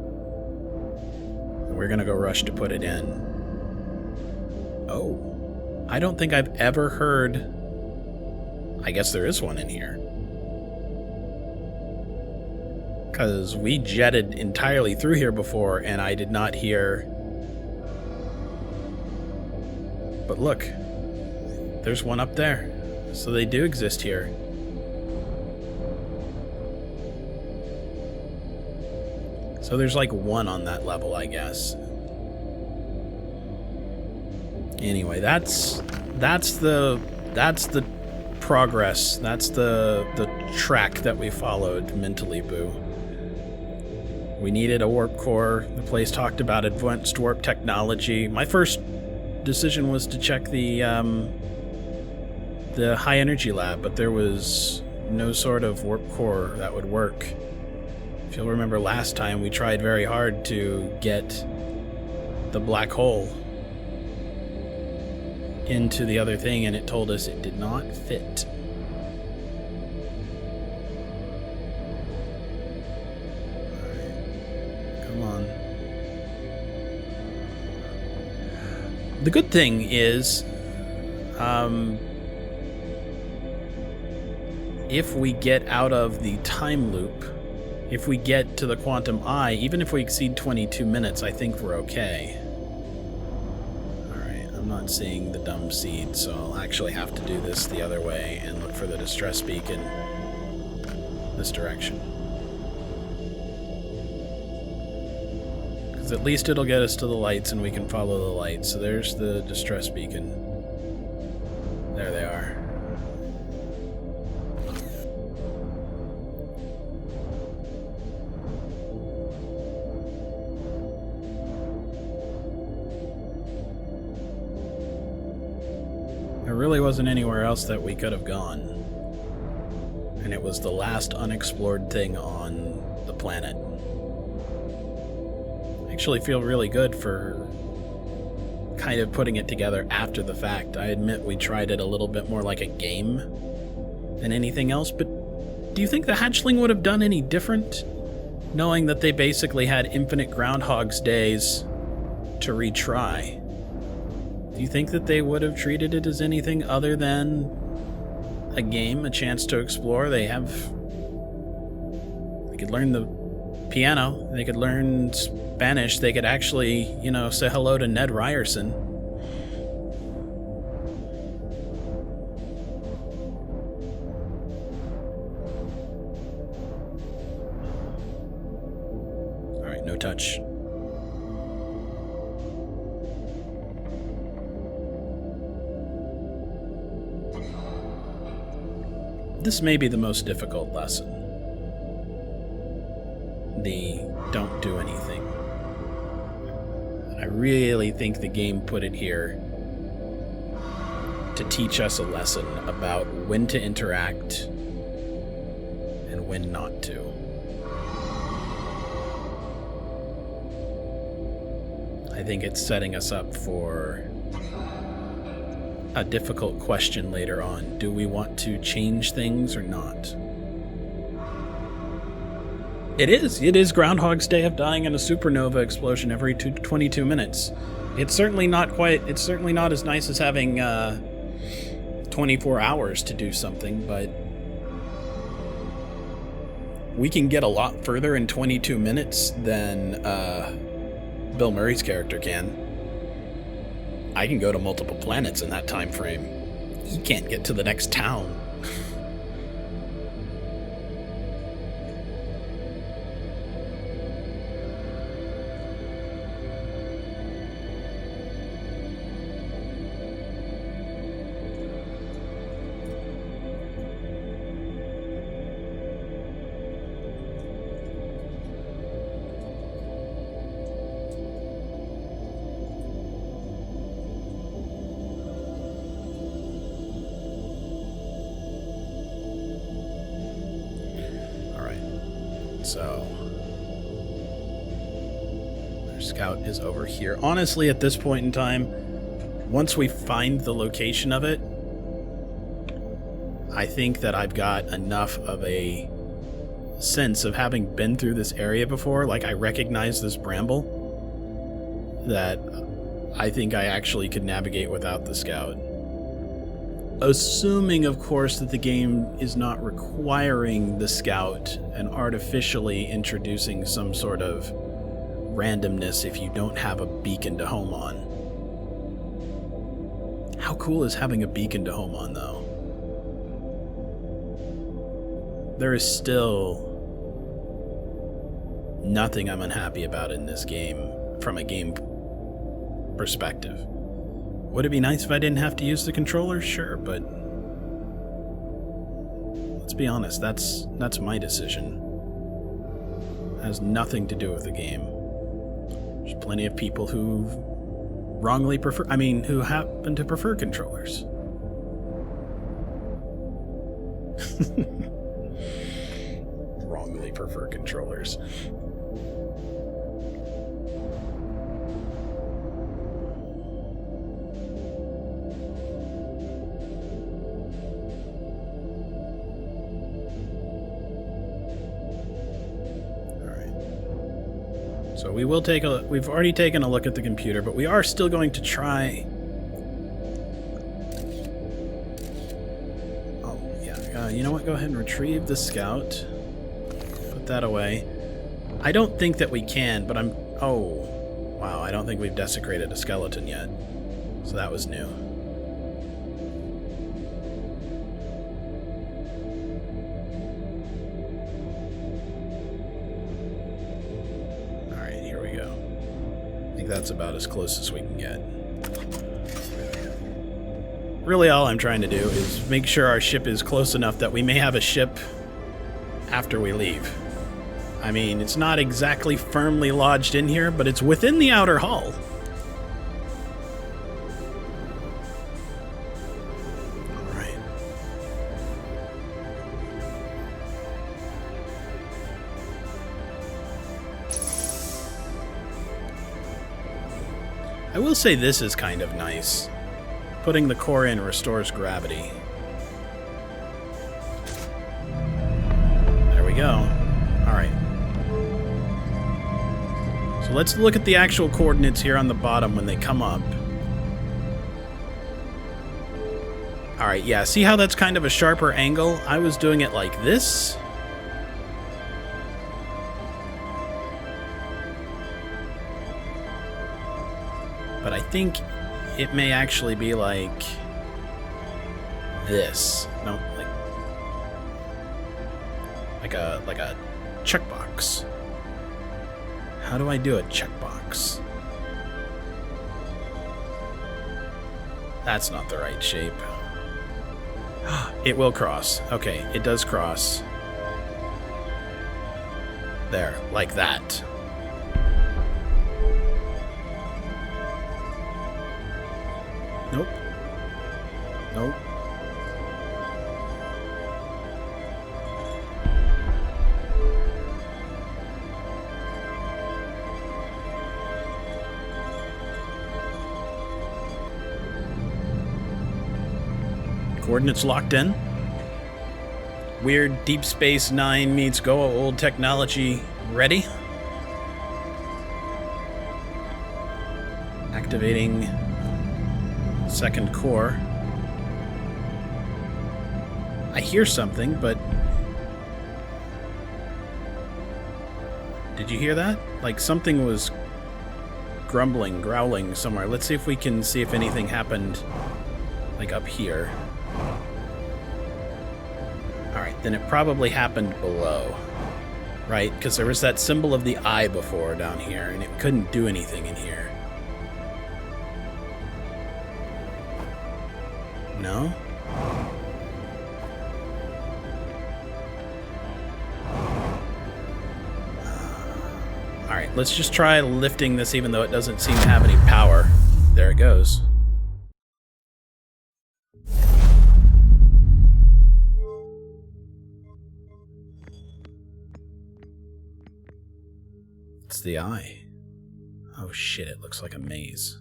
And we're gonna go rush to put it in. Oh. I don't think I've ever heard... I guess there is one in here. Because we jetted entirely through here before, and I did not hear... But look. There's one up there. So they do exist here. So there's like one on that level, I guess. Anyway, that's the progress. That's the track that we followed mentally, Boo. We needed a warp core. The place talked about advanced warp technology. My first decision was to check the high energy lab, but there was no sort of warp core that would work. If you'll remember last time, we tried very hard to get the black hole into the other thing, and it told us it did not fit. Alright. Come on. The good thing is, if we get out of the time loop, if we get to the quantum eye, even if we exceed 22 minutes, I think we're okay. Alright, I'm not seeing the dumb seed, so I'll actually have to do this the other way and look for the distress beacon this direction. Because at least it'll get us to the lights and we can follow the lights. So there's the distress beacon. There they are. There really wasn't anywhere else that we could have gone. And it was the last unexplored thing on the planet. I actually feel really good for kind of putting it together after the fact. I admit we tried it a little bit more like a game than anything else, but do you think the Hatchling would have done any different, knowing that they basically had infinite Groundhog's Days to retry? Do you think that they would have treated it as anything other than a game, a chance to explore? They could learn the piano. They could learn Spanish. They could actually, say hello to Ned Ryerson. All right, no touch. This may be the most difficult lesson. The don't do anything. I really think the game put it here to teach us a lesson about when to interact and when not to. I think it's setting us up for a difficult question later on. Do we want to change things or not? It is Groundhog's Day of dying in a supernova explosion every 22 minutes. It's certainly not as nice as having 24 hours to do something, but we can get a lot further in 22 minutes than Bill Murray's character can. I can go to multiple planets in that time frame. He can't get to the next town. So, our scout is over here. Honestly, at this point in time, once we find the location of it, I think that I've got enough of a sense of having been through this area before, like I recognize this bramble, that I think I actually could navigate without the scout. Assuming, of course, that the game is not requiring the scout and artificially introducing some sort of randomness if you don't have a beacon to home on. How cool is having a beacon to home on, though? There is still nothing I'm unhappy about in this game from a game perspective. Would it be nice if I didn't have to use the controller? Sure, but let's be honest, that's my decision. It has nothing to do with the game. There's plenty of people who who happen to prefer controllers. Wrongly prefer controllers. So we've already taken a look at the computer, but we are still going to try. Oh, yeah. You know what? Go ahead and retrieve the scout. Put that away. I don't think that we can, but oh, wow. I don't think we've desecrated a skeleton yet. So that was new. That's about as close as we can get. Really, all I'm trying to do is make sure our ship is close enough that we may have a ship after we leave. I mean, it's not exactly firmly lodged in here, but it's within the outer hull. I will say this is kind of nice. Putting the core in restores gravity. There we go. Alright. So let's look at the actual coordinates here on the bottom when they come up. Alright, yeah, see how that's kind of a sharper angle? I was doing it like this. But I think it may actually be like this. No, like a checkbox. How do I do a checkbox? That's not the right shape. It will cross. Okay, it does cross. There, like that. Nope. Nope. Coordinates locked in. Weird Deep Space Nine meets Go Old Technology ready. Activating second core. I hear something, but did you hear that? Like something was grumbling, growling somewhere. Let's see if we can see if anything happened like up here. Alright, then it probably happened below. Right? Because there was that symbol of the eye before down here, and it couldn't do anything in here. No? Alright, let's just try lifting this even though it doesn't seem to have any power. There it goes. It's the eye. Oh shit, it looks like a maze.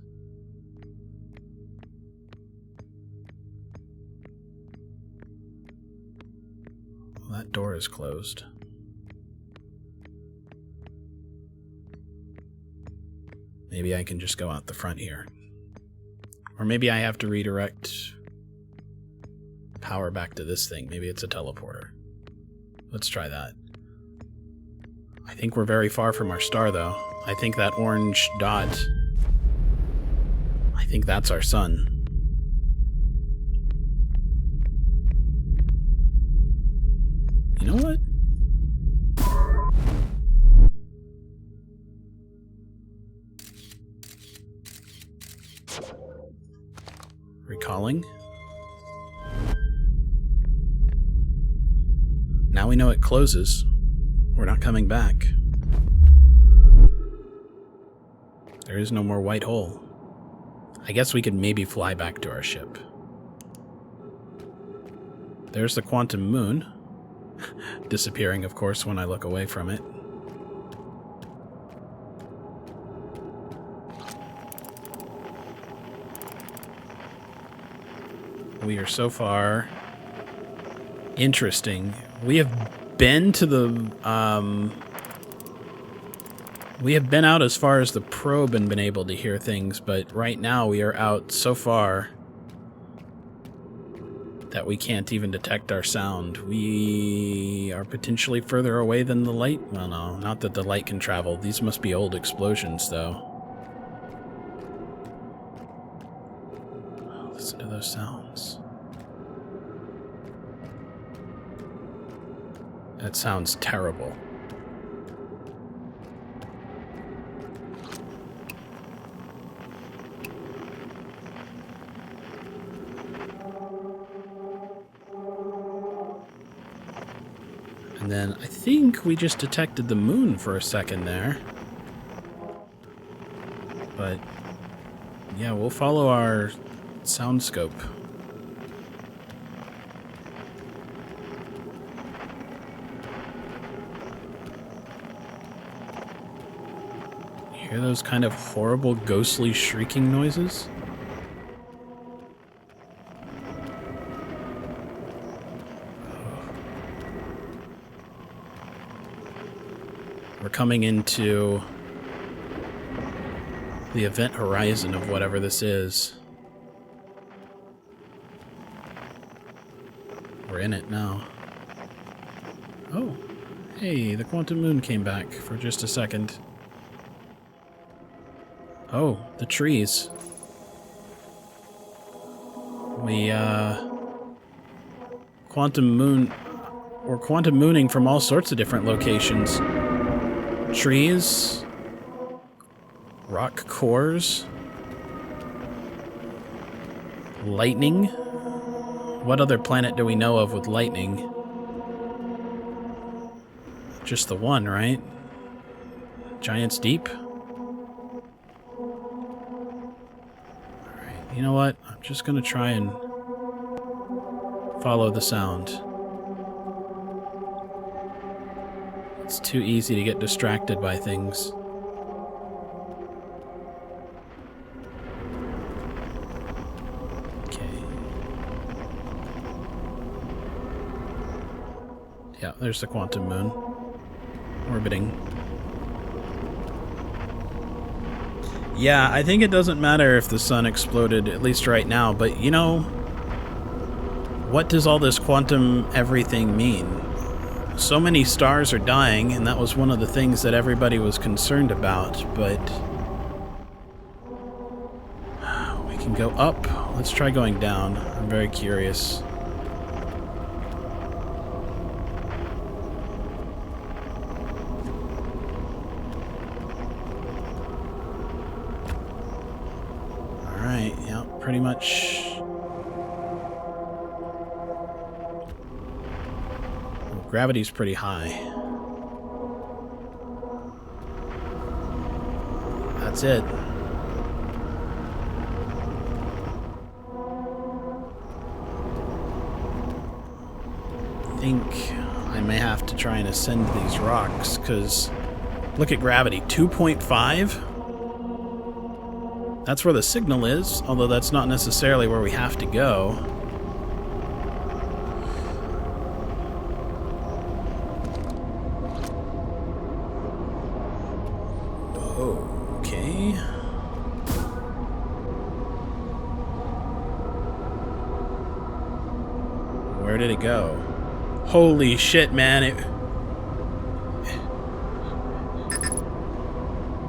Well, that door is closed. Maybe I can just go out the front here. Or maybe I have to redirect power back to this thing. Maybe it's a teleporter. Let's try that. I think we're very far from our star, though. I think that orange dot... I think that's our sun. You know what? Recalling. Now we know it closes. We're not coming back. There is no more white hole. I guess we could maybe fly back to our ship. There's the quantum moon. Disappearing, of course, when I look away from it. We are so far. Interesting. We have been to the, we have been out as far as the probe and been able to hear things, but right now we are out so far that we can't even detect our sound. We are potentially further away than the light. Well, no, not that the light can travel. These must be old explosions, though. Listen to those sounds. That sounds terrible. And then I think we just detected the moon for a second there. But yeah, we'll follow our sound scope. Hear those kind of horrible, ghostly shrieking noises? We're coming into the event horizon of whatever this is. We're in it now. Oh, hey, the quantum moon came back for just a second. Oh, the trees. We, we're quantum mooning from all sorts of different locations. Trees. Rock cores. Lightning. What other planet do we know of with lightning? Just the one, right? Giants Deep? Alright, you know what? I'm just gonna try and follow the sound. It's too easy to get distracted by things. Okay. Yeah, there's the quantum moon. Orbiting. Yeah, I think it doesn't matter if the sun exploded, at least right now, but you know, what does all this quantum everything mean? So many stars are dying, and that was one of the things that everybody was concerned about, but we can go up. Let's try going down. I'm very curious. Alright, yeah, pretty much. Gravity's pretty high. That's it. I think I may have to try and ascend these rocks, because look at gravity, 2.5? That's where the signal is, although that's not necessarily where we have to go. Okay. Where did it go? Holy shit, man.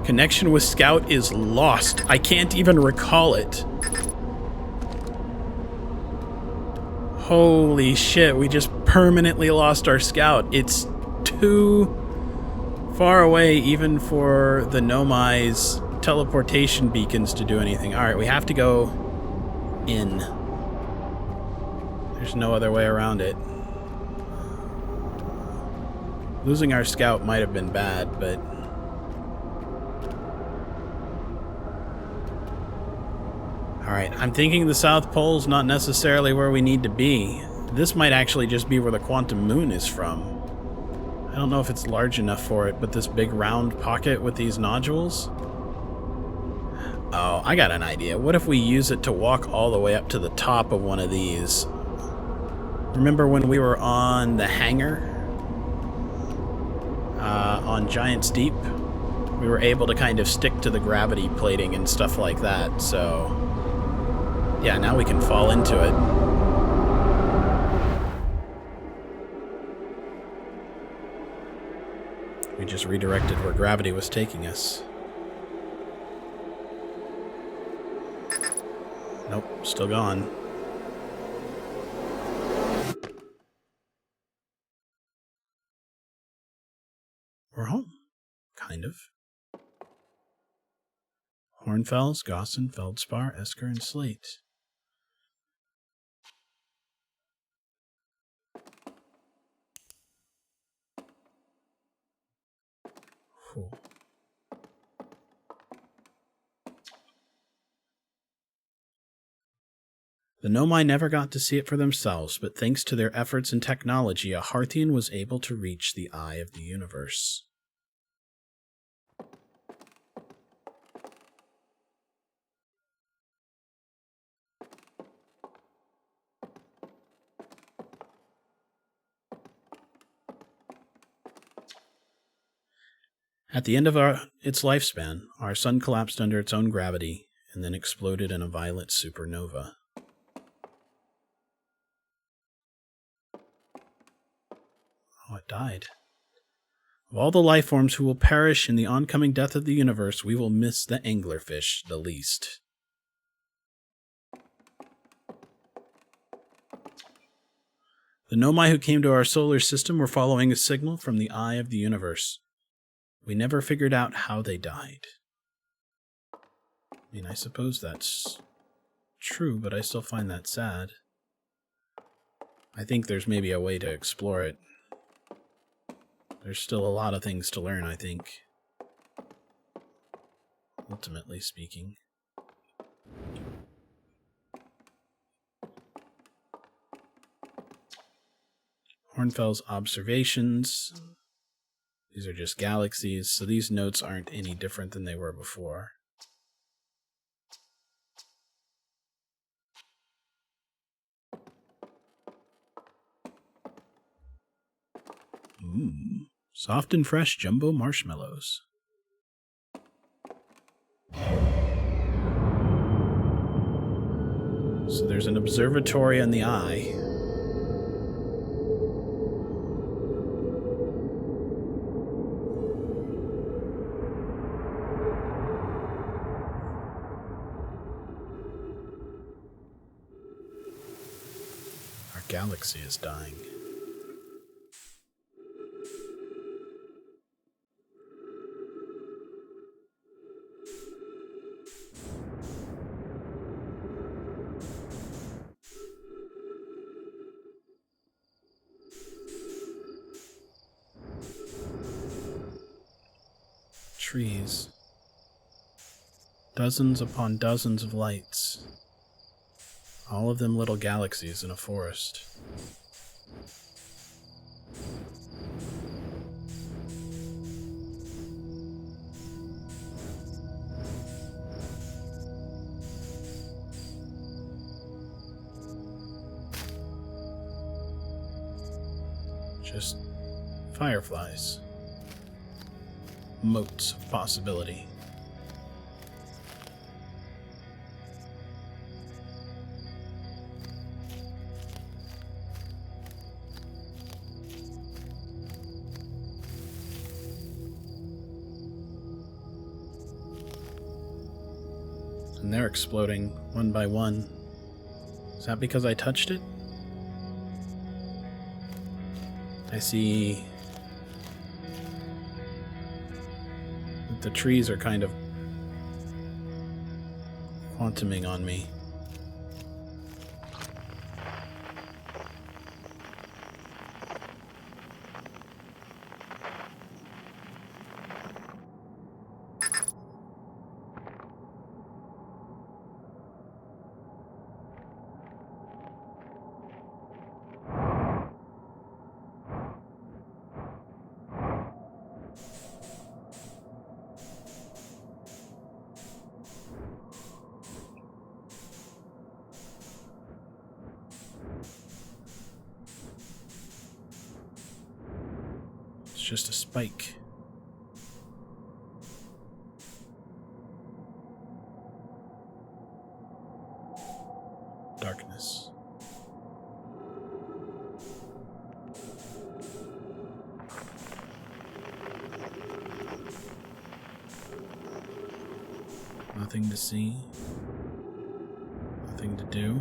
Connection with Scout is lost. I can't even recall it. Holy shit, we just permanently lost our Scout. It's too far away even for the Nomai's teleportation beacons to do anything. Alright, we have to go in. There's no other way around it. Losing our Scout might have been bad, but... Alright, I'm thinking the South Pole's not necessarily where we need to be. This might actually just be where the quantum moon is from. I don't know if it's large enough for it, but this big round pocket with these nodules? Oh, I got an idea. What if we use it to walk all the way up to the top of one of these? Remember when we were on the hangar? On Giants Deep? We were able to kind of stick to the gravity plating and stuff like that, so... Yeah, now we can fall into it. We just redirected where gravity was taking us. Nope, still gone. We're home. Kind of. Hornfels, Gossan, Feldspar, Esker, and Slate. Cool. The Nomai never got to see it for themselves, but thanks to their efforts and technology, a Hearthian was able to reach the eye of the universe. At the end of its lifespan, our sun collapsed under its own gravity and then exploded in a violent supernova. Oh, it died. Of all the life forms who will perish in the oncoming death of the universe, we will miss the anglerfish the least. The Nomai who came to our solar system were following a signal from the eye of the universe. We never figured out how they died. I mean, I suppose that's true, but I still find that sad. I think there's maybe a way to explore it. There's still a lot of things to learn, I think. Ultimately speaking. Hornfels observations. These are just galaxies, so these notes aren't any different than they were before. Soft and fresh jumbo marshmallows. So there's an observatory on the eye. Our galaxy is dying. Trees. Dozens upon dozens of lights. All of them little galaxies in a forest. Just fireflies. Motes of possibility. And they're exploding one by one. Is that because I touched it? I see that the trees are kind of quantuming on me. Just a spike. Darkness. Nothing to see. Nothing to do.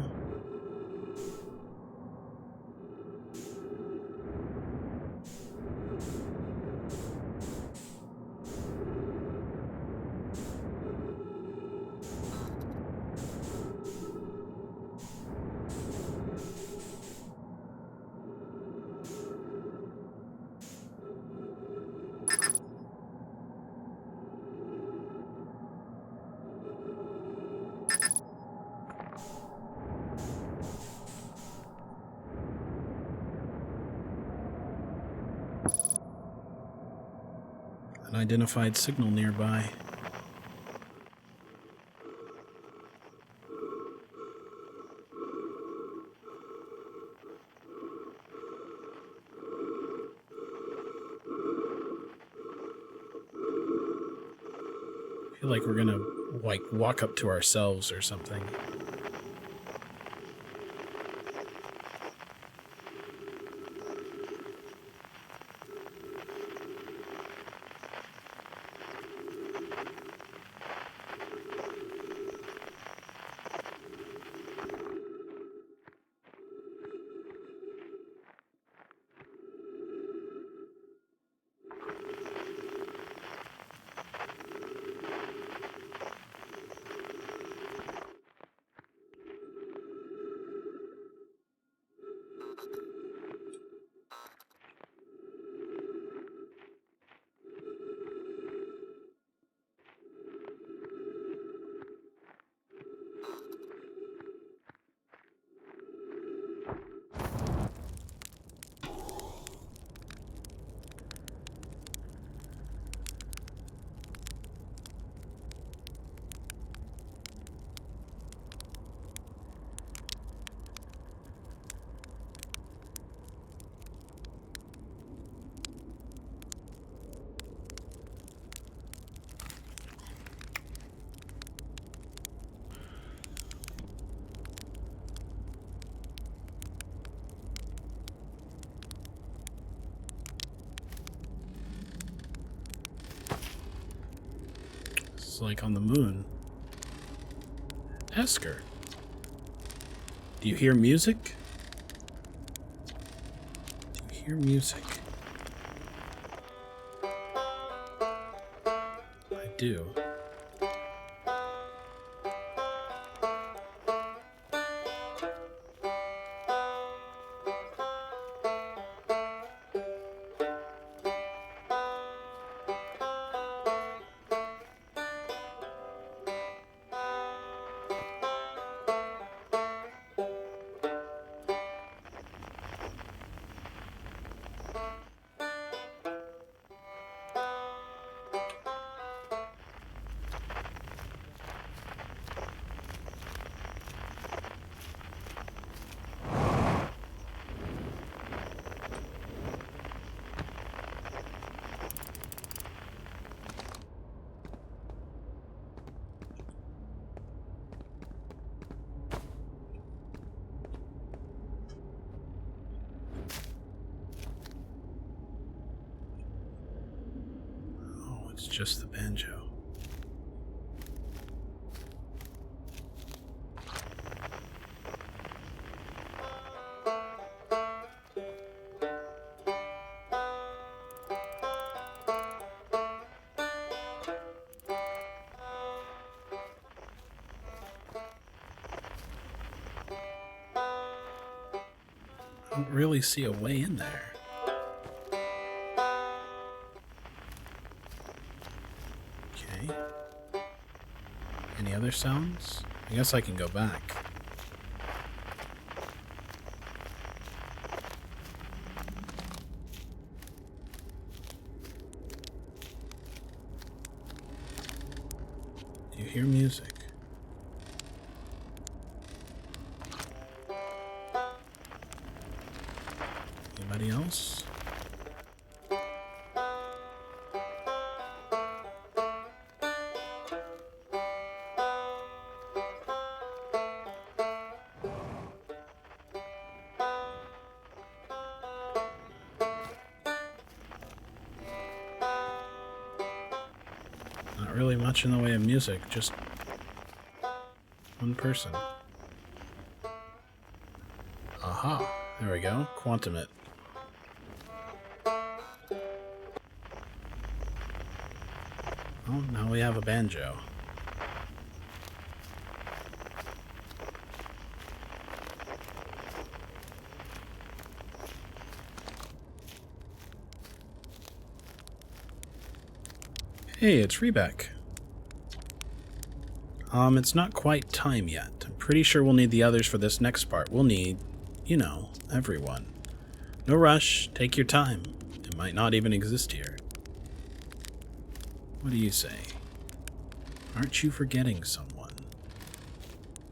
An identified signal nearby. I feel like we're gonna walk up to ourselves or something. It's like on the moon. Esker. Do you hear music? Do you hear music? I do. It's just the banjo. I don't really see a way in there. Any other sounds? I guess I can go back. Do you hear music? Anybody else? Not really much in the way of music, just one person. Aha, there we go, quantum it. Oh, now we have a banjo. Hey, it's Rebek. It's not quite time yet. I'm pretty sure we'll need the others for this next part. We'll need, you know, everyone. No rush, take your time. It might not even exist here. What do you say? Aren't you forgetting someone?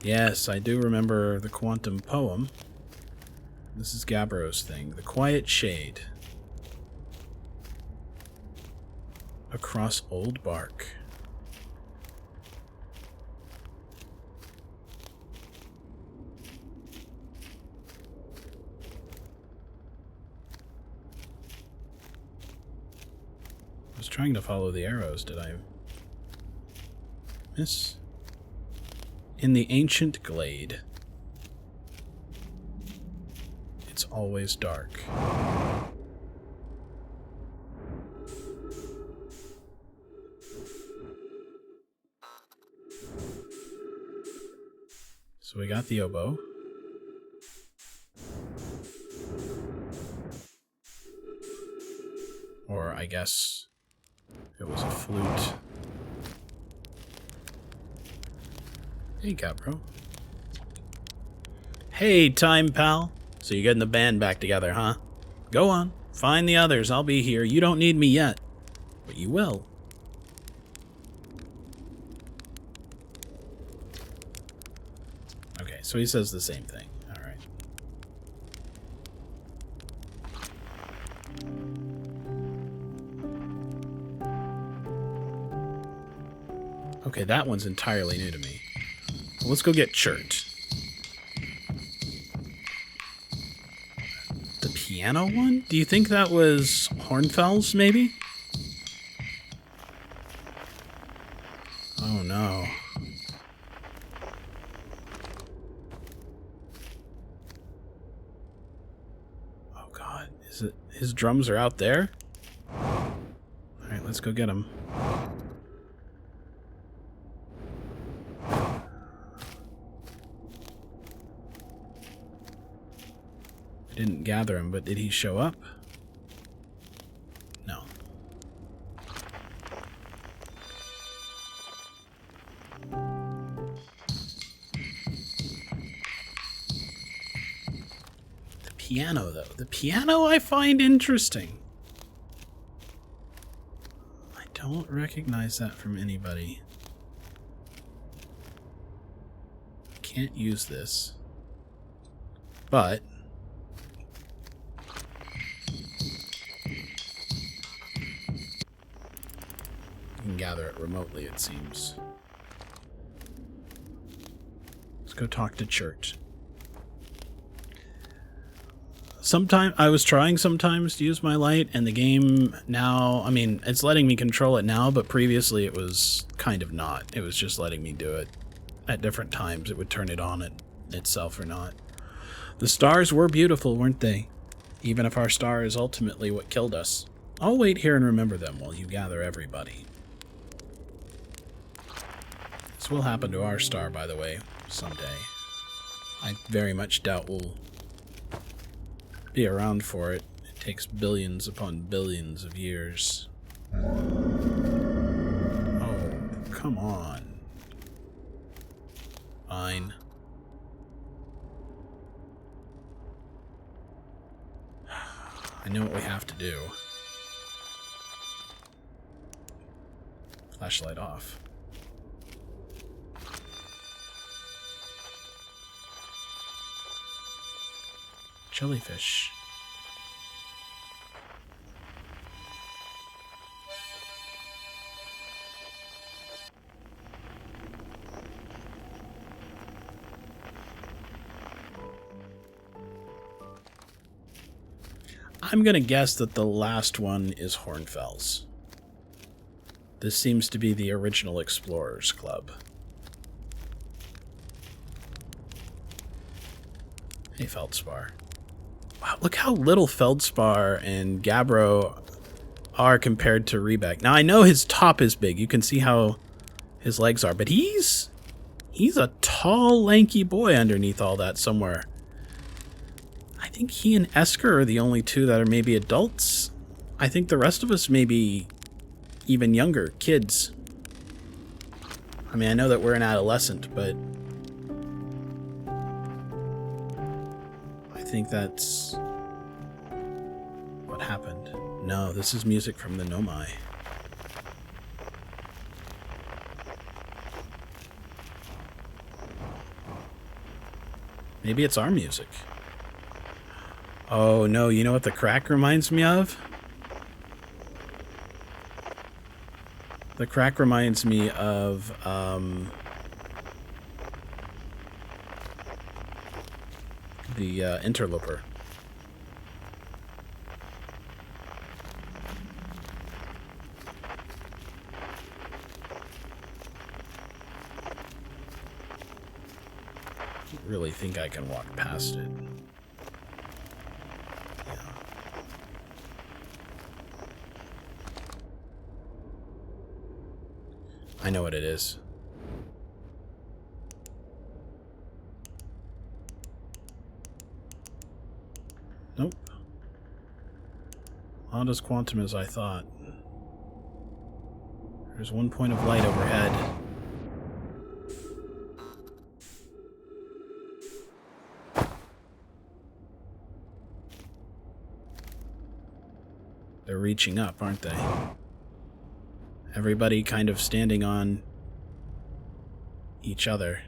Yes, I do remember the quantum poem. This is Gabbro's thing. The quiet shade. Across old bark. I was trying to follow the arrows. Did I miss? In the ancient glade, it's always dark. So we got the oboe. Or I guess it was a flute. Hey, Gabbro. Hey, time pal. So you're getting the band back together, huh? Go on. Find the others. I'll be here. You don't need me yet. But you will. Okay, so he says the same thing. Alright. Okay, that one's entirely new to me. Well, let's go get Chert. The piano one? Do you think that was Hornfels, maybe? His drums are out there? Alright, let's go get him. I didn't gather him, but did he show up? No. The piano, though. The piano I find interesting. I don't recognize that from anybody. Can't use this. But you can gather it remotely, it seems. Let's go talk to Chert. I was trying sometimes to use my light, and the game now, I mean, it's letting me control it now, but previously it was kind of not. It was just letting me do it. At different times, it would turn it on itself or not. The stars were beautiful, weren't they? Even if our star is ultimately what killed us. I'll wait here and remember them while you gather everybody. This will happen to our star, by the way, someday. I very much doubt we'll be around for it. It takes billions upon billions of years. Oh, come on. Fine. I know what we have to do. Flashlight off. Jellyfish. I'm gonna guess that the last one is Hornfels. This seems to be the original Explorers Club. Hey, Feldspar. Wow, look how little Feldspar and Gabbro are compared to Rebek. Now, I know his top is big. You can see how his legs are, but he's a tall, lanky boy underneath all that somewhere. I think he and Esker are the only two that are maybe adults. I think the rest of us may be even younger, kids. I mean, I know that we're an adolescent, but I think that's what happened. No, this is music from the Nomai. Maybe it's our music. Oh no, you know what the crack reminds me of? The crack reminds me of, the Interloper. I don't really think I can walk past it. Yeah. I know what it is. Nope. Not as quantum as I thought. There's one point of light overhead. They're reaching up, aren't they? Everybody kind of standing on each other.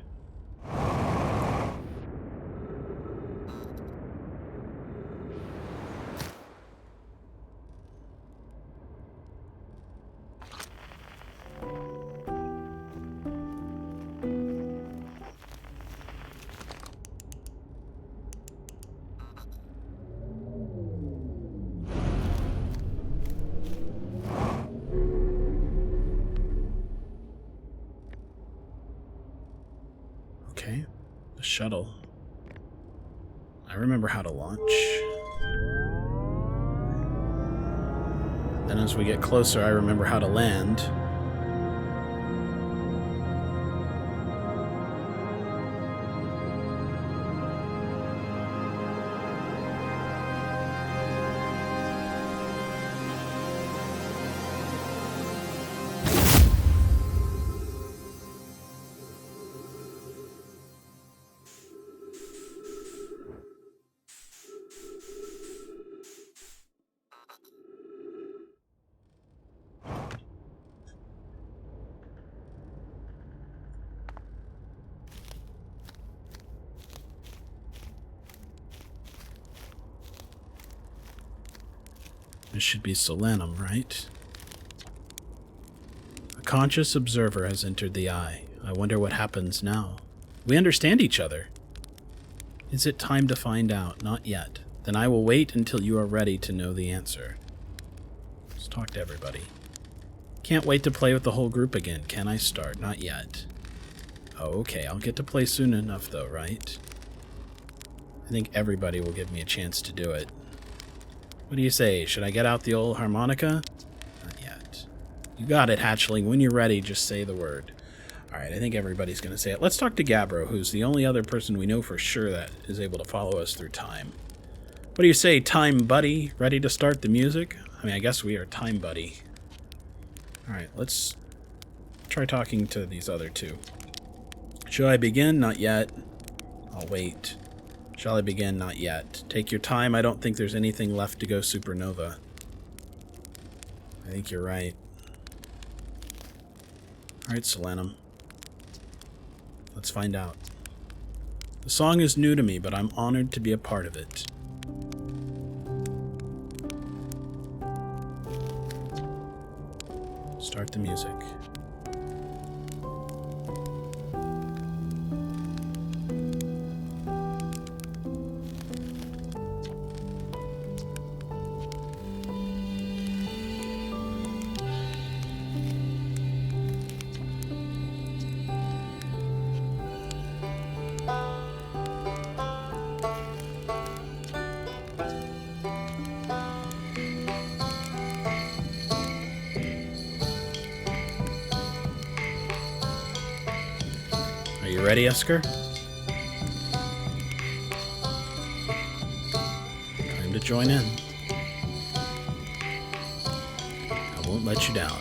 Okay, the shuttle. I remember how to launch. Then as we get closer, I remember how to land. This should be Solanum, right? A conscious observer has entered the eye. I wonder what happens now. We understand each other. Is it time to find out? Not yet. Then I will wait until you are ready to know the answer. Let's talk to everybody. Can't wait to play with the whole group again. Can I start? Not yet. Oh, okay. I'll get to play soon enough, though, right? I think everybody will give me a chance to do it. What do you say? Should I get out the old harmonica? Not yet. You got it, hatchling. When you're ready, just say the word. Alright, I think everybody's going to say it. Let's talk to Gabbro, who's the only other person we know for sure that is able to follow us through time. What do you say, time buddy? Ready to start the music? I mean, I guess we are time buddy. Alright, let's try talking to these other two. Should I begin? Not yet. I'll wait. Shall I begin? Not yet. Take your time. I don't think there's anything left to go supernova. I think you're right. Alright, Solanum. Let's find out. The song is new to me, but I'm honored to be a part of it. Start the music. Are you ready, Esker? Time to join in. I won't let you down.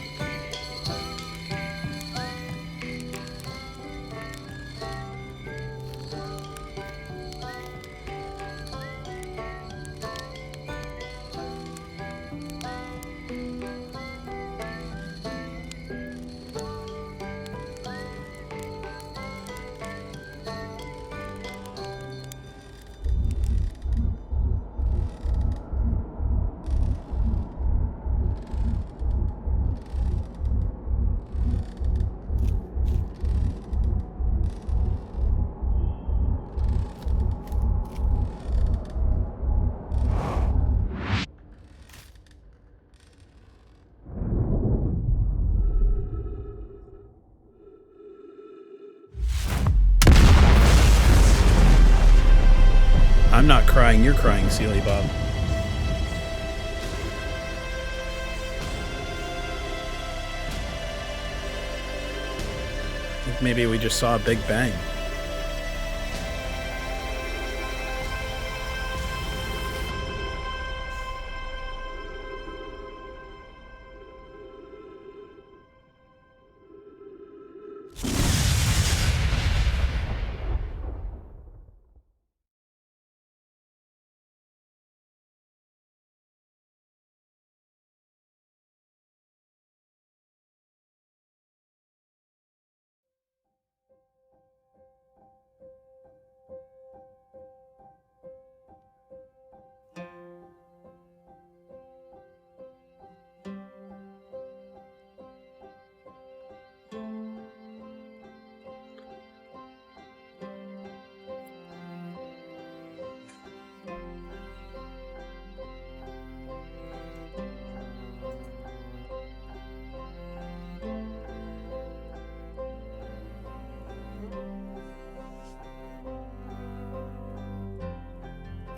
I'm not crying, you're crying, Sealy Bob. I think maybe we just saw a Big Bang.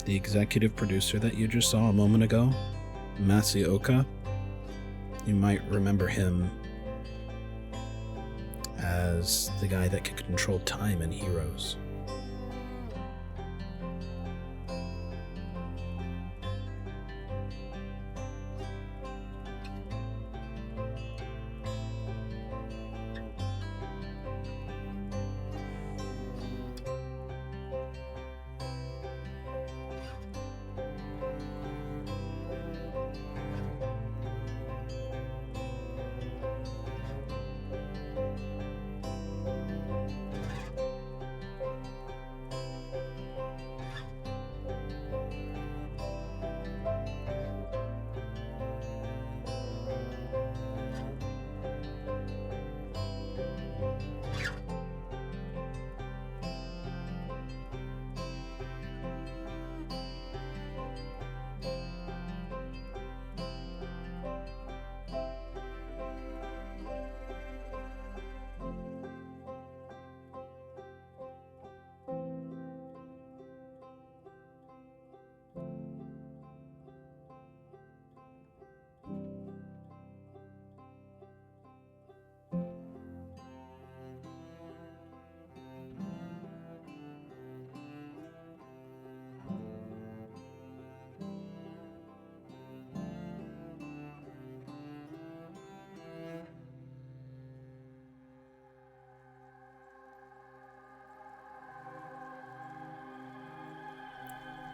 The executive producer that you just saw a moment ago, Masaoka, You might remember him as the guy that could control time in Heroes.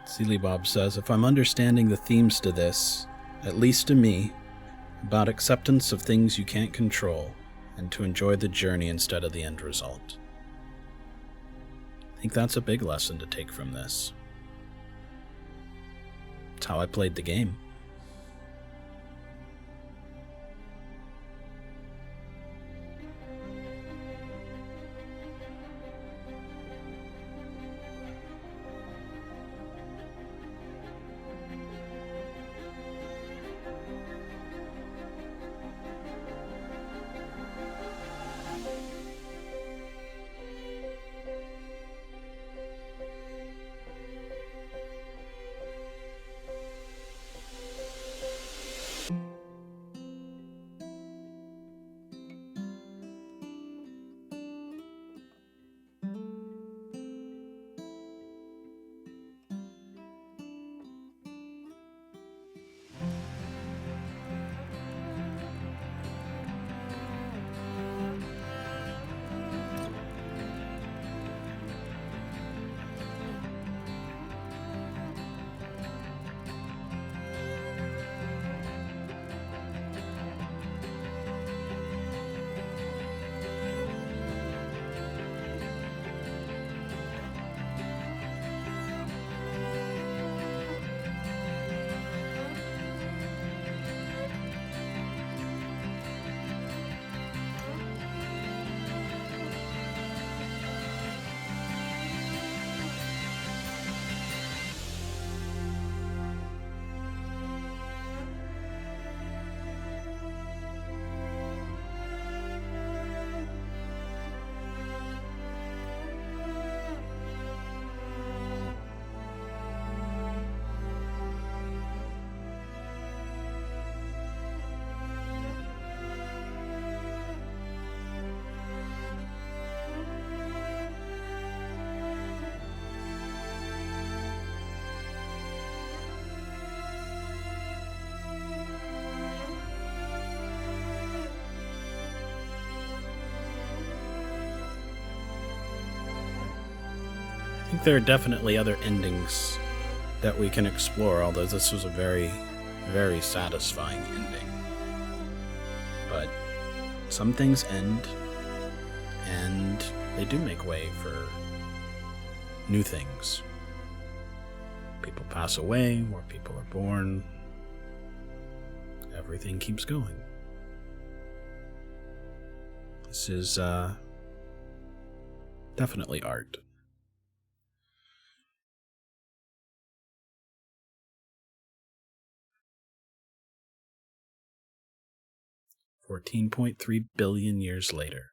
Sealy Bob says, if I'm understanding the themes to this, at least to me, about acceptance of things you can't control, and to enjoy the journey instead of the end result. I think that's a big lesson to take from this. It's how I played the game. I think there are definitely other endings that we can explore, although this was a very, very satisfying ending. But some things end, and they do make way for new things. People pass away, more people are born. Everything keeps going. This is definitely art. $14.3 billion years later.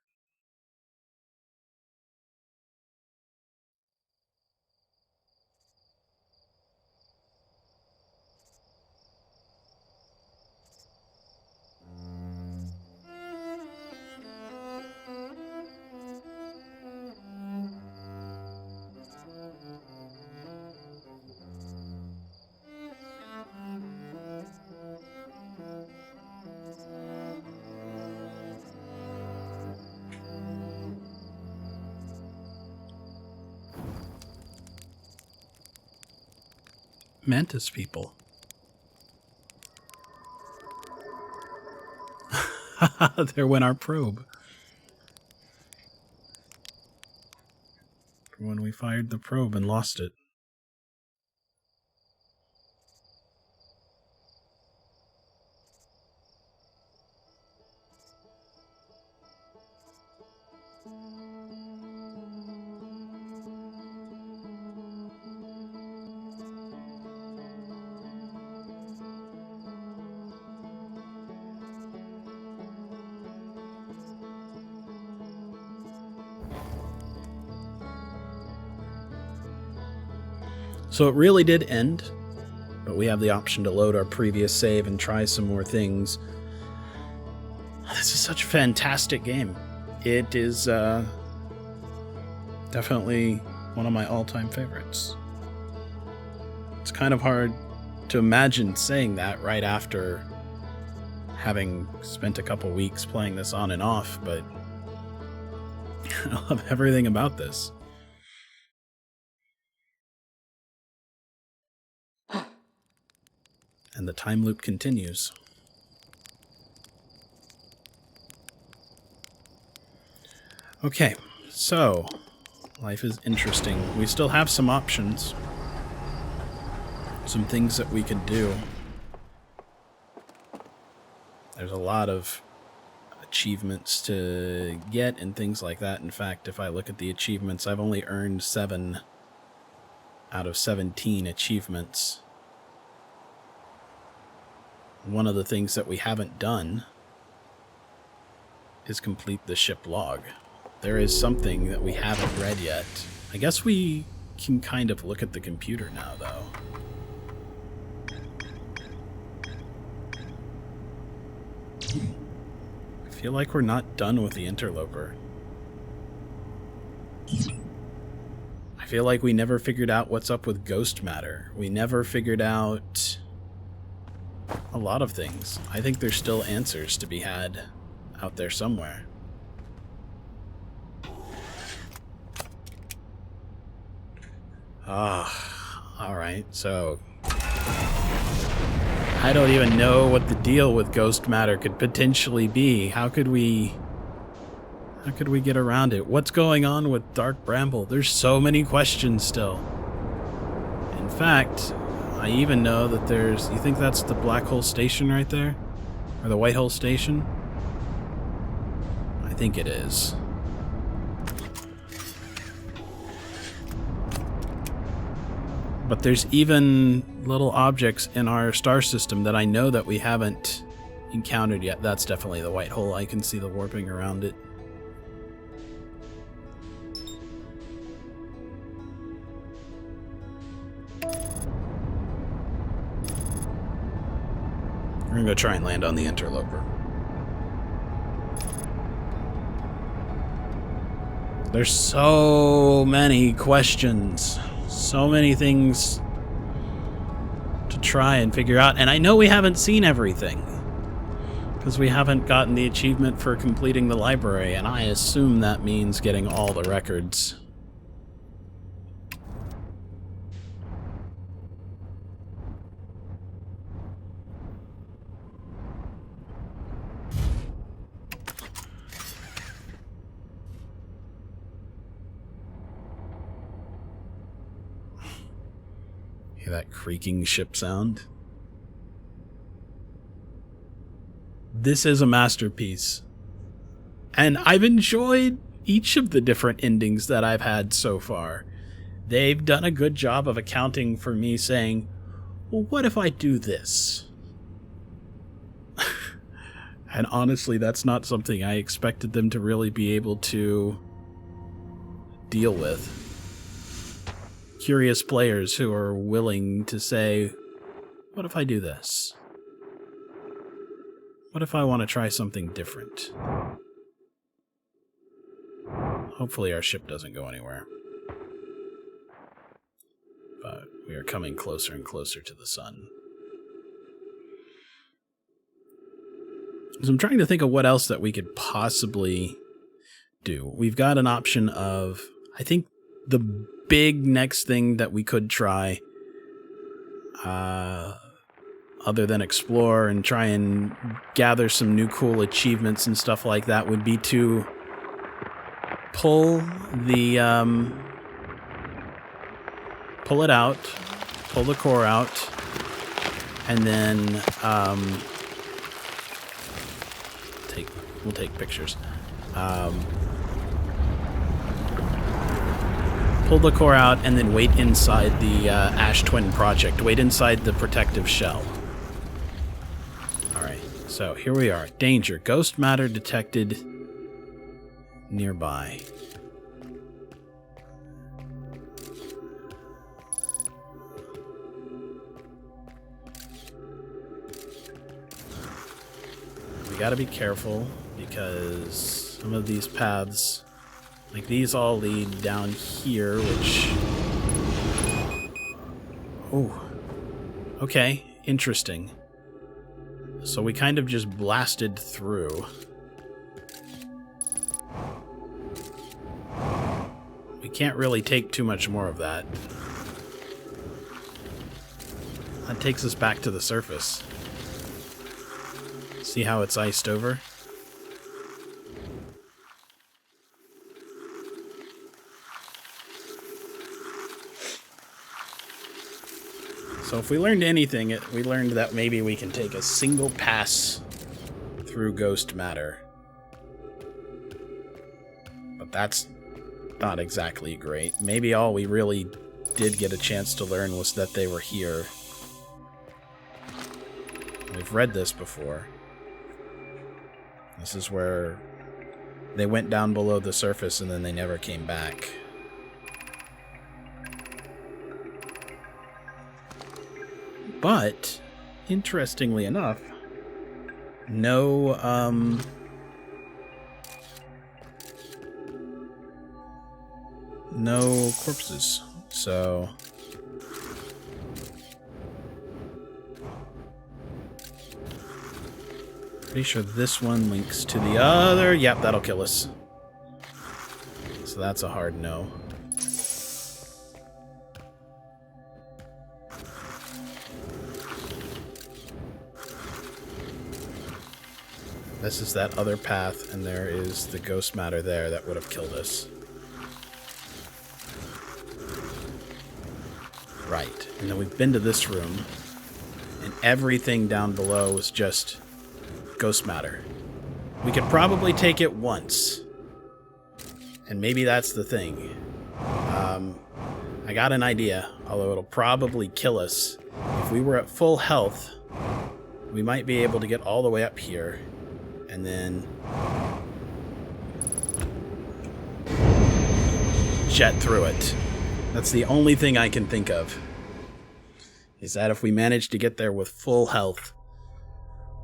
mantis people. There went our probe. When we fired the probe and lost it. So it really did end, but we have the option to load our previous save and try some more things. This is such a fantastic game. It is definitely one of my all-time favorites. It's kind of hard to imagine saying that right after having spent a couple weeks playing this on and off, but I love everything about this. And the time loop continues. Okay, so life is interesting. We still have some options. Some things that we could do. There's a lot of achievements to get and things like that. In fact, if I look at the achievements, I've only earned 7 out of 17 achievements. One of the things that we haven't done is complete the ship log. There is something that we haven't read yet. I guess we can kind of look at the computer now, though. I feel like we're not done with the interloper. I feel like we never figured out what's up with ghost matter. We never figured out a lot of things. I think there's still answers to be had out there somewhere. Alright, so I don't even know what the deal with ghost matter could potentially be. How could we get around it? What's going on with Dark Bramble? There's so many questions still. In fact, I even know that there's... You think that's the Black Hole Station right there? Or the White Hole Station? I think it is. But there's even little objects in our star system that I know that we haven't encountered yet. That's definitely the White Hole. I can see the warping around it. We're gonna go try and land on the interloper. There's so many questions. So many things to try and figure out. And I know we haven't seen everything, because we haven't gotten the achievement for completing the library, and I assume that means getting all the records. Hear that creaking ship sound? This is a masterpiece. And I've enjoyed each of the different endings that I've had so far. They've done a good job of accounting for me saying, well, what if I do this? And honestly, that's not something I expected them to really be able to deal with. Curious players who are willing to say, what if I do this? What if I want to try something different? Hopefully our ship doesn't go anywhere. But we are coming closer and closer to the sun. So I'm trying to think of what else that we could possibly do. We've got an option of, I think the big next thing that we could try, other than explore and try and gather some new cool achievements and stuff like that, would be to pull it out, pull the core out, and then we'll take pictures. Pull the core out and then wait inside the Ash Twin project. Wait inside the protective shell. Alright, so here we are. Danger. Ghost matter detected nearby. We gotta be careful because some of these paths, like these, all lead down here, which... Oh. Okay, interesting. So we kind of just blasted through. We can't really take too much more of that. That takes us back to the surface. See how it's iced over? So if we learned anything, we learned that maybe we can take a single pass through ghost matter. But that's not exactly great. Maybe all we really did get a chance to learn was that they were here. We've read this before. This is where they went down below the surface and then they never came back. But, interestingly enough, no corpses. So pretty sure this one links to the other. Yep, that'll kill us. So that's a hard no. This is that other path, and there is the ghost matter there that would have killed us. Right. And then we've been to this room, and everything down below is just ghost matter. We could probably take it once. And maybe that's the thing. I got an idea, although it'll probably kill us. If we were at full health, we might be able to get all the way up here. And then jet through it. That's the only thing I can think of. Is that if we manage to get there with full health,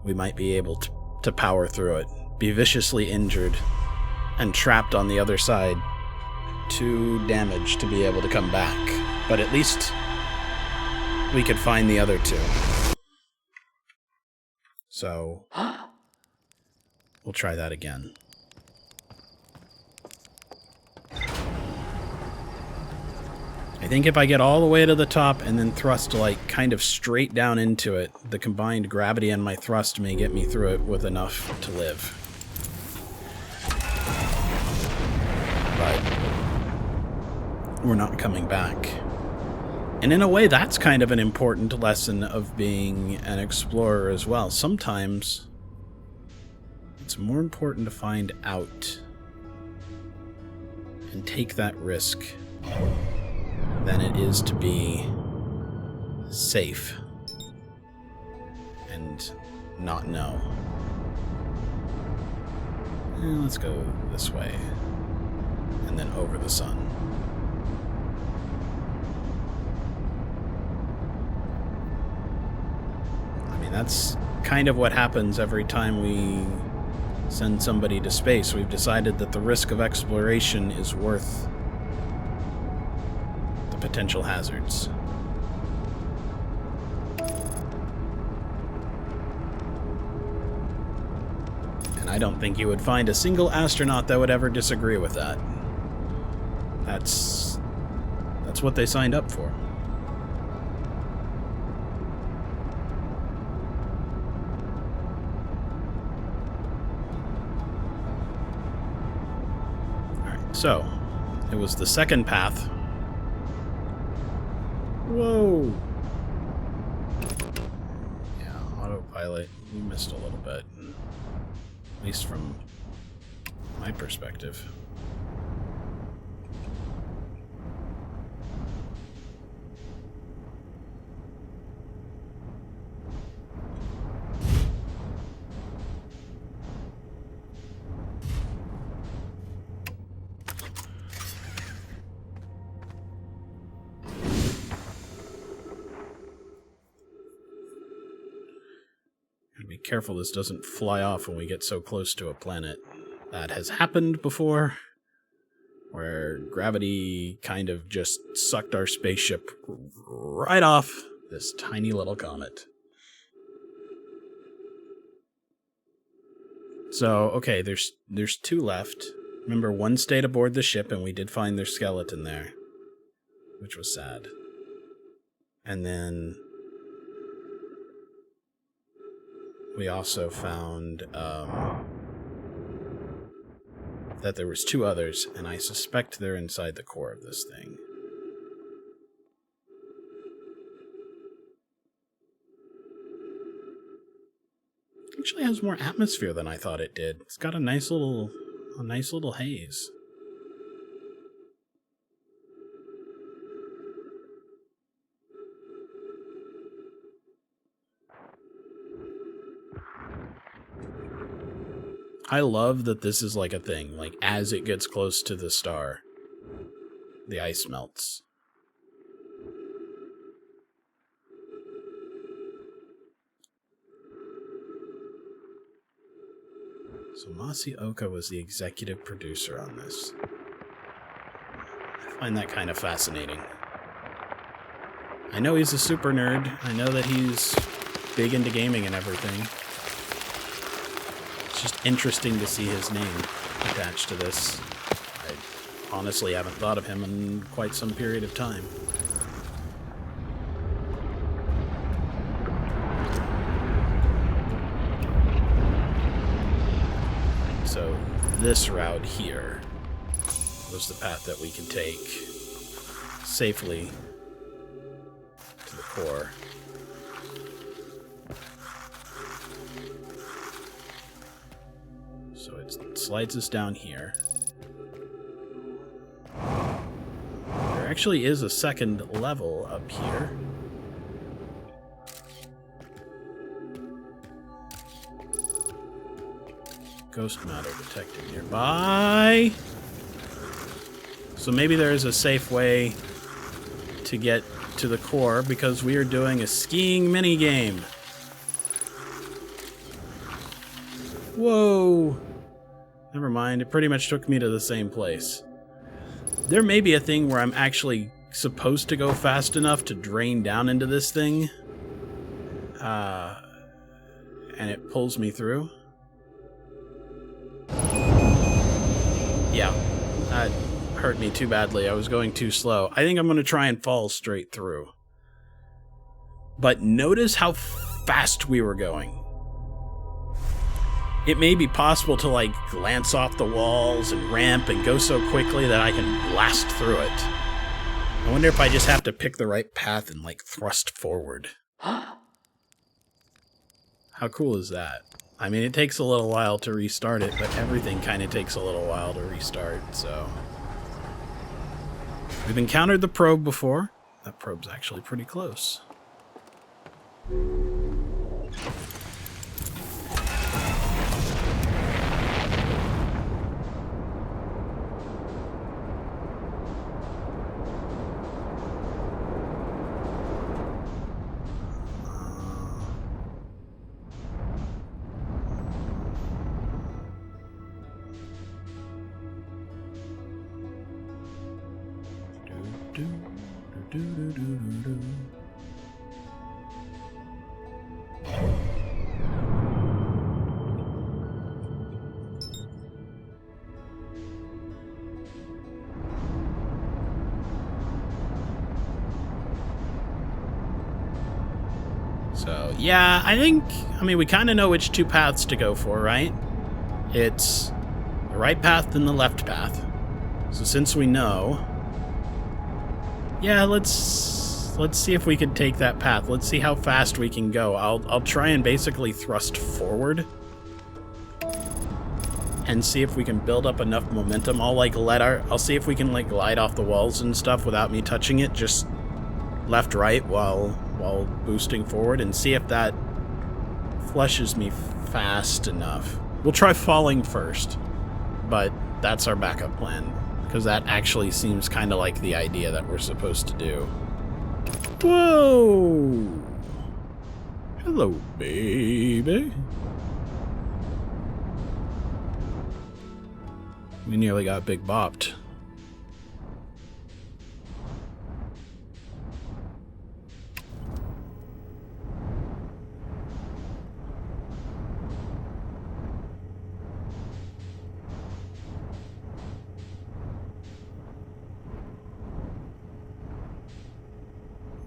we might be able to power through it. Be viciously injured and trapped on the other side. Too damaged to be able to come back. But at least we could find the other two. So we'll try that again. I think if I get all the way to the top and then thrust like kind of straight down into it, the combined gravity and my thrust may get me through it with enough to live. But we're not coming back. And in a way, that's kind of an important lesson of being an explorer as well. Sometimes it's more important to find out and take that risk than it is to be safe and not know. Let's go this way and then over the sun. I mean, that's kind of what happens every time we send somebody to space. We've decided that the risk of exploration is worth the potential hazards. And I don't think you would find a single astronaut that would ever disagree with that. That's what they signed up for. So, it was the second path. Whoa! Yeah, autopilot. We missed a little bit. At least from my perspective. Be careful this doesn't fly off when we get so close to a planet. That has happened before, where gravity kind of just sucked our spaceship right off this tiny little comet. So, okay, there's two left. Remember, one stayed aboard the ship, and we did find their skeleton there, which was sad. And then we also found that there was two others, and I suspect they're inside the core of this thing. It actually has more atmosphere than I thought it did. It's got a nice little haze. I love that this is like a thing. Like, as it gets close to the star, the ice melts. So Masaoka was the executive producer on this. I find that kind of fascinating. I know he's a super nerd. I know that he's big into gaming and everything. It's just interesting to see his name attached to this. I honestly haven't thought of him in quite some period of time. So this route here was the path that we can take safely to the core. So it slides us down here. There actually is a second level up here. Ghost matter detected nearby. So maybe there is a safe way to get to the core because we are doing a skiing mini game. Whoa. Never mind, it pretty much took me to the same place. There may be a thing where I'm actually supposed to go fast enough to drain down into this thing. And it pulls me through. Yeah, that hurt me too badly. I was going too slow. I think I'm going to try and fall straight through. But notice how fast we were going. It may be possible to, like, glance off the walls and ramp and go so quickly that I can blast through it. I wonder if I just have to pick the right path and, like, thrust forward. How cool is that? I mean, it takes a little while to restart it, but everything kind of takes a little while to restart, so... We've encountered the probe before. That probe's actually pretty close. So, yeah, I mean, we kind of know which two paths to go for, right? It's the right path and the left path. So since we know... Yeah, let's see if we can take that path. Let's see how fast we can go. I'll try and basically thrust forward and see if we can build up enough momentum. I'll see if we can like glide off the walls and stuff without me touching it, just left right while boosting forward, and see if that flushes me fast enough. We'll try falling first, but that's our backup plan, because that actually seems kind of like the idea that we're supposed to do. Whoa! Hello, baby. We nearly got big bopped.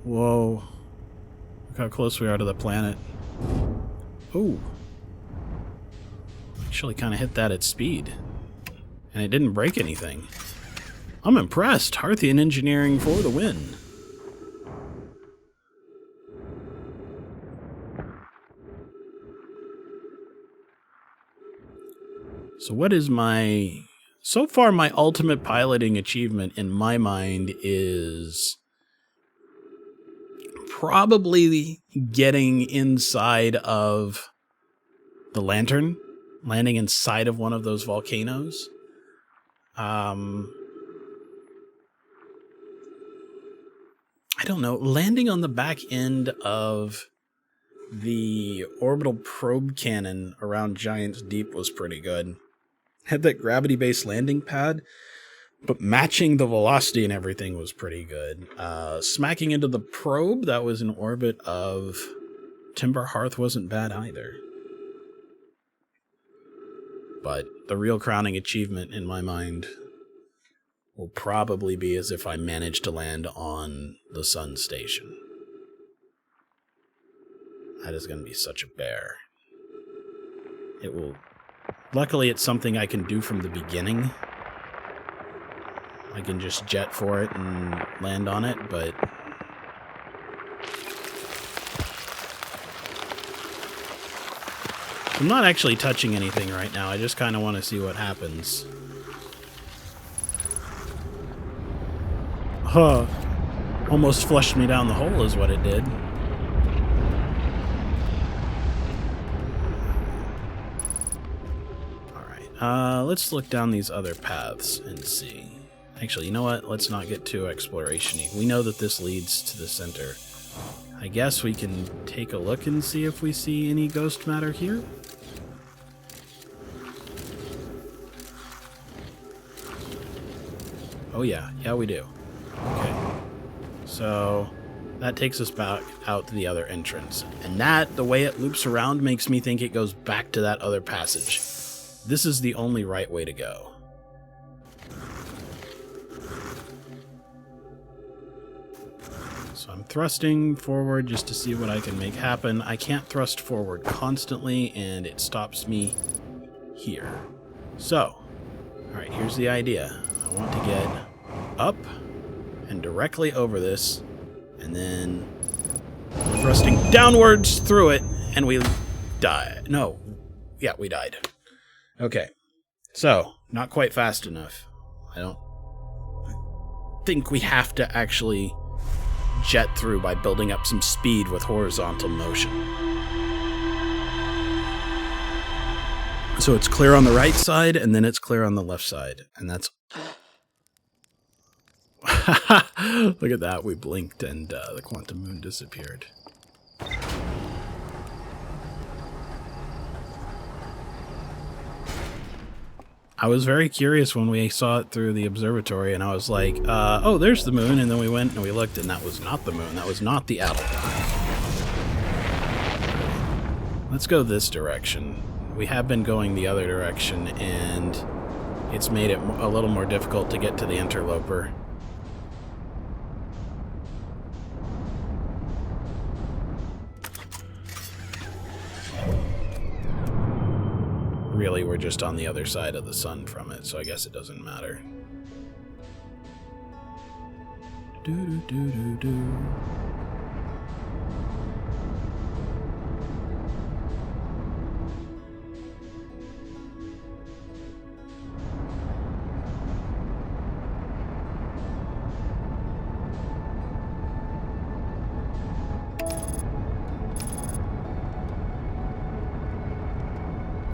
Whoa. Look how close we are to the planet. Ooh. Actually kind of hit that at speed. And it didn't break anything. I'm impressed. Hearthian engineering for the win. So what is my... So far, my ultimate piloting achievement in my mind is... probably getting inside of the lantern. Landing inside of one of those volcanoes. I don't know. Landing on the back end of the orbital probe cannon around Giant's Deep was pretty good. Had that gravity-based landing pad, but matching the velocity and everything was pretty good. Smacking into the probe that was in orbit of Timber Hearth wasn't bad either. But the real crowning achievement in my mind will probably be as if I manage to land on the Sun Station. That is going to be such a bear. It will... Luckily, it's something I can do from the beginning. I can just jet for it and land on it, but... I'm not actually touching anything right now. I just kind of want to see what happens. Huh. Almost flushed me down the hole is what it did. Alright, let's look down these other paths and see. Actually, you know what? Let's not get too exploration-y. We know that this leads to the center. I guess we can take a look and see if we see any ghost matter here. Oh yeah, we do. Okay. So, that takes us back out to the other entrance. And that, the way it loops around, makes me think it goes back to that other passage. This is the only right way to go. So I'm thrusting forward just to see what I can make happen. I can't thrust forward constantly, and it stops me here. So, alright, here's the idea. I want to get up and directly over this, and then thrusting downwards through it, and we die. No. Yeah, we died. Okay. So, not quite fast enough. I think we have to actually jet through by building up some speed with horizontal motion. So it's clear on the right side, and then it's clear on the left side. And that's... Look at that, we blinked and the quantum moon disappeared. I was very curious when we saw it through the observatory, and I was like, oh, there's the moon, and then we went and we looked, and that was not the moon, that was not the apple. Let's go this direction. We have been going the other direction, and it's made it a little more difficult to get to the interloper. Really, we're just on the other side of the sun from it, so I guess it doesn't matter. Do do do do do.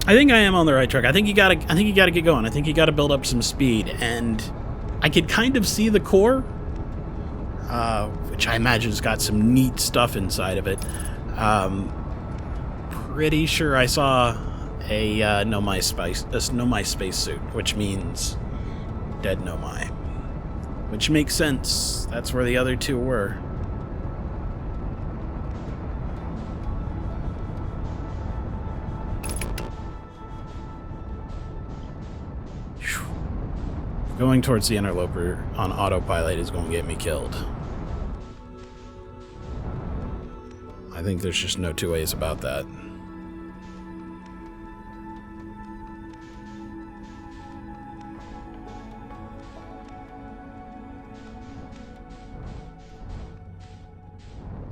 I think I am on the right track. I think you gotta get going. I think you gotta build up some speed, and I could kind of see the core, which I imagine has got some neat stuff inside of it. Pretty sure I saw a Nomai spacesuit, which means dead Nomai, which makes sense. That's where the other two were. Going towards the interloper on autopilot is going to get me killed. I think there's just no two ways about that.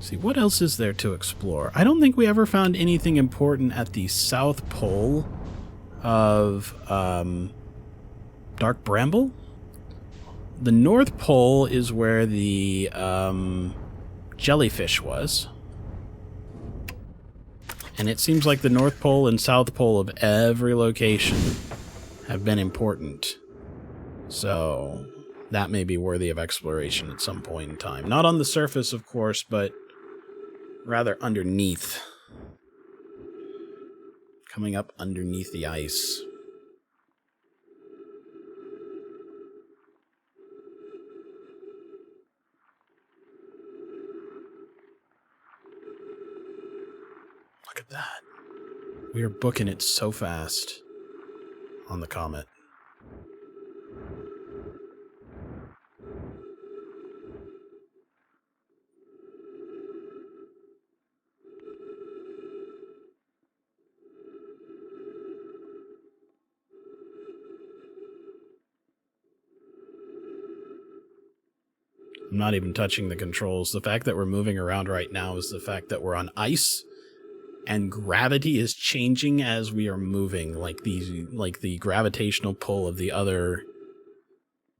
See, what else is there to explore? I don't think we ever found anything important at the South Pole of Dark Bramble? The North Pole is where the jellyfish was. And it seems like the North Pole and South Pole of every location have been important. So that may be worthy of exploration at some point in time. Not on the surface, of course, but rather underneath. Coming up underneath the ice. Look at that. We are booking it so fast on the Comet. I'm not even touching the controls. The fact that we're moving around right now is the fact that we're on ice. And gravity is changing as we are moving, like the gravitational pull of the other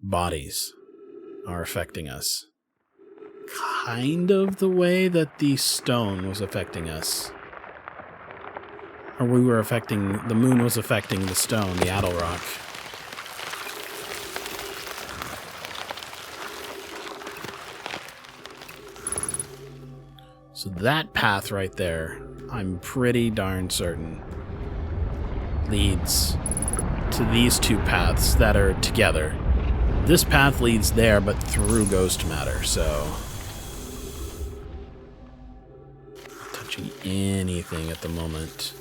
bodies are affecting us. Kind of the way that the stone was affecting us. Or we were affecting, the moon was affecting the stone, the Addle Rock. So that path right there, I'm pretty darn certain, leads to these two paths that are together. This path leads there, but through ghost matter, so... Not touching anything at the moment.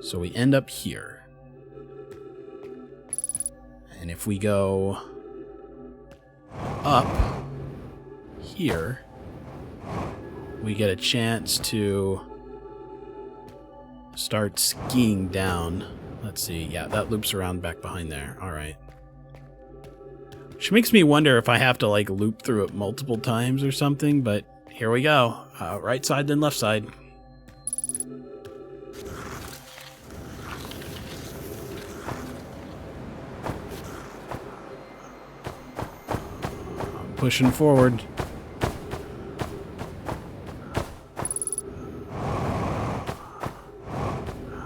So we end up here. And if we go up here, we get a chance to start skiing down. Let's see. Yeah, that loops around back behind there. All right. Which makes me wonder if I have to, like, loop through it multiple times or something, but here we go. Right side, then left side. Pushing forward.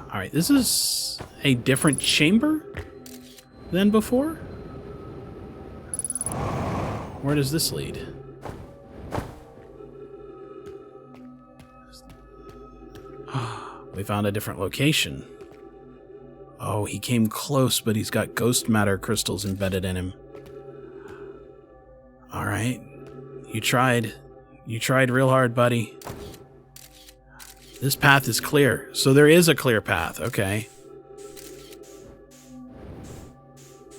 Alright, this is a different chamber than before? Where does this lead? We found a different location. Oh, he came close, but he's got ghost matter crystals embedded in him. Alright. You tried. You tried real hard, buddy. This path is clear. So there is a clear path. Okay.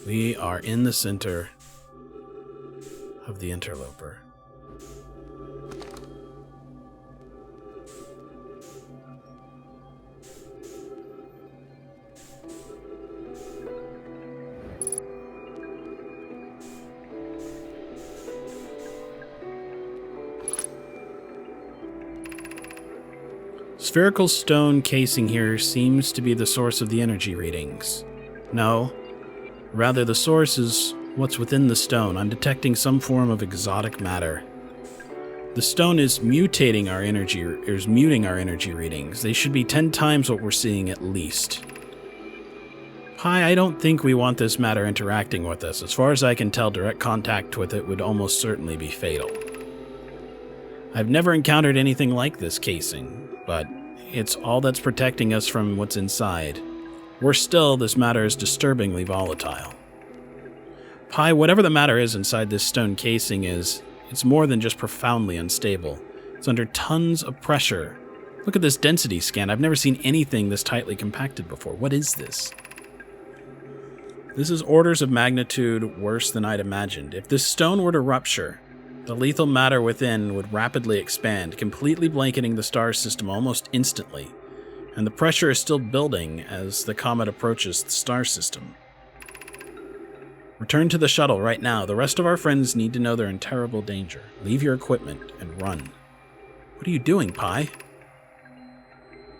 We are in the center of the interloper. spherical stone casing here seems to be the source of the energy readings. No, rather the source is what's within the stone. I'm detecting some form of exotic matter. The stone is mutating our energy, or is muting our energy readings. They should be 10 times what we're seeing at least. Pi, I don't think we want this matter interacting with us. As far as I can tell, direct contact with it would almost certainly be fatal. I've never encountered anything like this casing, but it's all that's protecting us from what's inside. Worse still, this matter is disturbingly volatile. Pi, whatever the matter is inside this stone casing it's more than just profoundly unstable. It's under tons of pressure. Look at this density scan. I've never seen anything this tightly compacted before. What is this? This is orders of magnitude worse than I'd imagined. If this stone were to rupture, the lethal matter within would rapidly expand, completely blanketing the star system almost instantly, and the pressure is still building as the comet approaches the star system. Return to the shuttle right now. The rest of our friends need to know they're in terrible danger. Leave your equipment and run. What are you doing, Pi?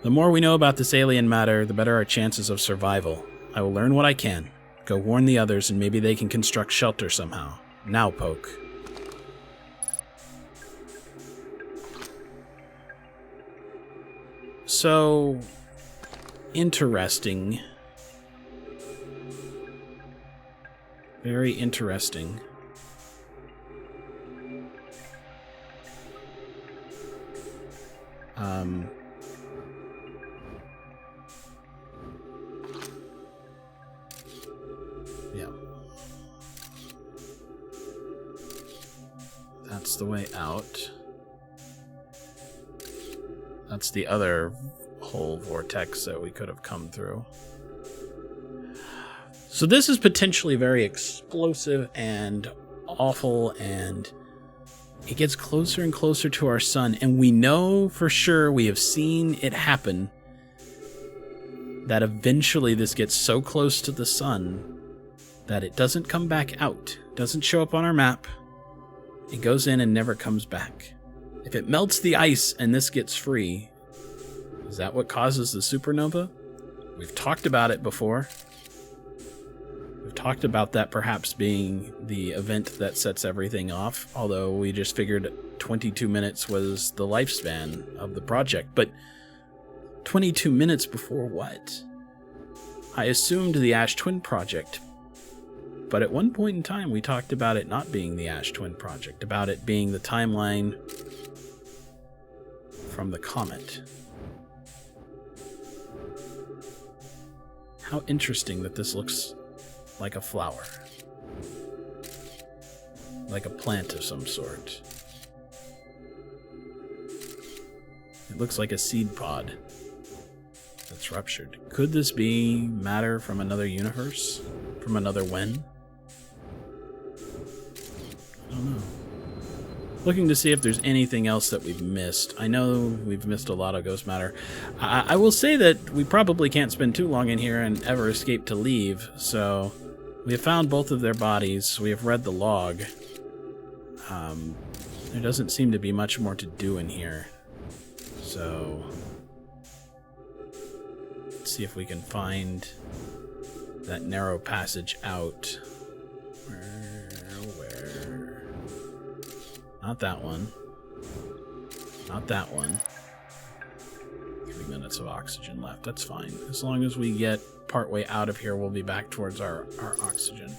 The more we know about this alien matter, the better our chances of survival. I will learn what I can. Go warn the others, and maybe they can construct shelter somehow. Now, Poke. So, interesting. Very interesting. Yeah. That's the way out. That's the other whole vortex that we could have come through. So this is potentially very explosive and awful, and it gets closer and closer to our sun, and we know for sure, we have seen it happen, that eventually this gets so close to the sun that it doesn't come back out, doesn't show up on our map, it goes in and never comes back. If it melts the ice and this gets free, is that what causes the supernova? We've talked about it before. We've talked about that perhaps being the event that sets everything off, although we just figured 22 minutes was the lifespan of the project. But 22 minutes before what? I assumed the Ash Twin Project, but at one point in time we talked about it not being the Ash Twin Project, about it being the timeline from the comet. How interesting that this looks like a flower. Like a plant of some sort. It looks like a seed pod that's ruptured. Could this be matter from another universe? From another when? I don't know. Looking to see if there's anything else that we've missed. I know we've missed a lot of ghost matter. I will say that we probably can't spend too long in here and ever escape to leave, so we have found both of their bodies. We have read the log. There doesn't seem to be much more to do in here. So let's see if we can find that narrow passage out. Where? Not that one. Not that one. 3 minutes of oxygen left. That's fine. As long as we get partway out of here, we'll be back towards our oxygen.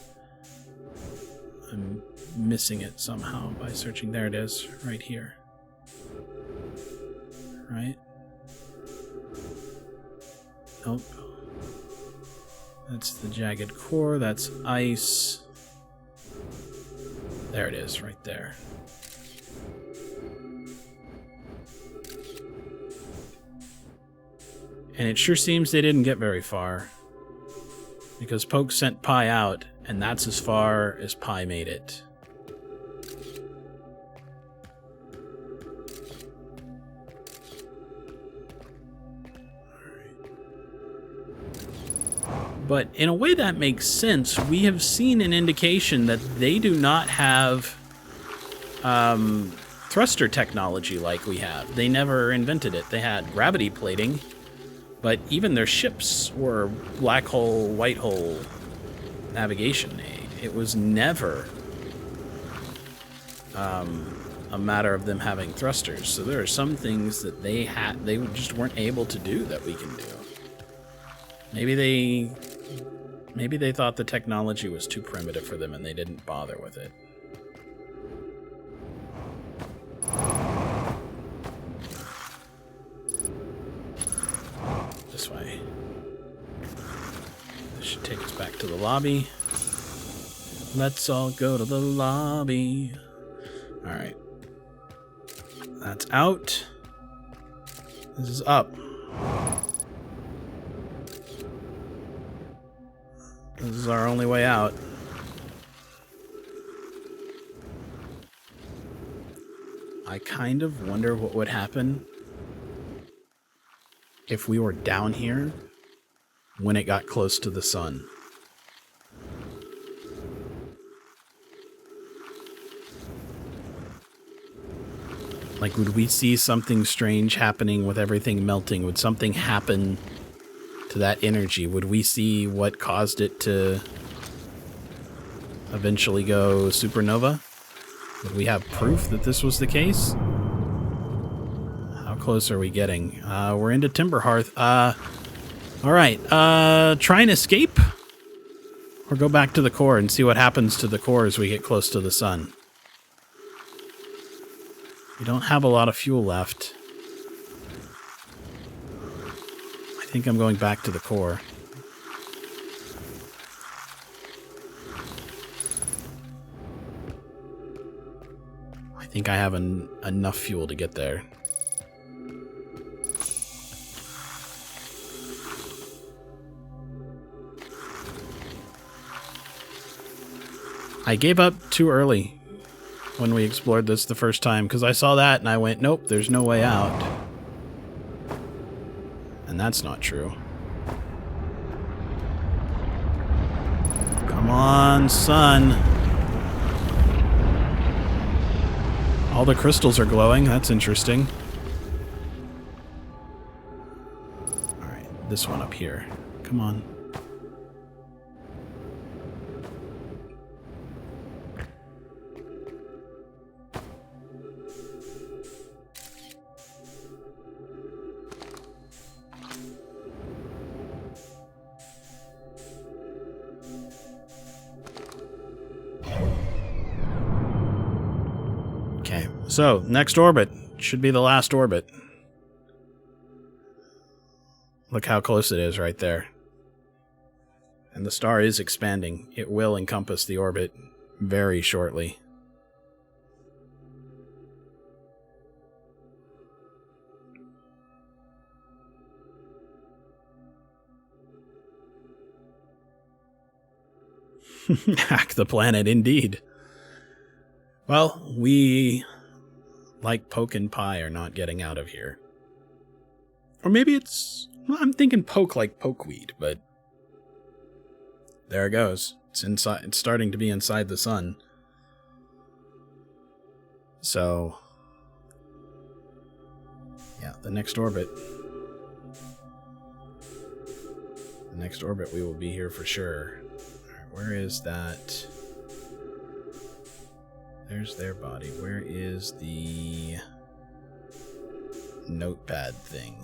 I'm missing it somehow by searching. There it is, right here. Right? Nope. That's the jagged core. That's ice. There it is, right there. And it sure seems they didn't get very far, because Poke sent Pi out, and that's as far as Pi made it. But in a way that makes sense. We have seen an indication that they do not have thruster technology like we have. They never invented it. They had gravity plating, but even their ships were black hole, white hole navigation aid. It was never a matter of them having thrusters. So there are some things that they just weren't able to do that we can do. Maybe they thought the technology was too primitive for them and they didn't bother with it. This way. This should take us back to the lobby. Let's all go to the lobby. Alright. That's out. This is up. This is our only way out. I kind of wonder what would happen if we were down here when it got close to the sun. Like, would we see something strange happening with everything melting? Would something happen to that energy? Would we see what caused it to eventually go supernova? Would we have proof that this was the case? How close are we getting? We're into Timberhearth. Alright, try and escape? Or go back to the core and see what happens to the core as we get close to the sun. We don't have a lot of fuel left. I think I'm going back to the core. I think I have enough fuel to get there. I gave up too early when we explored this the first time, because I saw that and I went, nope, there's no way out. And that's not true. Come on, sun. All the crystals are glowing. That's interesting. Alright, this one up here. Come on. So, next orbit. Should be the last orbit. Look how close it is right there. And the star is expanding. It will encompass the orbit very shortly. Hack the planet, indeed. Well, we, like Poke and Pie, are not getting out of here. Or maybe it's... Well, I'm thinking Poke like Pokeweed, but... There it goes. It's inside. It's starting to be inside the sun. So... Yeah, the next orbit. The next orbit we will be here for sure. Alright, where is that... There's their body. Where is the notepad thing?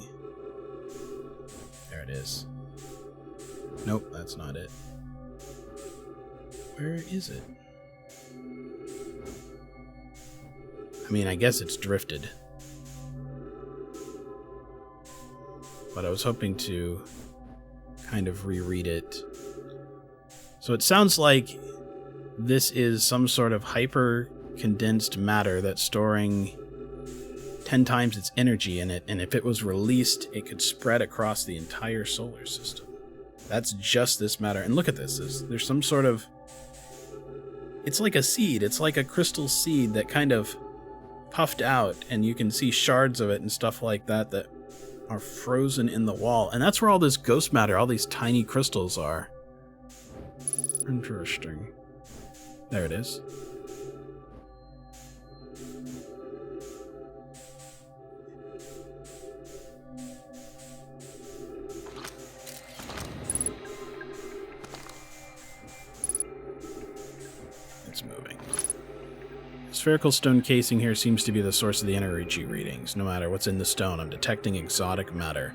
There it is. Nope, that's not it. Where is it? I mean, I guess it's drifted. But I was hoping to kind of reread it. So it sounds like this is some sort of hyper-condensed matter that's storing 10 times its energy in it, and if it was released, it could spread across the entire solar system. That's just this matter. And look at this. There's some sort of... It's like a seed. It's like a crystal seed that kind of puffed out, and you can see shards of it and stuff like that that are frozen in the wall. And that's where all this ghost matter, all these tiny crystals are. Interesting. There it is. It's moving. The spherical stone casing here seems to be the source of the energy readings. No matter what's in the stone, I'm detecting exotic matter.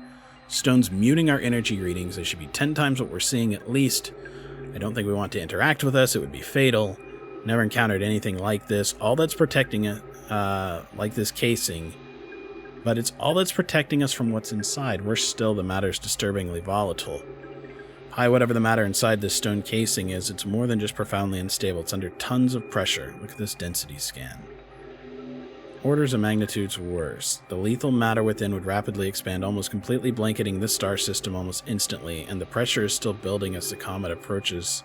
Stone's muting our energy readings. They should be 10 times what we're seeing at least. I don't think we want to interact with us. It would be fatal. Never encountered anything like this. All that's protecting it, like this casing, but it's all that's protecting us from what's inside. Worse still, the matter's disturbingly volatile. High whatever the matter inside this stone casing is, it's more than just profoundly unstable. It's under tons of pressure. Look at this density scan. Orders of magnitudes worse. The lethal matter within would rapidly expand, almost completely blanketing this star system almost instantly, and the pressure is still building as the comet approaches.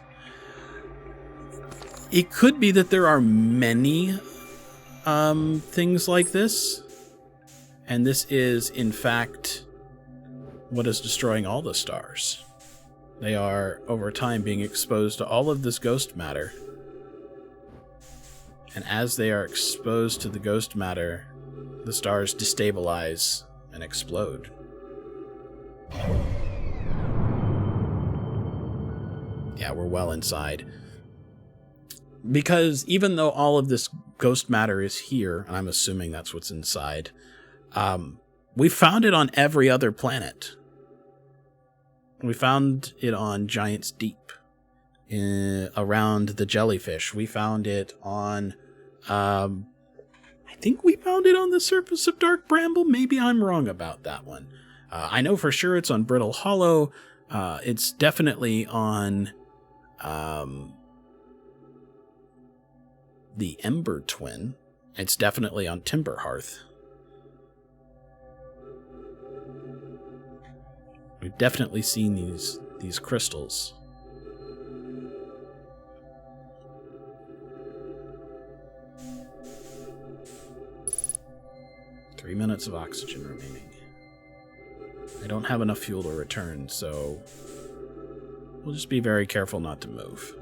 It could be that there are many things like this, and this is, in fact, what is destroying all the stars. They are, over time, being exposed to all of this ghost matter. And as they are exposed to the ghost matter, the stars destabilize and explode. Yeah, we're well inside. Because even though all of this ghost matter is here, and I'm assuming that's what's inside, we found it on every other planet. We found it on Giant's Deep, around the jellyfish. We found it on, I think we found it on the surface of Dark Bramble. Maybe I'm wrong about that one. I know for sure it's on Brittle Hollow. It's definitely on the Ember Twin. It's definitely on Timberhearth. We've definitely seen these crystals. Three minutes of oxygen remaining. I don't have enough fuel to return, so we'll just be very careful not to move.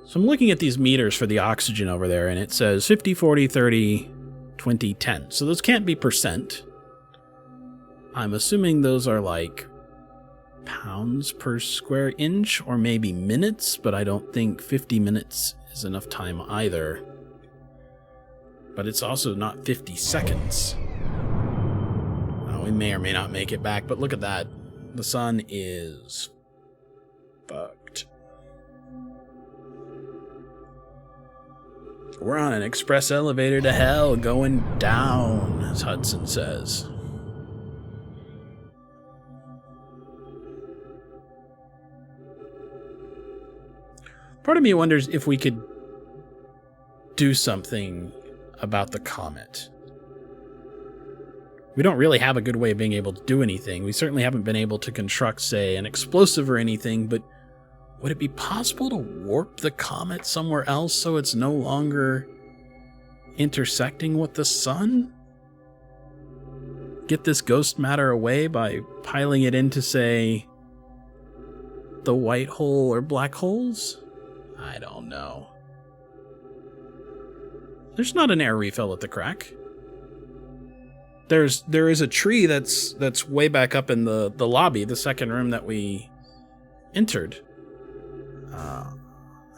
So I'm looking at these meters for the oxygen over there, and it says 50, 40, 30, 20, 10. So those can't be percent. I'm assuming those are like pounds per square inch, or maybe minutes, but I don't think 50 minutes is enough time either. But it's also not 50 seconds. We may or may not make it back, but look at that. The sun is fucked. We're on an express elevator to hell, going down, as Hudson says. Part of me wonders if we could do something about the comet. We don't really have a good way of being able to do anything. We certainly haven't been able to construct, say, an explosive or anything, but would it be possible to warp the comet somewhere else so it's no longer intersecting with the sun? Get this ghost matter away by piling it into, say, the white hole or black holes? I don't know. There's not an air refill at the crack. There is a tree that's way back up in the lobby, the second room that we entered. I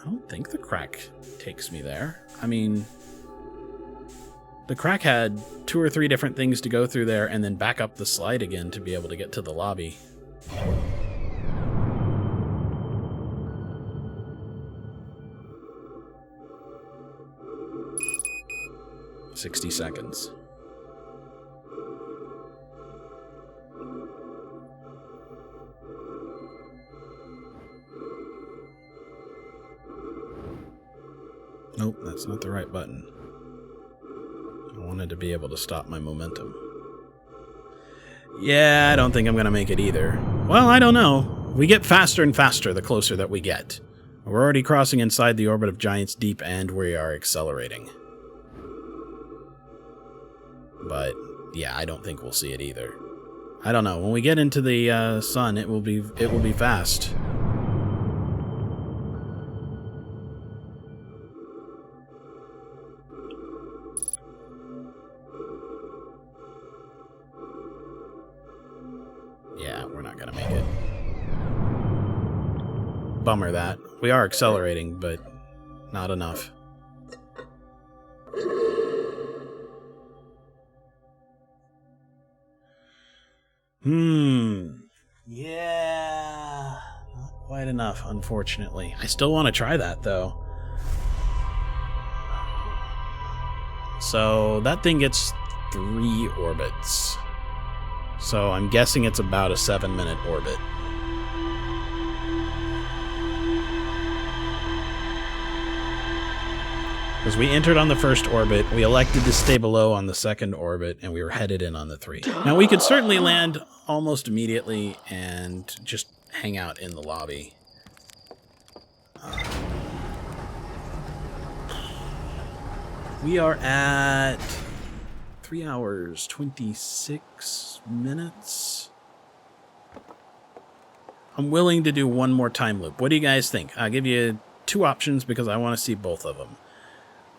don't think the crack takes me there. I mean, the crack had 2 or 3 different things to go through there and then back up the slide again to be able to get to the lobby. $60 seconds. Nope, that's not the right button. I wanted to be able to stop my momentum. Yeah, I don't think I'm going to make it either. Well, I don't know. We get faster and faster the closer that we get. We're already crossing inside the orbit of Giant's Deep, and we are accelerating. But, yeah, I don't think we'll see it either. I don't know. When we get into the sun, it will be fast. Yeah, we're not gonna make it. bummer that. We are accelerating, but not enough. Yeah. Not quite enough, unfortunately. I still want to try that, though. So that thing gets 3 orbits. So I'm guessing it's about a 7-minute orbit. Because we entered on the first orbit, we elected to stay below on the second orbit, and we were headed in on the 3. Now we could certainly land almost immediately and just hang out in the lobby. We are at 3 hours, 26 minutes. I'm willing to do one more time loop. What do you guys think? I'll give you 2 options because I want to see both of them.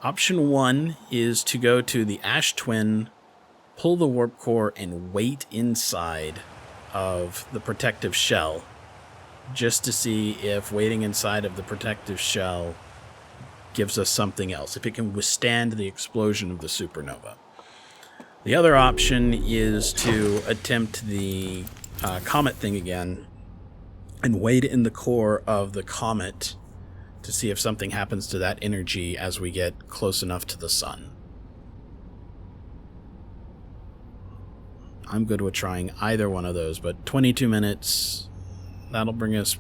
Option 1 is to go to the Ash Twin, pull the warp core, and wait inside of the protective shell just to see if waiting inside of the protective shell gives us something else, if it can withstand the explosion of the supernova. The other option is to attempt the comet thing again and wait in the core of the comet to see if something happens to that energy as we get close enough to the sun. I'm good with trying either one of those, but 22 minutes, that'll bring us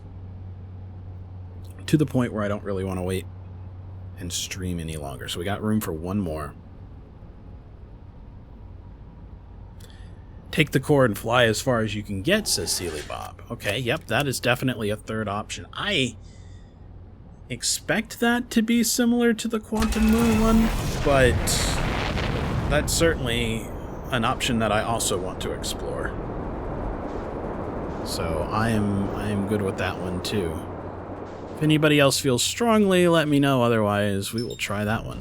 to the point where I don't really want to wait and stream any longer. So we got room for one more. Take the core and fly as far as you can get, says Sealy Bob. Okay, yep, that is definitely a third option. I expect that to be similar to the Quantum Moon one, but that's certainly an option that I also want to explore. So I am good with that one too. If anybody else feels strongly, let me know. Otherwise, we will try that one.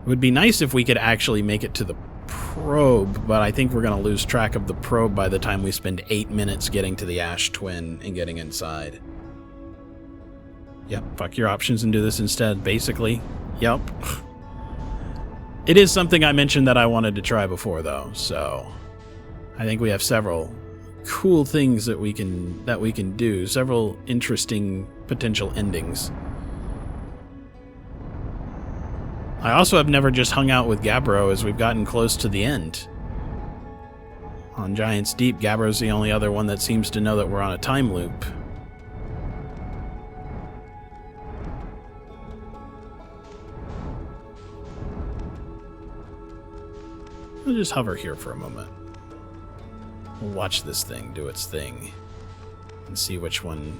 It would be nice if we could actually make it to the probe, but I think we're going to lose track of the probe by the time we spend 8 minutes getting to the Ash Twin and getting inside. Yep, fuck your options and do this instead, basically. Yep. It is something I mentioned that I wanted to try before, though, so I think we have several cool things that we can do, several interesting potential endings. I also have never just hung out with Gabbro as we've gotten close to the end. On Giant's Deep, Gabbro's the only other one that seems to know that we're on a time loop. We'll just hover here for a moment. We'll watch this thing do its thing and see which one.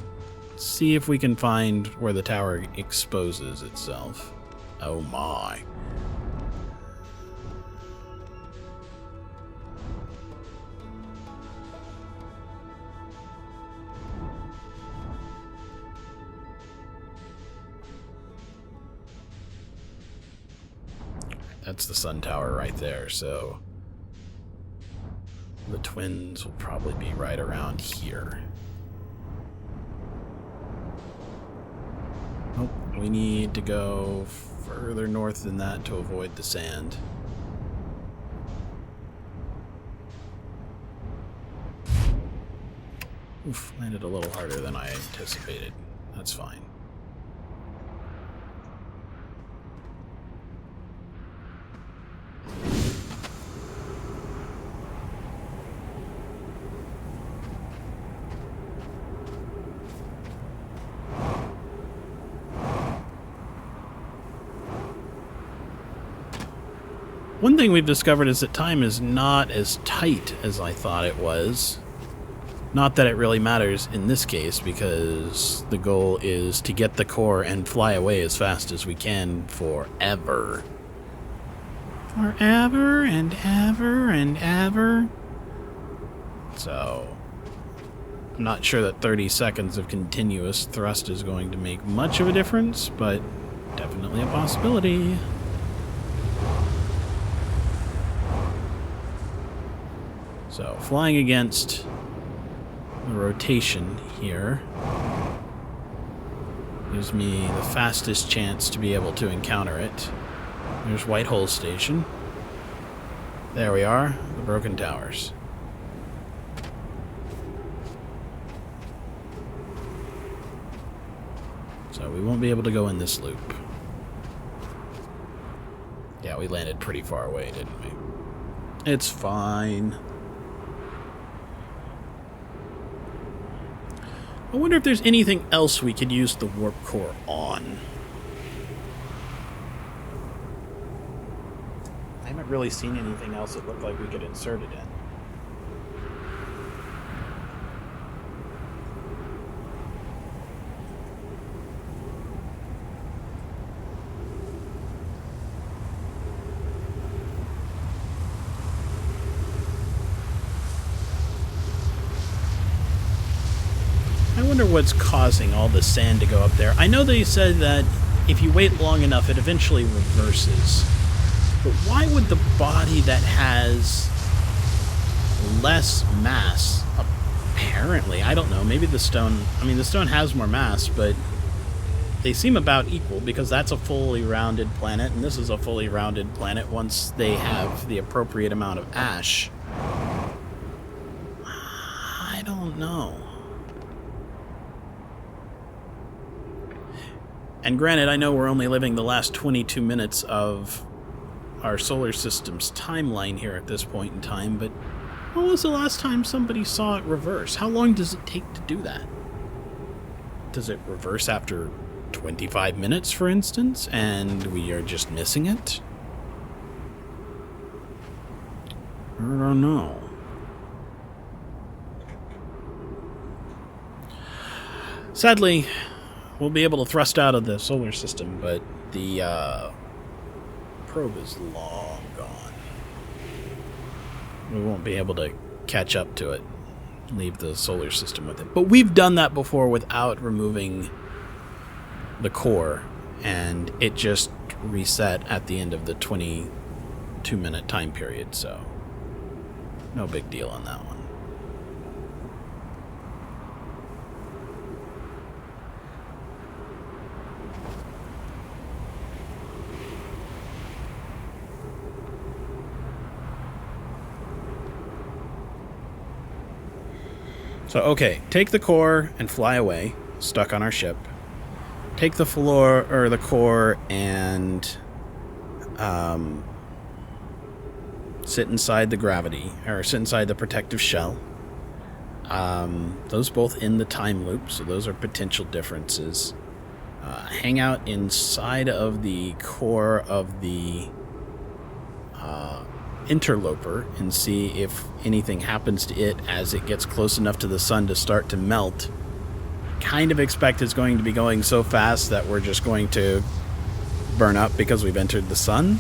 See if we can find where the tower exposes itself. Oh my. That's the sun tower right there, so the twins will probably be right around here. Nope, we need to go further north than that to avoid the sand. Oof, landed a little harder than I anticipated. That's fine. One thing we've discovered is that time is not as tight as I thought it was. Not that it really matters in this case, because the goal is to get the core and fly away as fast as we can forever. Forever and ever and ever. So, I'm not sure that 30 seconds of continuous thrust is going to make much of a difference, but definitely a possibility. So, flying against the rotation here gives me the fastest chance to be able to encounter it. There's Whitehole Station. There we are, the Broken Towers. So we won't be able to go in this loop. Yeah, we landed pretty far away, didn't we? It's fine. I wonder if there's anything else we could use the warp core on. I haven't really seen anything else that looked like we could insert it in. I wonder what's causing all the sand to go up there. I know they said that if you wait long enough, it eventually reverses. But why would the body that has less mass, apparently, I don't know, maybe the stone, I mean, the stone has more mass, but they seem about equal because that's a fully rounded planet, and this is a fully rounded planet once they have the appropriate amount of ash. I don't know. And granted, I know we're only living the last 22 minutes of our solar system's timeline here at this point in time, but when was the last time somebody saw it reverse? How long does it take to do that? Does it reverse after 25 minutes, for instance, and we are just missing it? I don't know. Sadly, we'll be able to thrust out of the solar system, but the probe is long gone. We won't be able to catch up to it, leave the solar system with it. But we've done that before without removing the core, and it just reset at the end of the 22-minute time period, so no big deal on that one. So, okay, take the core and fly away, stuck on our ship. Take the floor, or the core, and sit inside the gravity, or sit inside the protective shell. Those both in the time loop, so those are potential differences. Hang out inside of the core of the interloper and see if anything happens to it as it gets close enough to the sun to start to melt. Kind of expect it's going to be going so fast that we're just going to burn up because we've entered the sun,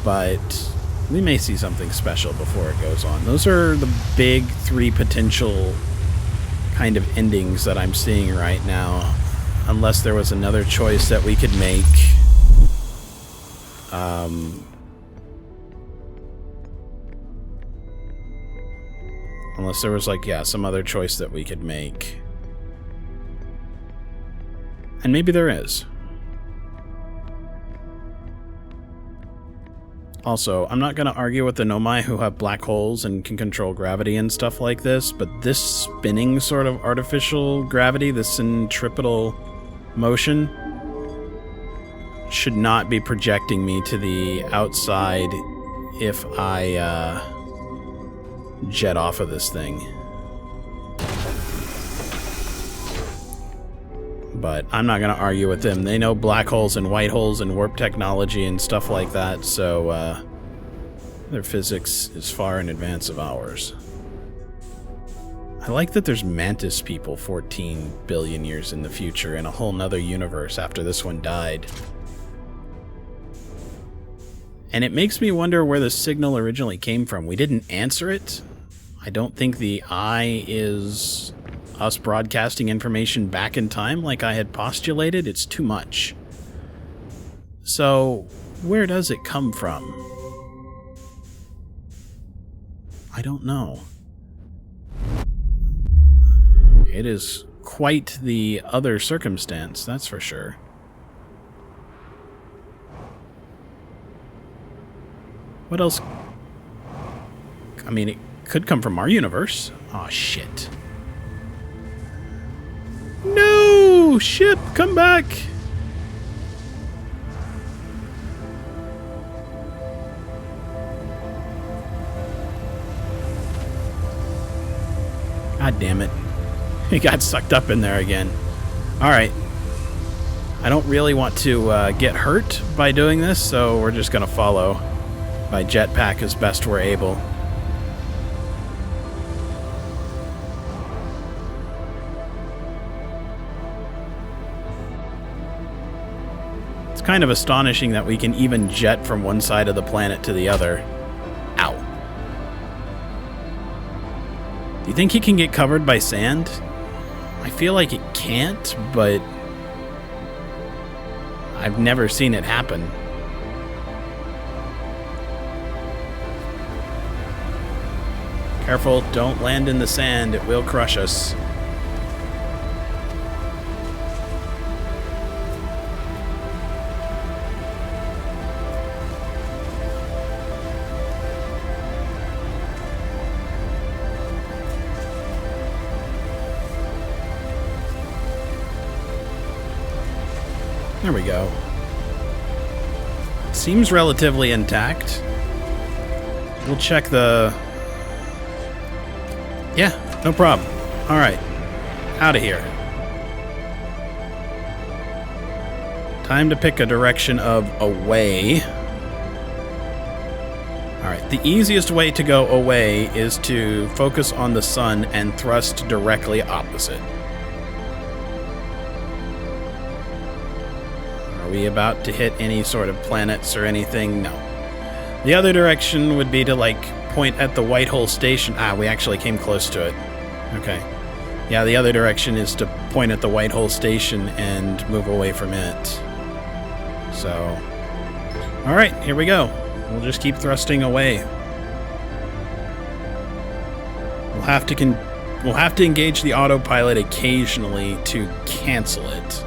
but we may see something special before it goes on. Those are the big three potential kind of endings that I'm seeing right now, unless there was another choice that we could make. Unless there was, like, yeah, some other choice that we could make. And maybe there is. Also, I'm not going to argue with the Nomai who have black holes and can control gravity and stuff like this, but this spinning sort of artificial gravity, this centripetal motion, should not be projecting me to the outside if I jet off of this thing. But I'm not going to argue with them. They know black holes and white holes and warp technology and stuff like that, so their physics is far in advance of ours. I like that there's Mantis people 14 billion years in the future in a whole nother universe after this one died. And it makes me wonder where the signal originally came from. We didn't answer it. I don't think the eye is us broadcasting information back in time like I had postulated. It's too much. So, where does it come from? I don't know. It is quite the other circumstance, that's for sure. What else? I mean, it could come from our universe. Aw, shit. No! Ship, come back! God damn it. He got sucked up in there again. Alright. I don't really want to get hurt by doing this, so we're just going to follow by jetpack as best we're able. It's kind of astonishing that we can even jet from one side of the planet to the other. Ow. Do you think he can get covered by sand? I feel like it can't, but I've never seen it happen. Careful, don't land in the sand. It will crush us. There we go. Seems relatively intact. We'll check the... Yeah, no problem. Alright. Out of here. Time to pick a direction of away. Alright, the easiest way to go away is to focus on the sun and thrust directly opposite. Are we about to hit any sort of planets or anything? No. The other direction would be to, like, point at the Whitehole Station. Ah, we actually came close to it. Okay. Yeah, the other direction is to point at the Whitehole Station and move away from it. So... Alright, here we go. We'll just keep thrusting away. We'll have to engage the autopilot occasionally to cancel it.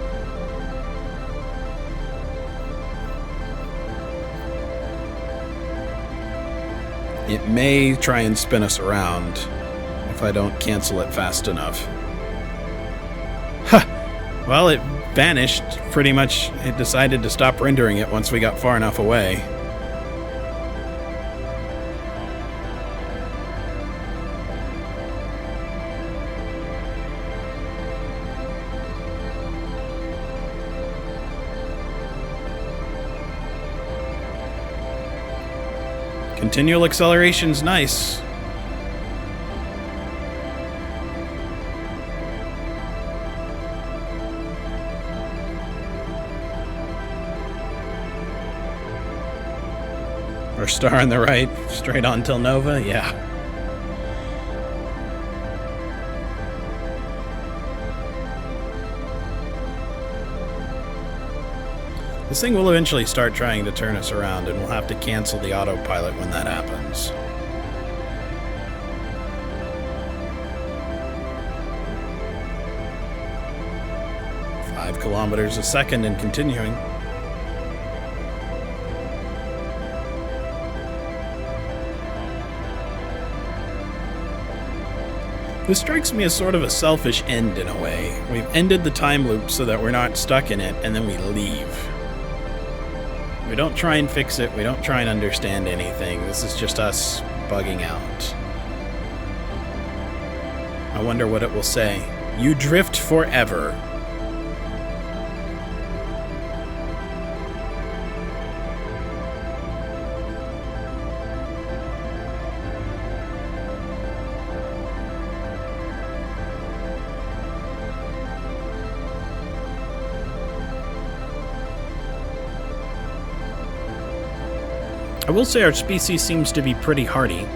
It may try and spin us around if I don't cancel it fast enough. Ha! Well, it vanished. Pretty much, it decided to stop rendering it once we got far enough away. Continual acceleration's nice. Our star on the right, straight on till Nova, yeah. This thing will eventually start trying to turn us around, and we'll have to cancel the autopilot when that happens. Five kilometers a second and continuing. This strikes me as sort of a selfish end in a way. We've ended the time loop so that we're not stuck in it, and then we leave. We don't try and fix it, we don't try and understand anything. This is just us bugging out. I wonder what it will say. You drift forever. I will say our species seems to be pretty hardy.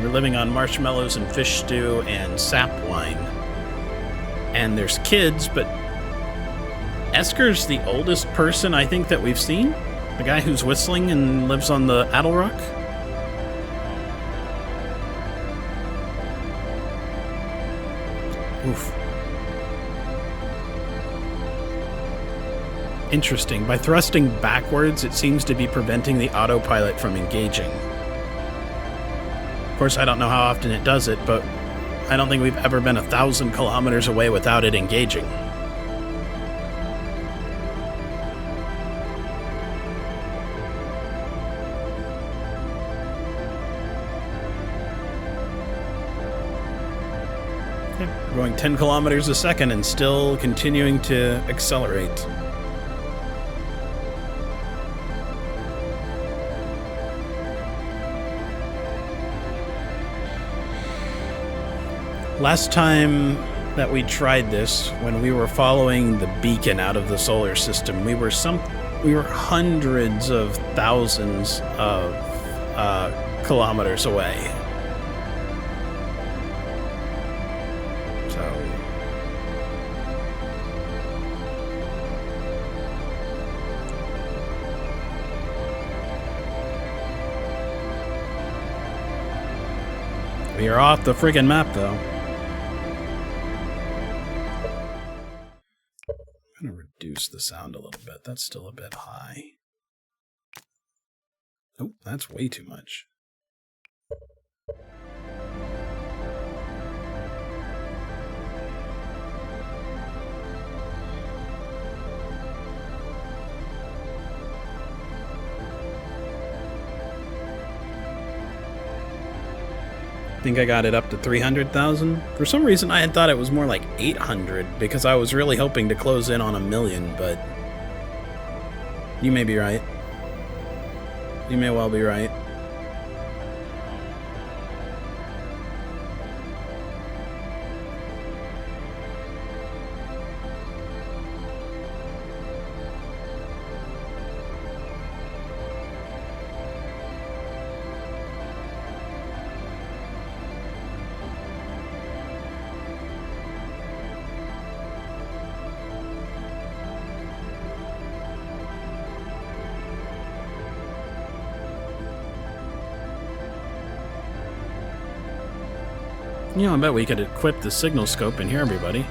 We're living on marshmallows and fish stew and sap wine. And there's kids, but Esker's the oldest person I think that we've seen. The guy who's whistling and lives on the Adelrock. Oof. Interesting. By thrusting backwards, it seems to be preventing the autopilot from engaging. Of course, I don't know how often it does it, but I don't think we've ever been 1,000 kilometers away without it engaging. Okay, we're going 10 kilometers a second and still continuing to accelerate. Last time that we tried this, when we were following the beacon out of the solar system, we were hundreds of thousands of kilometers away. So we are off the friggin' map, though. I'm going to reduce the sound a little bit. That's still a bit high. Oh, that's way too much. I think I got it up to 300,000. For some reason, I had thought it was more like 800 because I was really hoping to close in on 1 million, but you may be right. You may well be right. You know, I bet we could equip the signal scope in here, everybody.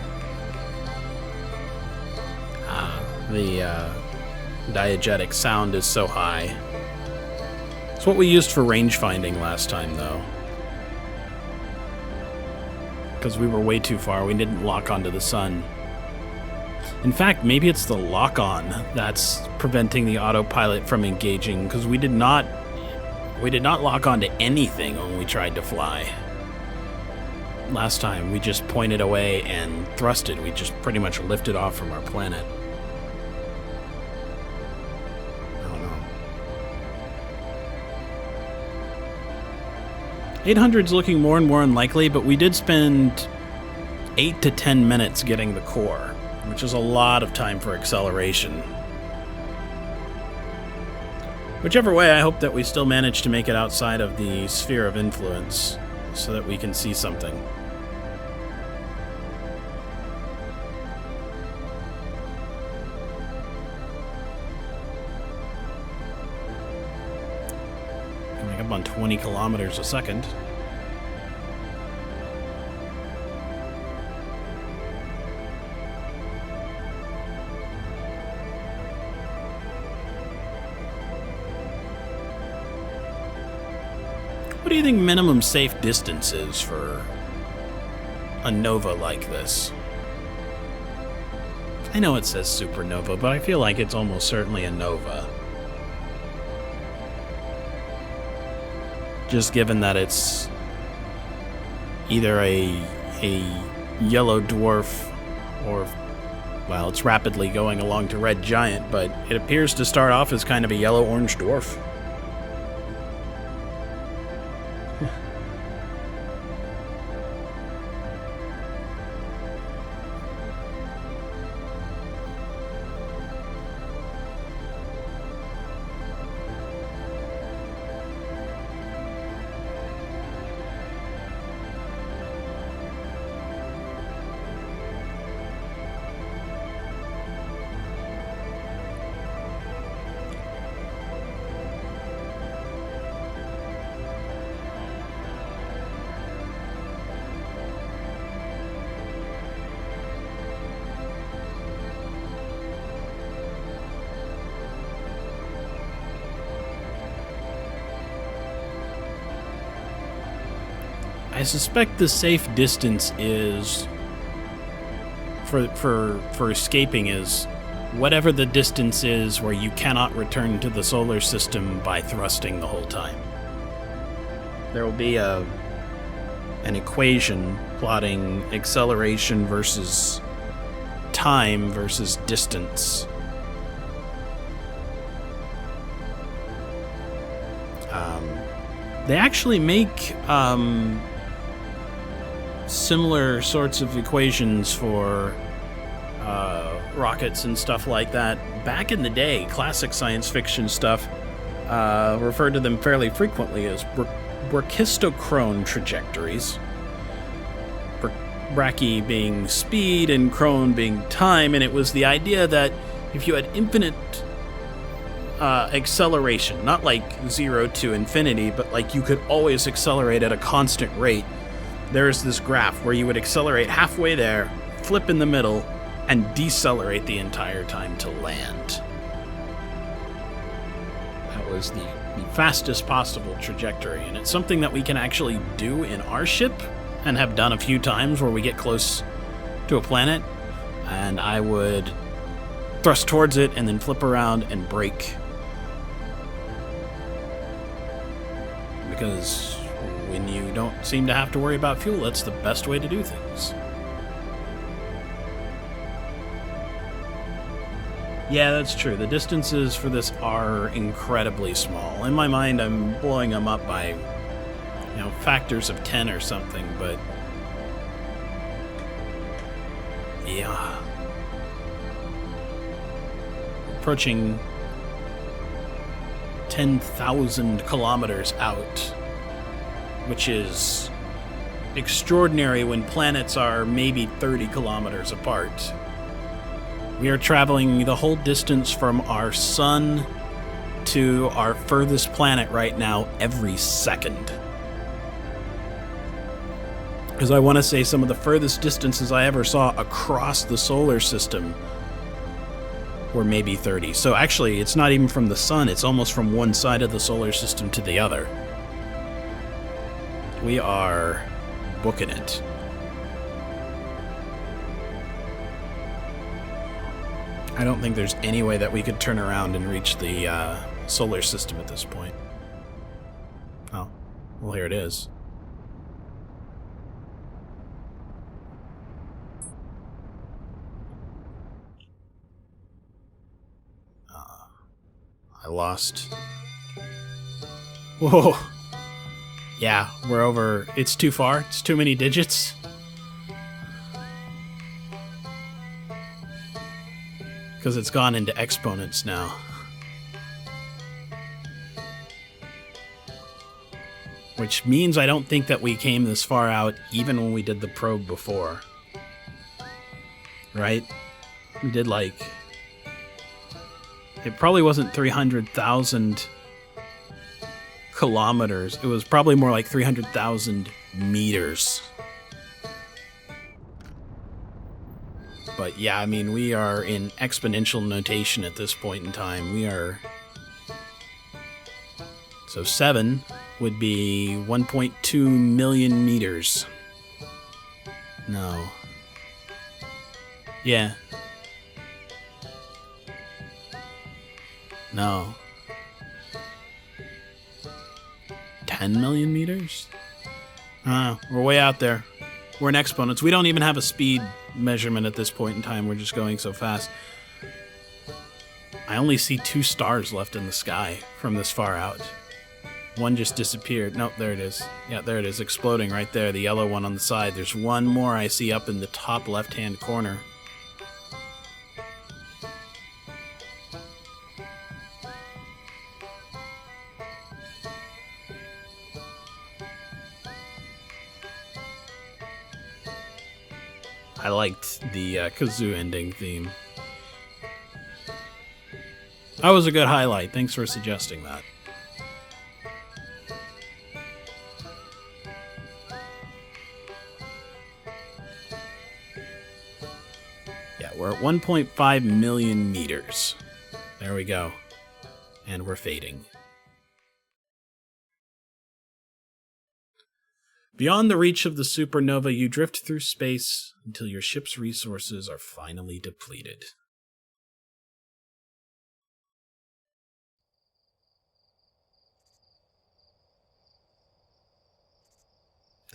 The diegetic sound is so high. It's what we used for range finding last time, though. Because we were way too far. We didn't lock onto the sun. In fact, maybe it's the lock-on that's preventing the autopilot from engaging, because we did not lock onto anything when we tried to fly. Last time, we just pointed away and thrusted. We just pretty much lifted off from our planet. I don't know. 800's looking more and more unlikely, but we did spend 8 to 10 minutes getting the core, which is a lot of time for acceleration. Whichever way, I hope that we still manage to make it outside of the sphere of influence so that we can see something. Coming up on 20 kilometers a second. What do you think minimum safe distance is for a nova like this? I know it says supernova, but I feel like it's almost certainly a nova. Just given that it's either a yellow dwarf or, well, it's rapidly going along to red giant, but it appears to start off as kind of a yellow-orange dwarf. I suspect the safe distance is for escaping is whatever the distance is where you cannot return to the solar system by thrusting the whole time. There will be an equation plotting acceleration versus time versus distance. They actually make similar sorts of equations for rockets and stuff like that. Back in the day, classic science fiction stuff referred to them fairly frequently as brachistochrone trajectories. Brachy being speed and chrone being time, and it was the idea that if you had infinite acceleration, not like 0 to infinity, but like you could always accelerate at a constant rate, there's this graph where you would accelerate halfway there, flip in the middle, and decelerate the entire time to land. That was the fastest possible trajectory, and it's something that we can actually do in our ship and have done a few times where we get close to a planet, and I would thrust towards it and then flip around and brake. Because when you don't seem to have to worry about fuel, that's the best way to do things. Yeah, that's true. The distances for this are incredibly small. In my mind, I'm blowing them up by, factors of 10 or something, but yeah. Approaching 10,000 kilometers out, which is extraordinary when planets are maybe 30 kilometers apart. We are traveling the whole distance from our sun to our furthest planet right now every second. Because I want to say some of the furthest distances I ever saw across the solar system were maybe 30. So actually, it's not even from the sun, it's almost from one side of the solar system to the other. We are booking it. I don't think there's any way that we could turn around and reach the solar system at this point. Oh, well, here it is. I lost. Whoa. Yeah, we're over. It's too far. It's too many digits. Because it's gone into exponents now. Which means I don't think that we came this far out even when we did the probe before. Right? We did like... It probably wasn't 300,000 kilometers. It was probably more like 300,000 meters. But yeah, I mean, we are in exponential notation at this point in time. We are... So 7 would be 1.2 million meters. No. Yeah. No. 10 million meters? We're way out there. We're in exponents. We don't even have a speed measurement at this point in time. We're just going so fast. I only see 2 stars left in the sky from this far out. One just disappeared. Nope, there it is. Yeah, there it is, exploding right there. The yellow one on the side. There's one more I see up in the top left-hand corner. I liked the kazoo ending theme. That was a good highlight. Thanks for suggesting that. Yeah, we're at 1.5 million meters. There we go. And we're fading. Beyond the reach of the supernova, you drift through space until your ship's resources are finally depleted.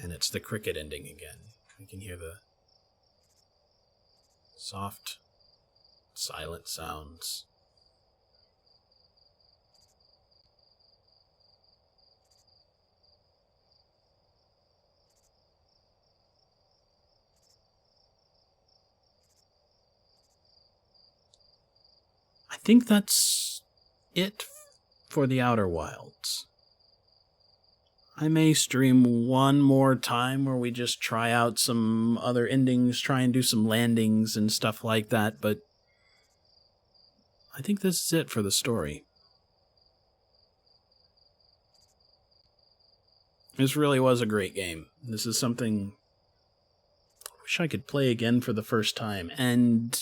And it's the cricket ending again. You can hear the soft, silent sounds. I think that's it for the Outer Wilds. I may stream one more time where we just try out some other endings, try and do some landings and stuff like that, but I think this is it for the story. This really was a great game. This is something I wish I could play again for the first time, and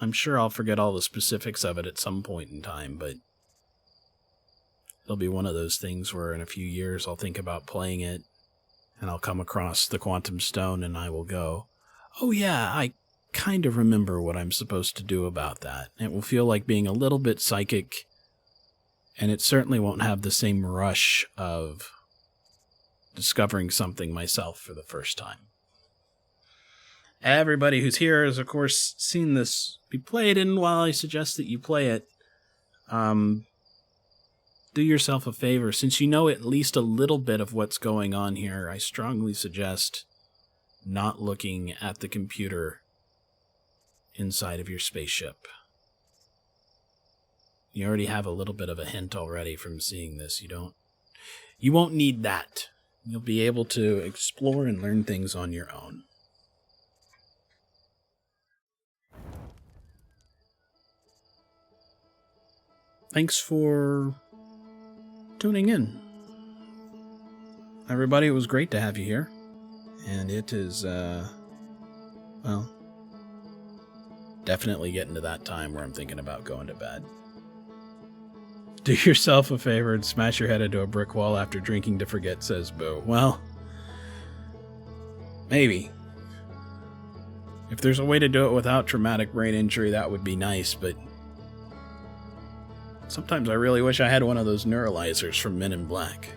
I'm sure I'll forget all the specifics of it at some point in time, but it'll be one of those things where in a few years I'll think about playing it, and I'll come across the Quantum Stone and I will go, oh yeah, I kind of remember what I'm supposed to do about that. It will feel like being a little bit psychic, and it certainly won't have the same rush of discovering something myself for the first time. Everybody who's here has, of course, seen this be played, and while I suggest that you play it, do yourself a favor. Since you know at least a little bit of what's going on here, I strongly suggest not looking at the computer inside of your spaceship. You already have a little bit of a hint already from seeing this. You won't need that. You'll be able to explore and learn things on your own. Thanks for tuning in. Everybody, it was great to have you here. And it is, definitely getting to that time where I'm thinking about going to bed. Do yourself a favor and smash your head into a brick wall after drinking to forget, says Boo. Well, maybe. If there's a way to do it without traumatic brain injury, that would be nice, but sometimes I really wish I had one of those neuralizers from Men in Black.